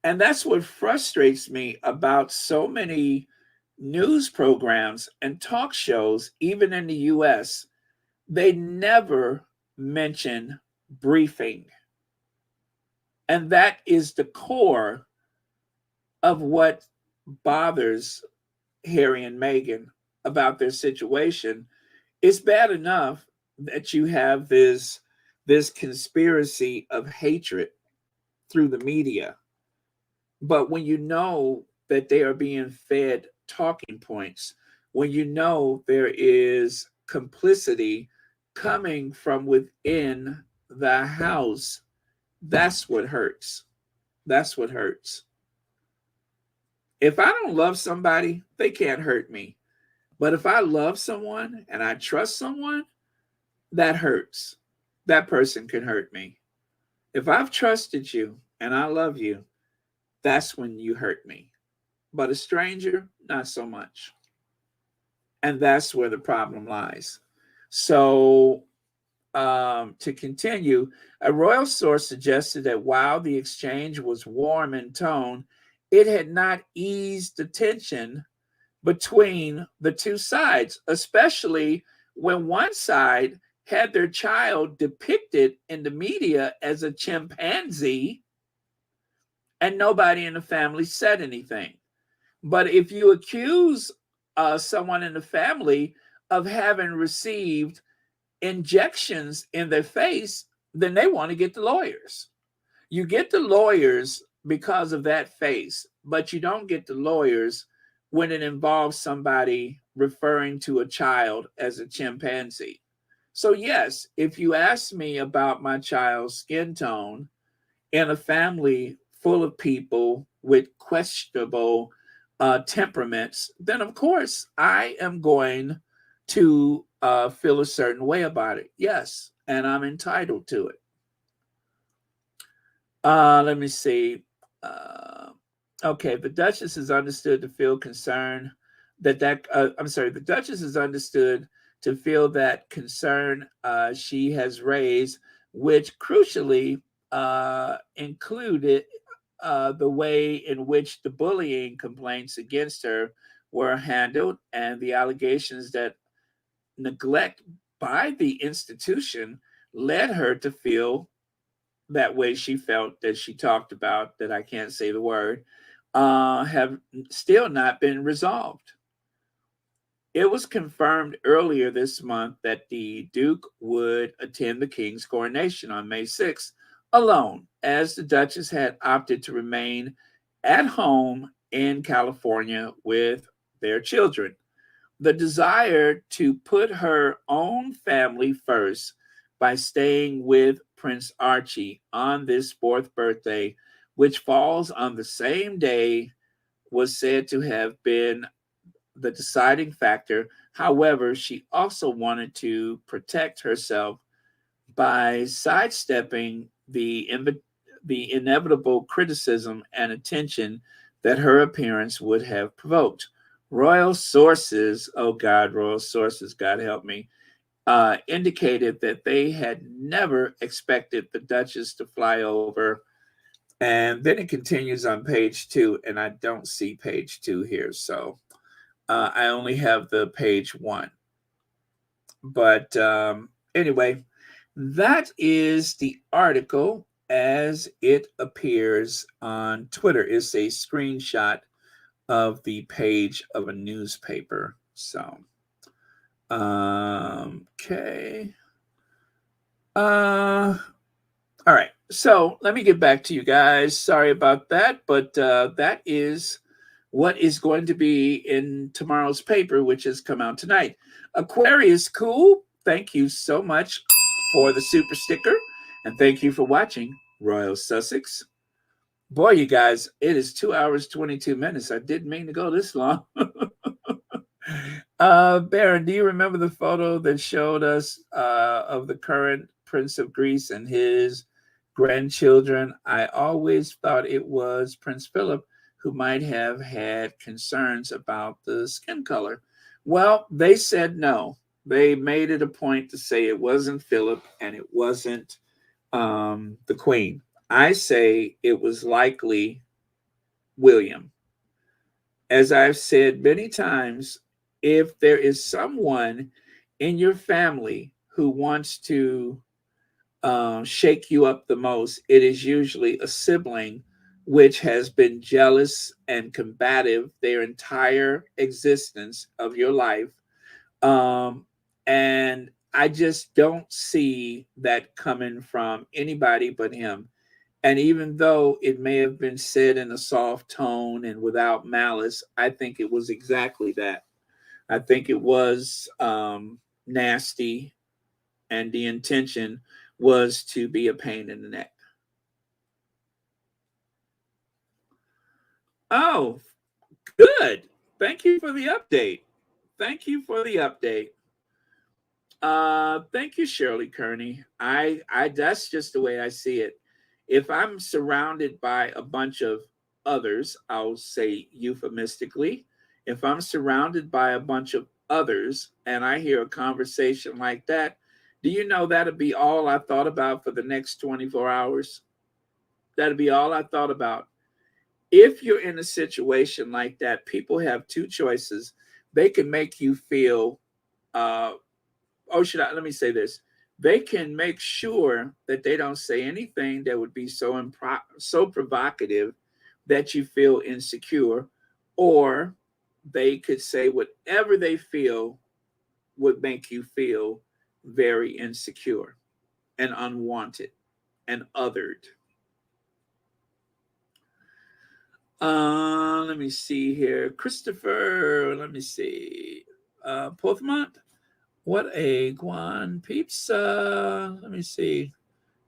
And that's what frustrates me about so many news programs and talk shows, even in the US. They never mention briefing. And that is the core of what bothers Harry and Meghan about their situation. It's bad enough that you have this conspiracy of hatred through the media. But when you know that they are being fed talking points, when you know there is complicity coming from within the house, that's what hurts. That's what hurts. If I don't love somebody, they can't hurt me. But if I love someone and I trust someone, that hurts. That person can hurt me. If I've trusted you and I love you, that's when you hurt me. But a stranger, not so much. And that's where the problem lies. So, to continue, a royal source suggested that while the exchange was warm in tone, it had not eased the tension between the two sides, especially when one side had their child depicted in the media as a chimpanzee and nobody in the family said anything. But if you accuse someone in the family of having received injections in their face, then they want to get the lawyers. You get the lawyers because of that face, but you don't get the lawyers when it involves somebody referring to a child as a chimpanzee. So yes, if you ask me about my child's skin tone in a family full of people with questionable temperaments, then of course I am going to feel a certain way about it. Yes, and I'm entitled to it. Let me see. Okay, the Duchess is understood to feel concern the Duchess is understood to feel that concern she has raised, which crucially included the way in which the bullying complaints against her were handled and the allegations that neglect by the institution led her to feel that way she felt that she talked about, that I can't say the word, have still not been resolved. It was confirmed earlier this month that the Duke would attend the King's coronation on May 6th alone, as the Duchess had opted to remain at home in California with their children. The desire to put her own family first by staying with Prince Archie on this fourth birthday, which falls on the same day, was said to have been the deciding factor. However, she also wanted to protect herself by sidestepping the inevitable criticism and attention that her appearance would have provoked. Royal sources, oh God, royal sources, God help me, indicated that they had never expected the Duchess to fly over. And then it continues on page 2, and I don't see page 2 here. So I only have the page 1. But anyway, that is the article as it appears on Twitter. It's a screenshot of the page of a newspaper. So, okay. All right. So let me get back to you guys. Sorry about that, but that is what is going to be in tomorrow's paper, which has come out tonight. Aquarius, cool. Thank you so much for the super sticker, and thank you for watching Royal Sussex. Boy, you guys, it is 2 hours, 22 minutes. I didn't mean to go this long. Baron, do you remember the photo that showed us of the current Prince of Greece and his grandchildren? I always thought it was Prince Philip who might have had concerns about the skin color. Well, they said no. They made it a point to say it wasn't Philip and it wasn't the Queen. I say it was likely William. As I've said many times, if there is someone in your family who wants to shake you up the most, it is usually a sibling which has been jealous and combative their entire existence of your life. And I just don't see that coming from anybody but him. And even though it may have been said in a soft tone and without malice, I think it was exactly that. I think it was nasty, and the intention was to be a pain in the neck. Oh, good. Thank you for the update. Thank you for the update. Thank you, Shirley Kearney. I that's just the way I see it. If I'm surrounded by a bunch of others, I'll say euphemistically, if I'm surrounded by a bunch of others and I hear a conversation like that, do you know that'll be all I thought about for the next 24 hours? That'll be all I thought about. If you're in a situation like that, people have two choices. They can make you feel uh, let me say this. They can make sure that they don't say anything that would be so provocative that you feel insecure, or they could say whatever they feel would make you feel very insecure and unwanted and othered. Let me see here. Christopher, let me see. Porthmont, what a guan pizza. Let me see.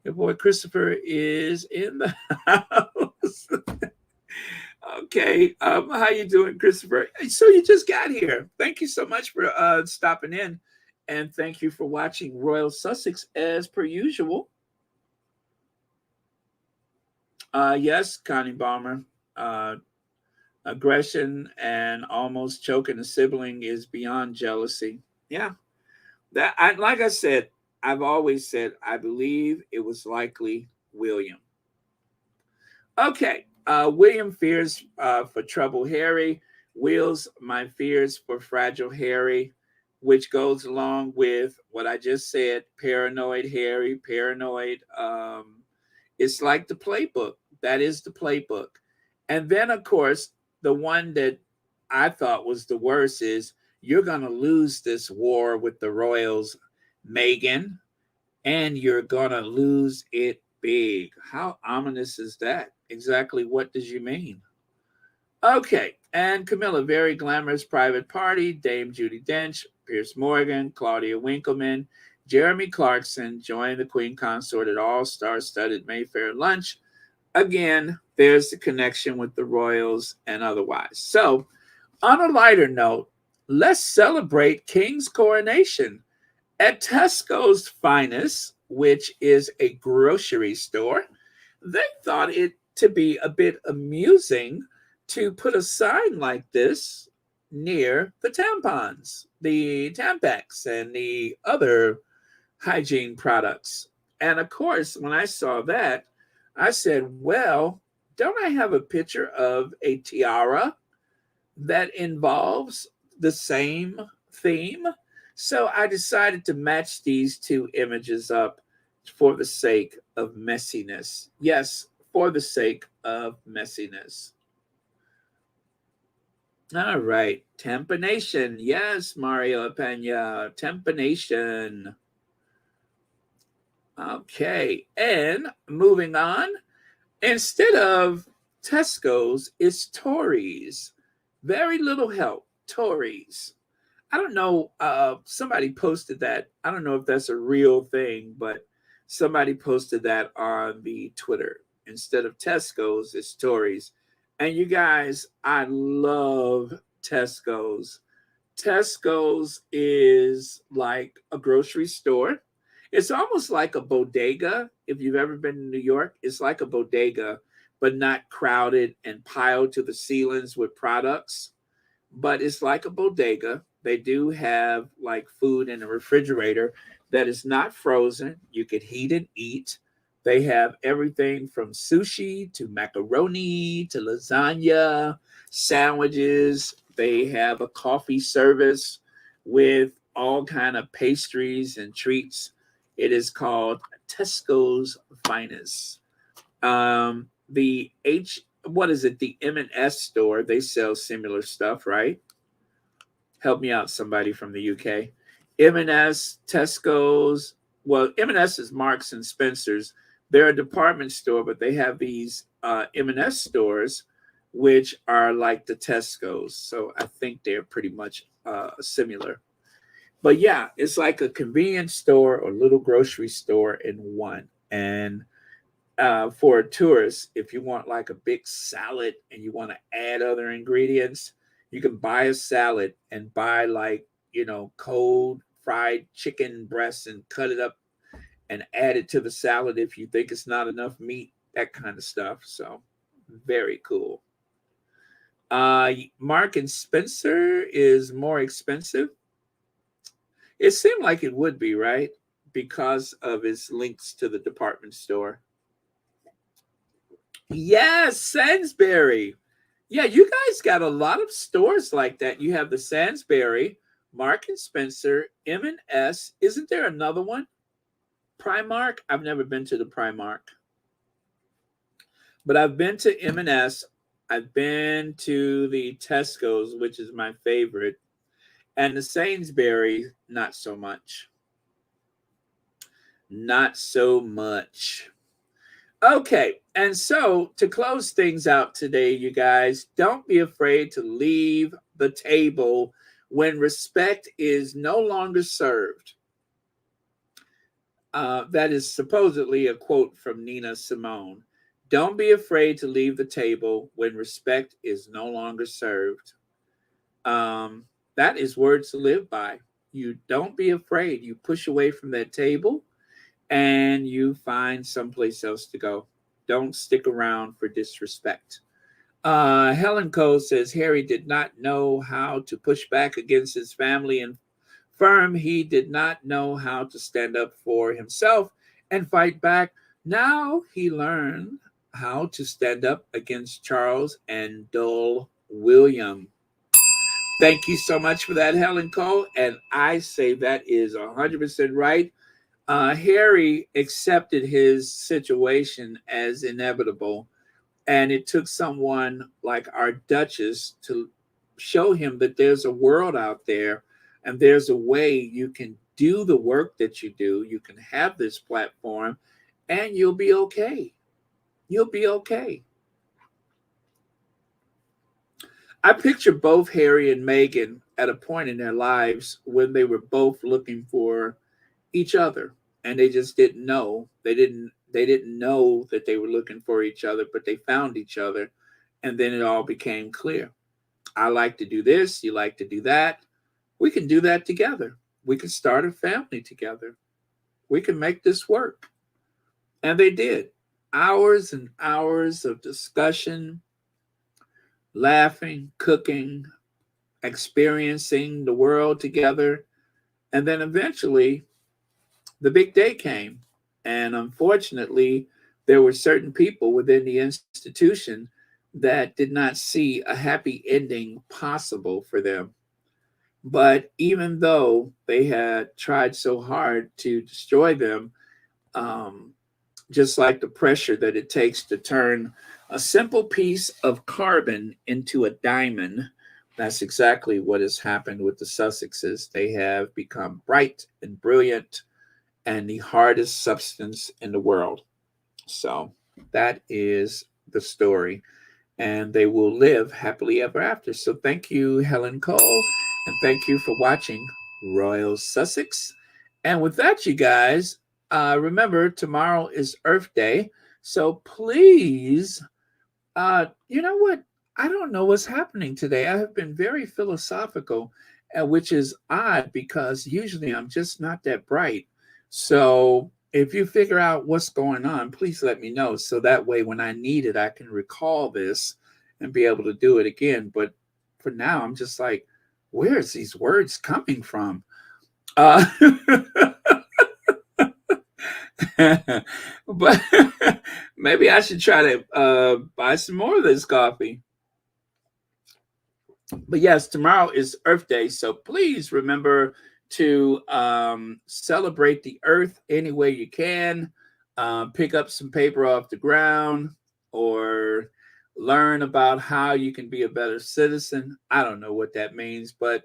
Your boy Christopher is in the house. Okay. How you doing, Christopher? So you just got here. Thank you so much for stopping in. And thank you for watching Royal Sussex as per usual. Yes, Connie Balmer. Aggression and almost choking a sibling is beyond jealousy. Yeah. Like I said, I've always said, I believe it was likely William. Okay. William fears for trouble Harry. Will's my fears for fragile Harry, which goes along with what I just said, paranoid Harry, paranoid. It's like the playbook. That is the playbook. And then, of course, the one that I thought was the worst is you're going to lose this war with the royals, Meghan, and you're going to lose it big. How ominous is that? Exactly what does you mean? Okay, and Camilla, very glamorous private party, Dame Judi Dench, Piers Morgan, Claudia Winkleman, Jeremy Clarkson joined the Queen Consort at all-star studded Mayfair lunch. Again, there's the connection with the royals and otherwise. So, on a lighter note, let's celebrate King's coronation at Tesco's Finest, which is a grocery store. They thought it to be a bit amusing to put a sign like this near the tampons, the Tampax, and the other hygiene products. And of course, when I saw that, I said, well, don't I have a picture of a tiara that involves the same theme? So I decided to match these two images up for the sake of messiness. Yes, for the sake of messiness. All right, Tempanation. Yes, Mario Pena, Tempanation. Okay, and moving on. Instead of Tesco's, it's Tories. Very little help, Tories. I don't know, somebody posted that. I don't know if that's a real thing, but somebody posted that on the Twitter. Instead of Tesco's, it's Tories. And you guys, I love Tesco's. Tesco's is like a grocery store. It's almost like a bodega. If you've ever been to New York, it's like a bodega, but not crowded and piled to the ceilings with products. But it's like a bodega. They do have like food in the refrigerator that is not frozen. You could heat and eat. They have everything from sushi to macaroni to lasagna, sandwiches. They have a coffee service with all kind of pastries and treats. It is called Tesco's finest. The the M&S store, they sell similar stuff, right? Help me out, somebody from the UK. M&S, Tesco's. Well, M&S is Marks and Spencer's. They're a department store, but they have these M&S stores, which are like the Tesco's. So I think they're pretty much similar. But yeah, it's like a convenience store or little grocery store in one. And for a tourist, if you want like a big salad and you want to add other ingredients, you can buy a salad and buy like, cold fried chicken breasts and cut it up and add it to the salad if you think it's not enough meat, that kind of stuff. So very cool. Mark and Spencer is more expensive. It seemed like it would be, right? Because of its links to the department store. Yes, Sainsbury. Yeah, you guys got a lot of stores like that. You have the Sainsbury, Mark and Spencer, M&S. Isn't there another one? Primark? I've never been to the Primark. But I've been to M&S. I've been to the Tesco's, which is my favorite. And the Sainsbury, not so much. Not so much. Okay, and so to close things out today, you guys, don't be afraid to leave the table when respect is no longer served. That is supposedly a quote from Nina Simone. Don't be afraid to leave the table when respect is no longer served. That is words to live by. You don't be afraid. You push away from that table and you find someplace else to go. Don't stick around for disrespect. Helen Cole says Harry did not know how to push back against his family and firm. He did not know how to stand up for himself and fight back. Now he learned how to stand up against Charles and Dole William. Thank you so much for that, Helen Cole. And I say that is 100% right. Harry accepted his situation as inevitable. And it took someone like our Duchess to show him that there's a world out there and there's a way you can do the work that you do. You can have this platform and you'll be okay. You'll be okay. I picture both Harry and Meghan at a point in their lives when they were both looking for each other and they just didn't know. They didn't know that they were looking for each other, but they found each other and then it all became clear. I like to do this. You like to do that. We can do that together. We can start a family together. We can make this work. And they did. Hours and hours of discussion, laughing, cooking, experiencing the world together. And then eventually the big day came. And unfortunately, there were certain people within the institution that did not see a happy ending possible for them. But even though they had tried so hard to destroy them, just like the pressure that it takes to turn a simple piece of carbon into a diamond, that's exactly what has happened with the Sussexes. They have become bright and brilliant and the hardest substance in the world. So that is the story. And they will live happily ever after. So thank you, Helen Cole. And thank you for watching Royal Sussex. And with that, you guys, remember, tomorrow is Earth Day. So please, you know what? I don't know what's happening today. I have been very philosophical, which is odd because usually I'm just not that bright. So if you figure out what's going on, please let me know. So that way, when I need it, I can recall this and be able to do it again. But for now, I'm just like, where's these words coming from? But maybe I should try to buy some more of this coffee. But yes, tomorrow is Earth Day. So please remember to celebrate the earth any way you can. pick up some paper off the ground or learn about how you can be a better citizen. I don't know what that means, but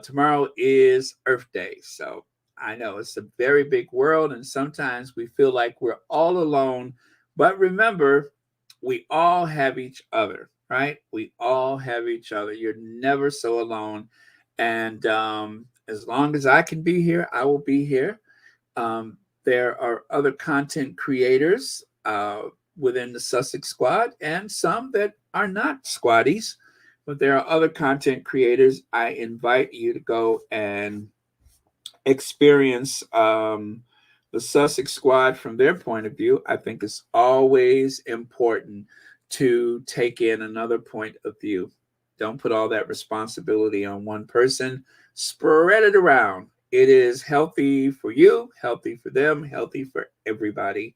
tomorrow is Earth Day. So I know it's a very big world, and sometimes we feel like we're all alone. But remember, we all have each other, right? We all have each other. You're never so alone. And as long as I can be here, I will be here. There are other content creators within the Sussex squad and some that are not squaddies, but there are other content creators. I invite you to go and experience the Sussex squad from their point of view. I think it's always important to take in another point of view. Don't put all that responsibility on one person. Spread it around. It is healthy for you, healthy for them, healthy for everybody.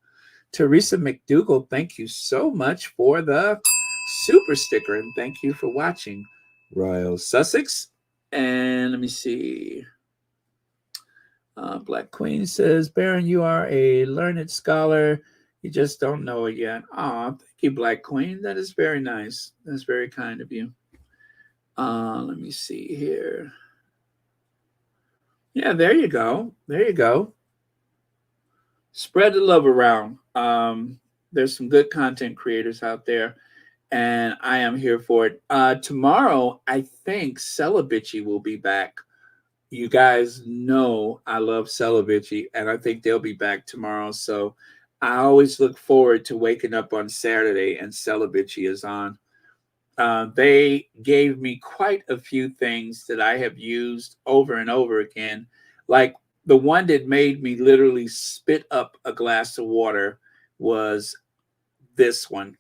Teresa McDougall, thank you so much for the super sticker, and thank you for watching Royal Sussex. And let me see. Black Queen says, Baron, you are a learned scholar. You just don't know it yet. Oh, thank you, Black Queen. That is very nice. That's very kind of you. Let me see here. Yeah, there you go. There you go. Spread the love around. There's some good content creators out there, and I am here for it. Tomorrow, I think Celibici will be back. You guys know I love Celibici, and I think they'll be back tomorrow. So I always look forward to waking up on Saturday and Celibici is on. They gave me quite a few things that I have used over and over again. Like the one that made me literally spit up a glass of water was this one.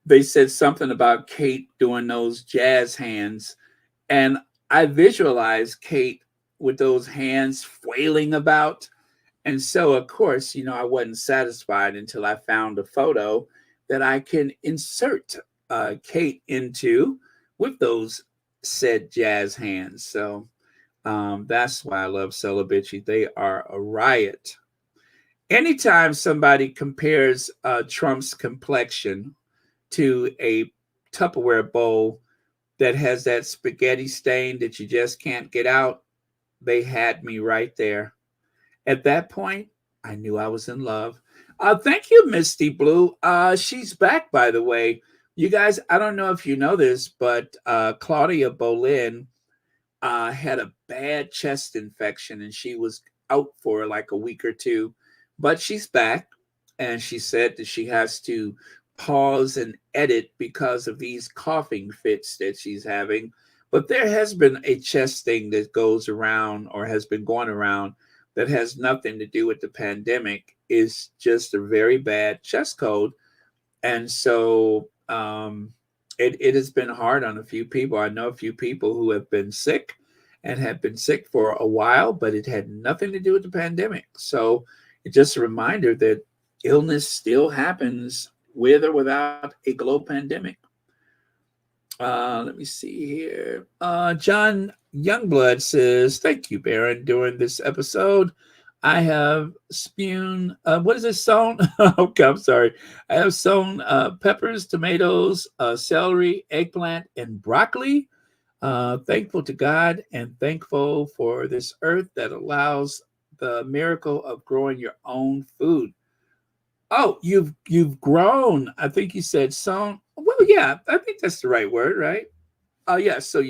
They said something about Kate doing those jazz hands. And I visualized Kate with those hands flailing about. And so, of course, I wasn't satisfied until I found a photo that I can insert Kate into with those said jazz hands. So that's why I love Celibici. They are a riot. Anytime somebody compares Trump's complexion to a Tupperware bowl that has that spaghetti stain that you just can't get out, they had me right there. At that point, I knew I was in love. Thank you, Misty Blue. She's back, by the way. You guys, I don't know if you know this, but Claudia Bolin had a bad chest infection and she was out for like a week or two, but she's back, and she said that she has to pause and edit because of these coughing fits that she's having. But there has been a chest thing that goes around or has been going around that has nothing to do with the pandemic. Is just a very bad chest cold. And so it has been hard on a few people. I know a few people who have been sick and have been sick for a while, but it had nothing to do with the pandemic. So it's just a reminder that illness still happens with or without a global pandemic. Let me see here. John Youngblood says, thank you, Baron. During this episode, I have spewed, what is this sown? Okay, I'm sorry. I have sown peppers, tomatoes, celery, eggplant, and broccoli. Thankful to God and thankful for this earth that allows the miracle of growing your own food. Oh, you've grown. I think you said sown. Well, yeah, I think that's the right word, right? Yeah. So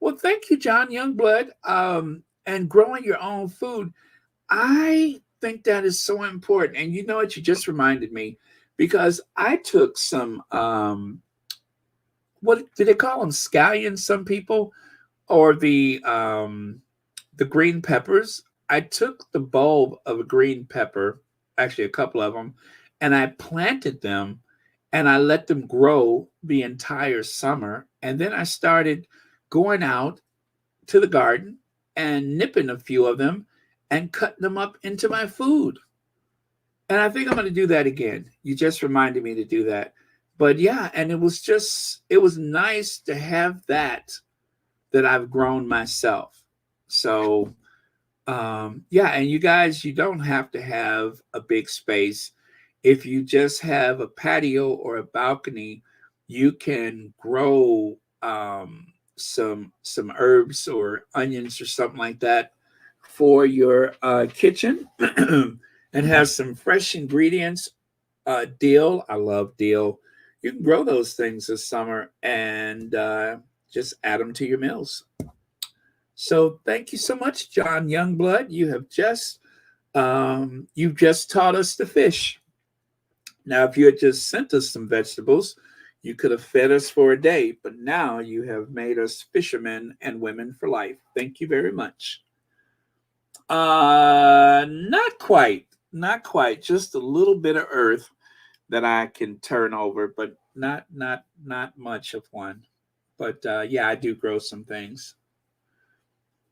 well, thank you, John Youngblood. And growing your own food. I think that is so important. And you know what? You just reminded me, because I took some, what do they call them? Scallions, some people, or the green peppers. I took the bulb of a green pepper, actually a couple of them, and I planted them and I let them grow the entire summer. And then I started going out to the garden and nipping a few of them and cutting them up into my food. And I think I'm going to do that again. You just reminded me to do that. But yeah, and it was nice to have that I've grown myself. So Yeah, and you guys, you don't have to have a big space. If you just have a patio or a balcony, you can grow some herbs or onions or something like that for your kitchen, and have some fresh ingredients. Dill, I love dill. You can grow those things this summer and just add them to your meals. So thank you so much, John Youngblood. You've just taught us to fish. Now, if you had just sent us some vegetables, you could have fed us for a day. But now you have made us fishermen and women for life. Thank you very much. Not quite, not quite. Just a little bit of earth that I can turn over, but not much of one. But yeah, I do grow some things,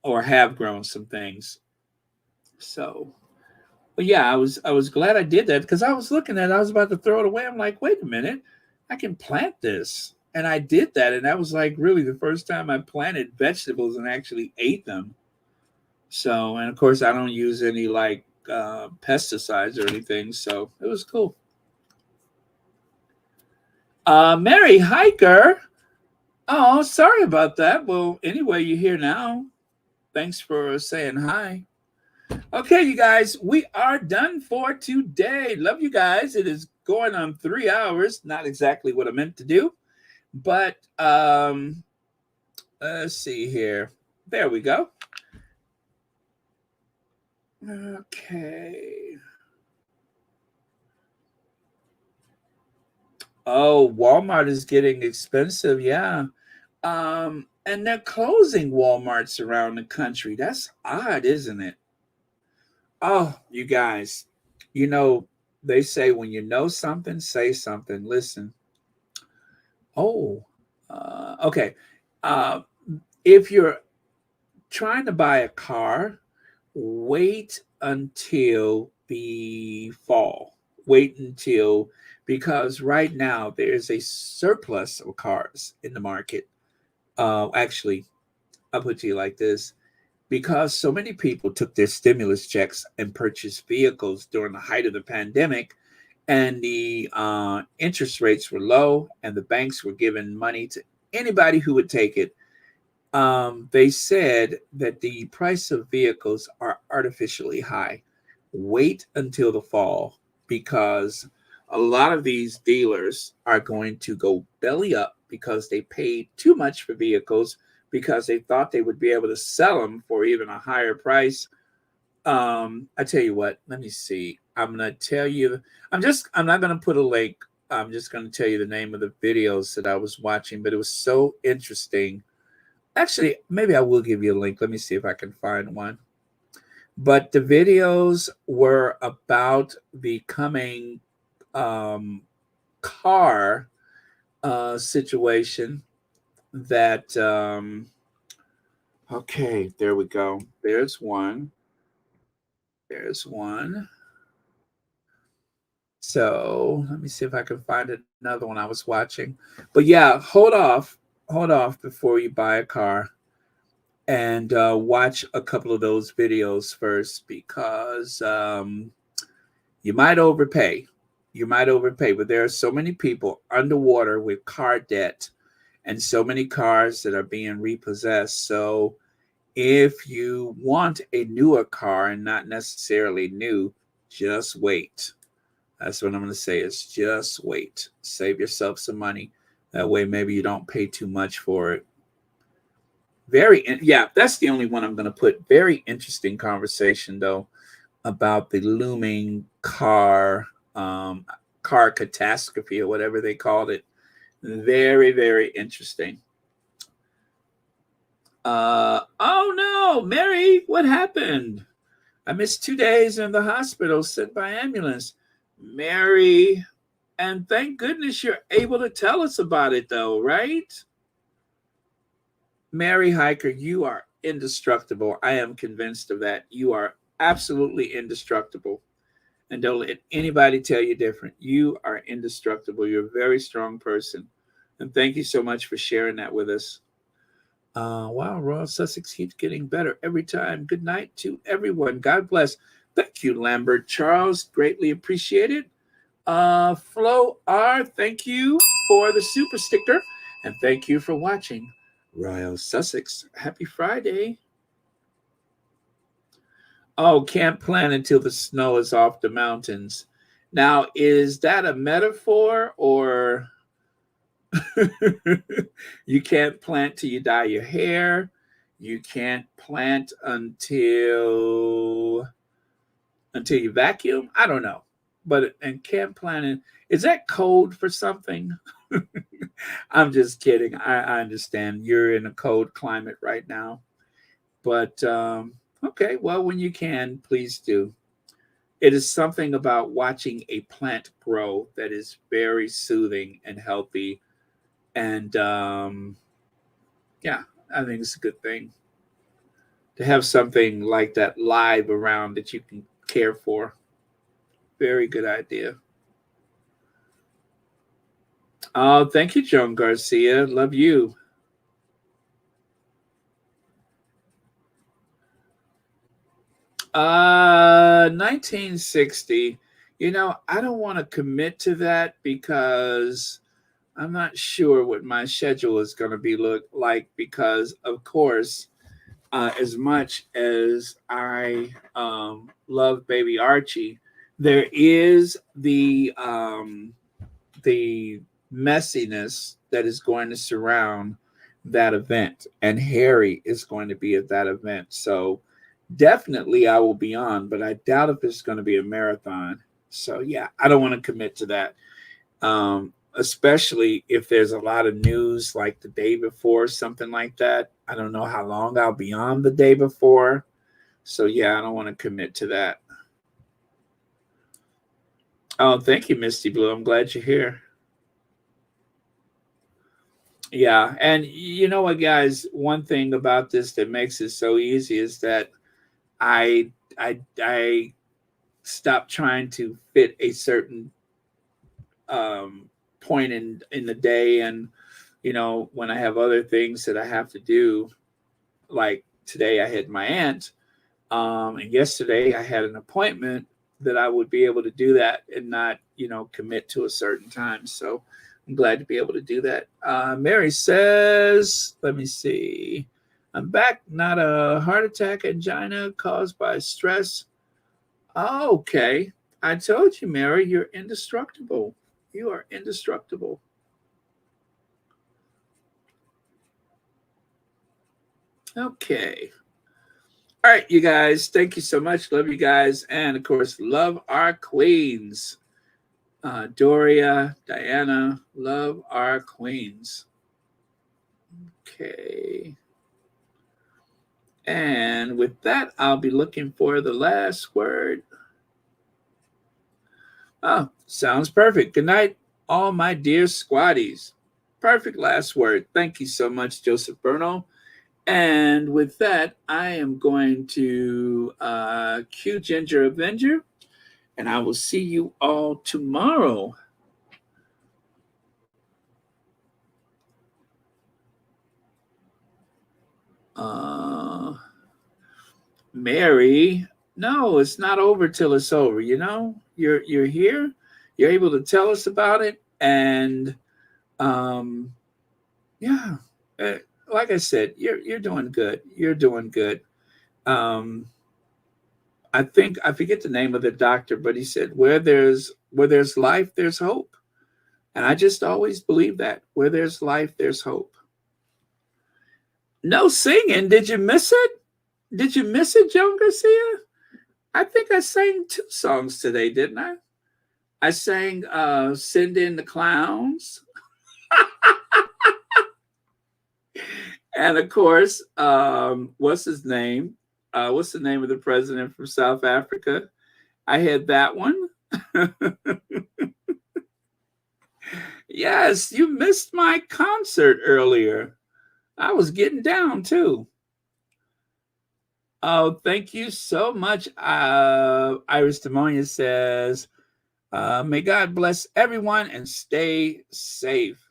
or have grown some things. So, but yeah, I was glad I did that, because I was looking at it, I was about to throw it away. I'm like, wait a minute, I can plant this. And I did that, and that was like really the first time I planted vegetables and actually ate them. So, and of course, I don't use any like pesticides or anything. So it was cool. Mary Hiker. Oh, sorry about that. Well, anyway, you're here now. Thanks for saying hi. Okay, you guys, we are done for today. Love you guys. It is going on 3 hours. Not exactly what I meant to do, but let's see here. There we go. Okay. Oh, Walmart is getting expensive. Yeah. And they're closing Walmarts around the country. That's odd, isn't it? Oh, you guys, you know, they say when you know something, say something. Listen. Oh, okay. Uh, if you're trying to buy a car, wait until the fall. Wait until, because right now there is a surplus of cars in the market. Actually, I'll put it to you like this: because so many people took their stimulus checks and purchased vehicles during the height of the pandemic, and the interest rates were low, and the banks were giving money to anybody who would take it. They said that the price of vehicles are artificially high. Wait until the fall, because a lot of these dealers are going to go belly up because they paid too much for vehicles, because they thought they would be able to sell them for even a higher price. I tell you what, let me see. I'm going to tell you, I'm not going to put a link. I'm just going to tell you the name of the videos that I was watching, but it was so interesting. Actually, maybe I will give you a link. Let me see if I can find one. But the videos were about the coming car situation that, okay, there we go. There's one. There's one. So let me see if I can find another one I was watching. But yeah, hold off before you buy a car, and watch a couple of those videos first, because you might overpay. You might overpay, but there are so many people underwater with car debt, and so many cars that are being repossessed. So if you want a newer car, and not necessarily new, just wait. That's what I'm going to say, is just wait. Save yourself some money. That way, maybe you don't pay too much for it. Yeah, that's the only one I'm going to put. Very interesting conversation, though, about the looming car catastrophe, or whatever they called it. Very, very interesting. Oh no, Mary, what happened? I missed 2 days in the hospital, sent by ambulance. Mary, and thank goodness you're able to tell us about it, though, right? Mary Hiker, you are indestructible. I am convinced of that. You are absolutely indestructible. And don't let anybody tell you different. You are indestructible. You're a very strong person. And thank you so much for sharing that with us. Wow, Royal Sussex keeps getting better every time. Good night to everyone. God bless. Thank you, Lambert Charles. Greatly appreciated. Flo R, thank you for the super sticker. And thank you for watching Royal Sussex. Happy Friday. Oh, can't plan until the snow is off the mountains. Now, is that a metaphor or you can't plant till you dye your hair? You can't plant until you vacuum? I don't know. But and can't plant, is that code for something? I'm just kidding. I understand you're in a cold climate right now. But okay, well, when you can, please do. It is something about watching a plant grow that is very soothing and healthy. And yeah, I think it's a good thing to have something like that live around that you can care for. Very good idea. Oh, thank you, Joan Garcia. Love you. Uh, 1960. You know, I don't want to commit to that because I'm not sure what my schedule is going to be look like because, of course, as much as I love baby Archie, there is the messiness that is going to surround that event, and Harry is going to be at that event. So definitely I will be on, but I doubt if it's going to be a marathon. So yeah, I don't want to commit to that. Especially if there's a lot of news like the day before, something like that. I don't know how long I'll be on the day before. So yeah, I don't want to commit to that. Oh, thank you, Misty Blue. I'm glad you're here. Yeah, and you know what, guys? One thing about this that makes it so easy is that I stopped trying to fit a certain point in the day, and you know, when I have other things that I have to do, like today I had my aunt, and yesterday I had an appointment that I would be able to do that and not, you know, commit to a certain time. So I'm glad to be able to do that. Mary says, let me see. I'm back, not a heart attack, angina caused by stress. Oh, okay. I told you, Mary, you're indestructible. You are indestructible. Okay. All right, you guys. Thank you so much. Love you guys. And of course, love our queens. Doria, Diana, love our queens. Okay. And with that, I'll be looking for the last word. Oh, sounds perfect. Good night, all my dear squatties. Perfect last word. Thank you so much, Joseph Berno. And with that, I am going to cue Ginger Avenger, and I will see you all tomorrow. Mary, no, it's not over till it's over. You know, you're here, you're able to tell us about it, and yeah, like I said, you're doing good. You're doing good. I think I forget the name of the doctor, but he said where there's life, there's hope, and I just always believe that where there's life, there's hope. No singing. Did you miss it? Did you miss it, Joan Garcia? I think I sang 2 songs today, didn't I? I sang Send in the Clowns. And of course, what's his name? What's the name of the president from South Africa? I had that one. Yes, you missed my concert earlier. I was getting down too. Oh, thank you so much. Iris Demonia says, may God bless everyone and stay safe.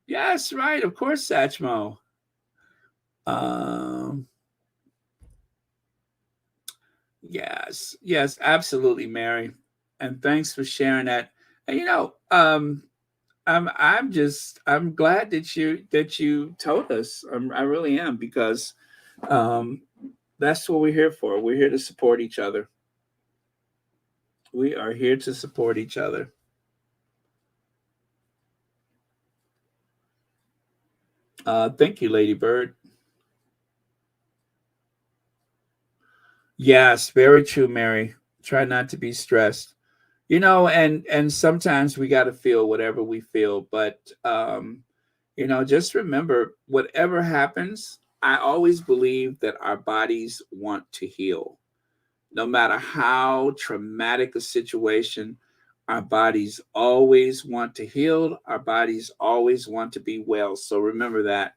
Yes, right. Of course, Satchmo. Yes, absolutely, Mary. And thanks for sharing that. And I'm glad that you told us. I really am, because um, that's what we're here for. We're here to support each other. We are here to support each other. Thank you, Lady Bird. Yes, very true, Mary. Try not to be stressed. And sometimes we got to feel whatever we feel, but just remember, whatever happens, I always believe that our bodies want to heal. No matter how traumatic a situation, our bodies always want to heal. Our bodies always want to be well. So remember that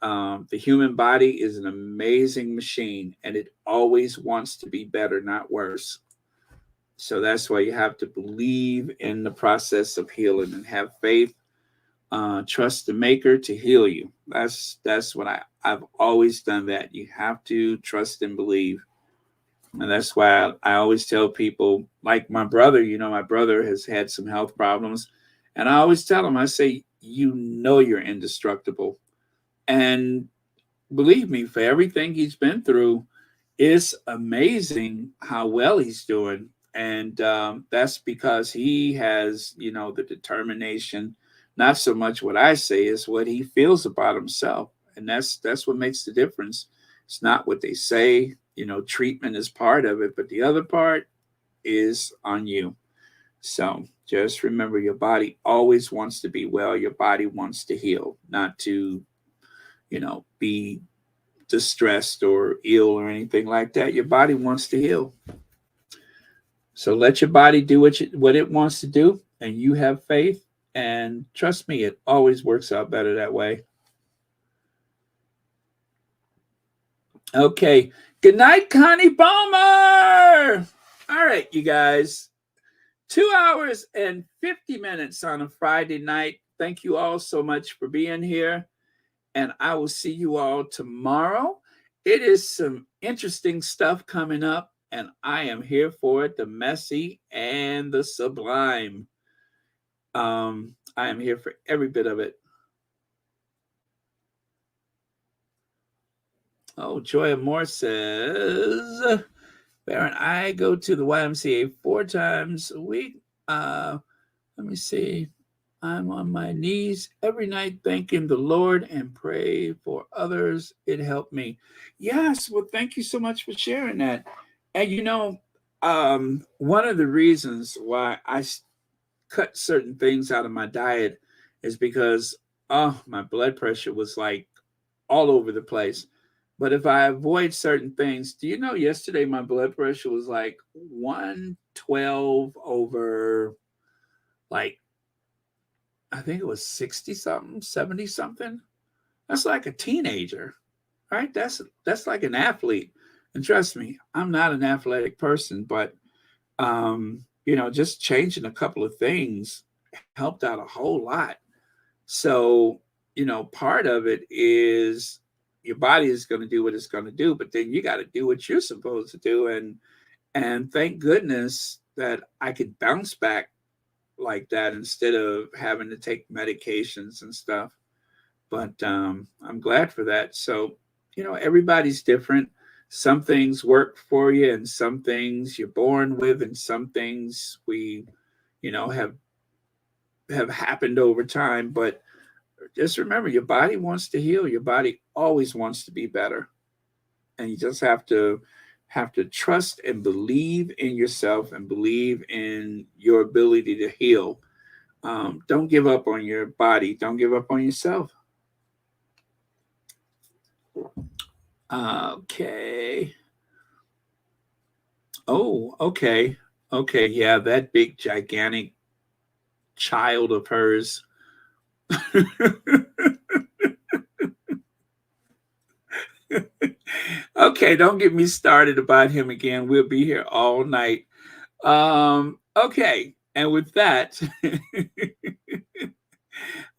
the human body is an amazing machine, and it always wants to be better, not worse. So that's why you have to believe in the process of healing and have faith. Trust the Maker to heal you. That's what I've always done. That you have to trust and believe. And that's why I always tell people, like my brother, my brother has had some health problems. And I always tell him, I say, you're indestructible. And believe me, for everything he's been through, it's amazing how well he's doing. And that's because he has, the determination, not so much what I say, is what he feels about himself. And that's what makes the difference. It's not what they say. Treatment is part of it, but the other part is on you. So just remember, your body always wants to be well. Your body wants to heal, not to, be distressed or ill or anything like that. Your body wants to heal. So let your body do what it wants to do, and you have faith. And trust me, it always works out better that way. Okay. Good night, Connie Balmer. All right, you guys. 2 hours and 50 minutes on a Friday night. Thank you all so much for being here. And I will see you all tomorrow. It is some interesting stuff coming up, and I am here for it, the messy and the sublime. I am here for every bit of it. Oh, Joy Moore says, Baron, I go to the YMCA 4 times a week. Let me see. I'm on my knees every night thanking the Lord and pray for others. It helped me. Yes, well, thank you so much for sharing that. And one of the reasons why I cut certain things out of my diet is because my blood pressure was like all over the place. But if I avoid certain things, do you know yesterday my blood pressure was like 112 over, like, I think it was 60 something, 70 something. That's like a teenager, right? That's like an athlete. And trust me, I'm not an athletic person, but just changing a couple of things helped out a whole lot. So, part of it is your body is going to do what it's going to do, but then you got to do what you're supposed to do. And thank goodness that I could bounce back like that instead of having to take medications and stuff. But I'm glad for that. So, everybody's different. Some things work for you, and some things you're born with, and some things we, have happened over time. But just remember, your body wants to heal. Your body always wants to be better. And you just have to trust and believe in yourself and believe in your ability to heal. Don't give up on your body. Don't give up on yourself. Okay. Oh, okay. Okay. Yeah, that big, gigantic child of hers. Okay, don't get me started about him again. We'll be here all night. Okay, and with that,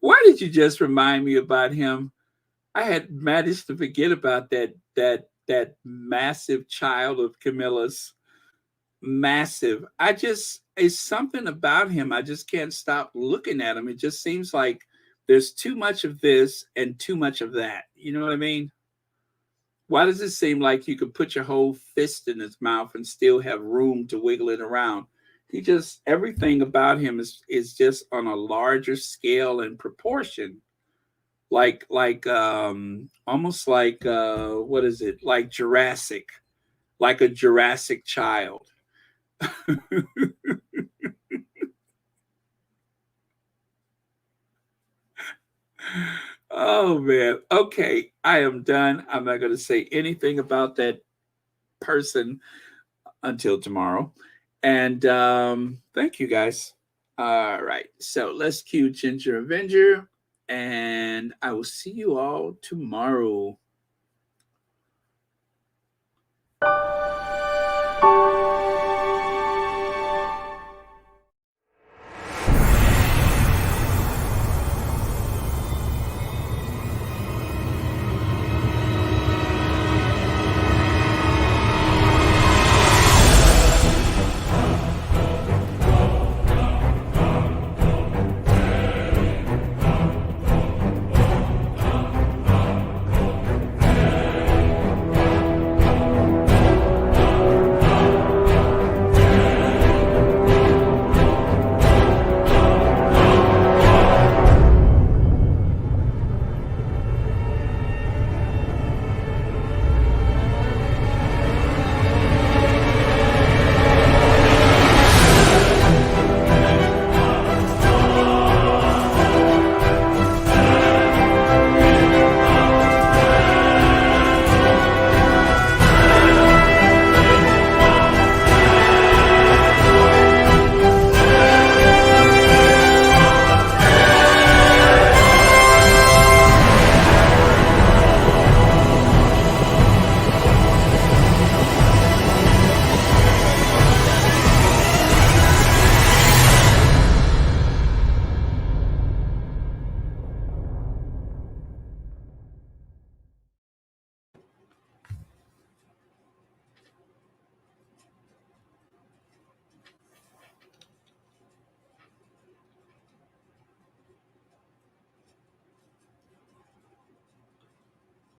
why did you just remind me about him? I had managed to forget about that massive child of Camilla's. Massive. It's something about him. I just can't stop looking at him. It just seems like there's too much of this and too much of that. You know what I mean? Why does it seem like you could put your whole fist in his mouth and still have room to wiggle it around? Everything about him is just on a larger scale and proportion. Like almost like what is it? Like Jurassic, like a Jurassic child. Oh man. Okay, I am done. I'm not going to say anything about that person until tomorrow. And thank you guys. All right. So let's cue Ginger Avenger, and I will see you all tomorrow.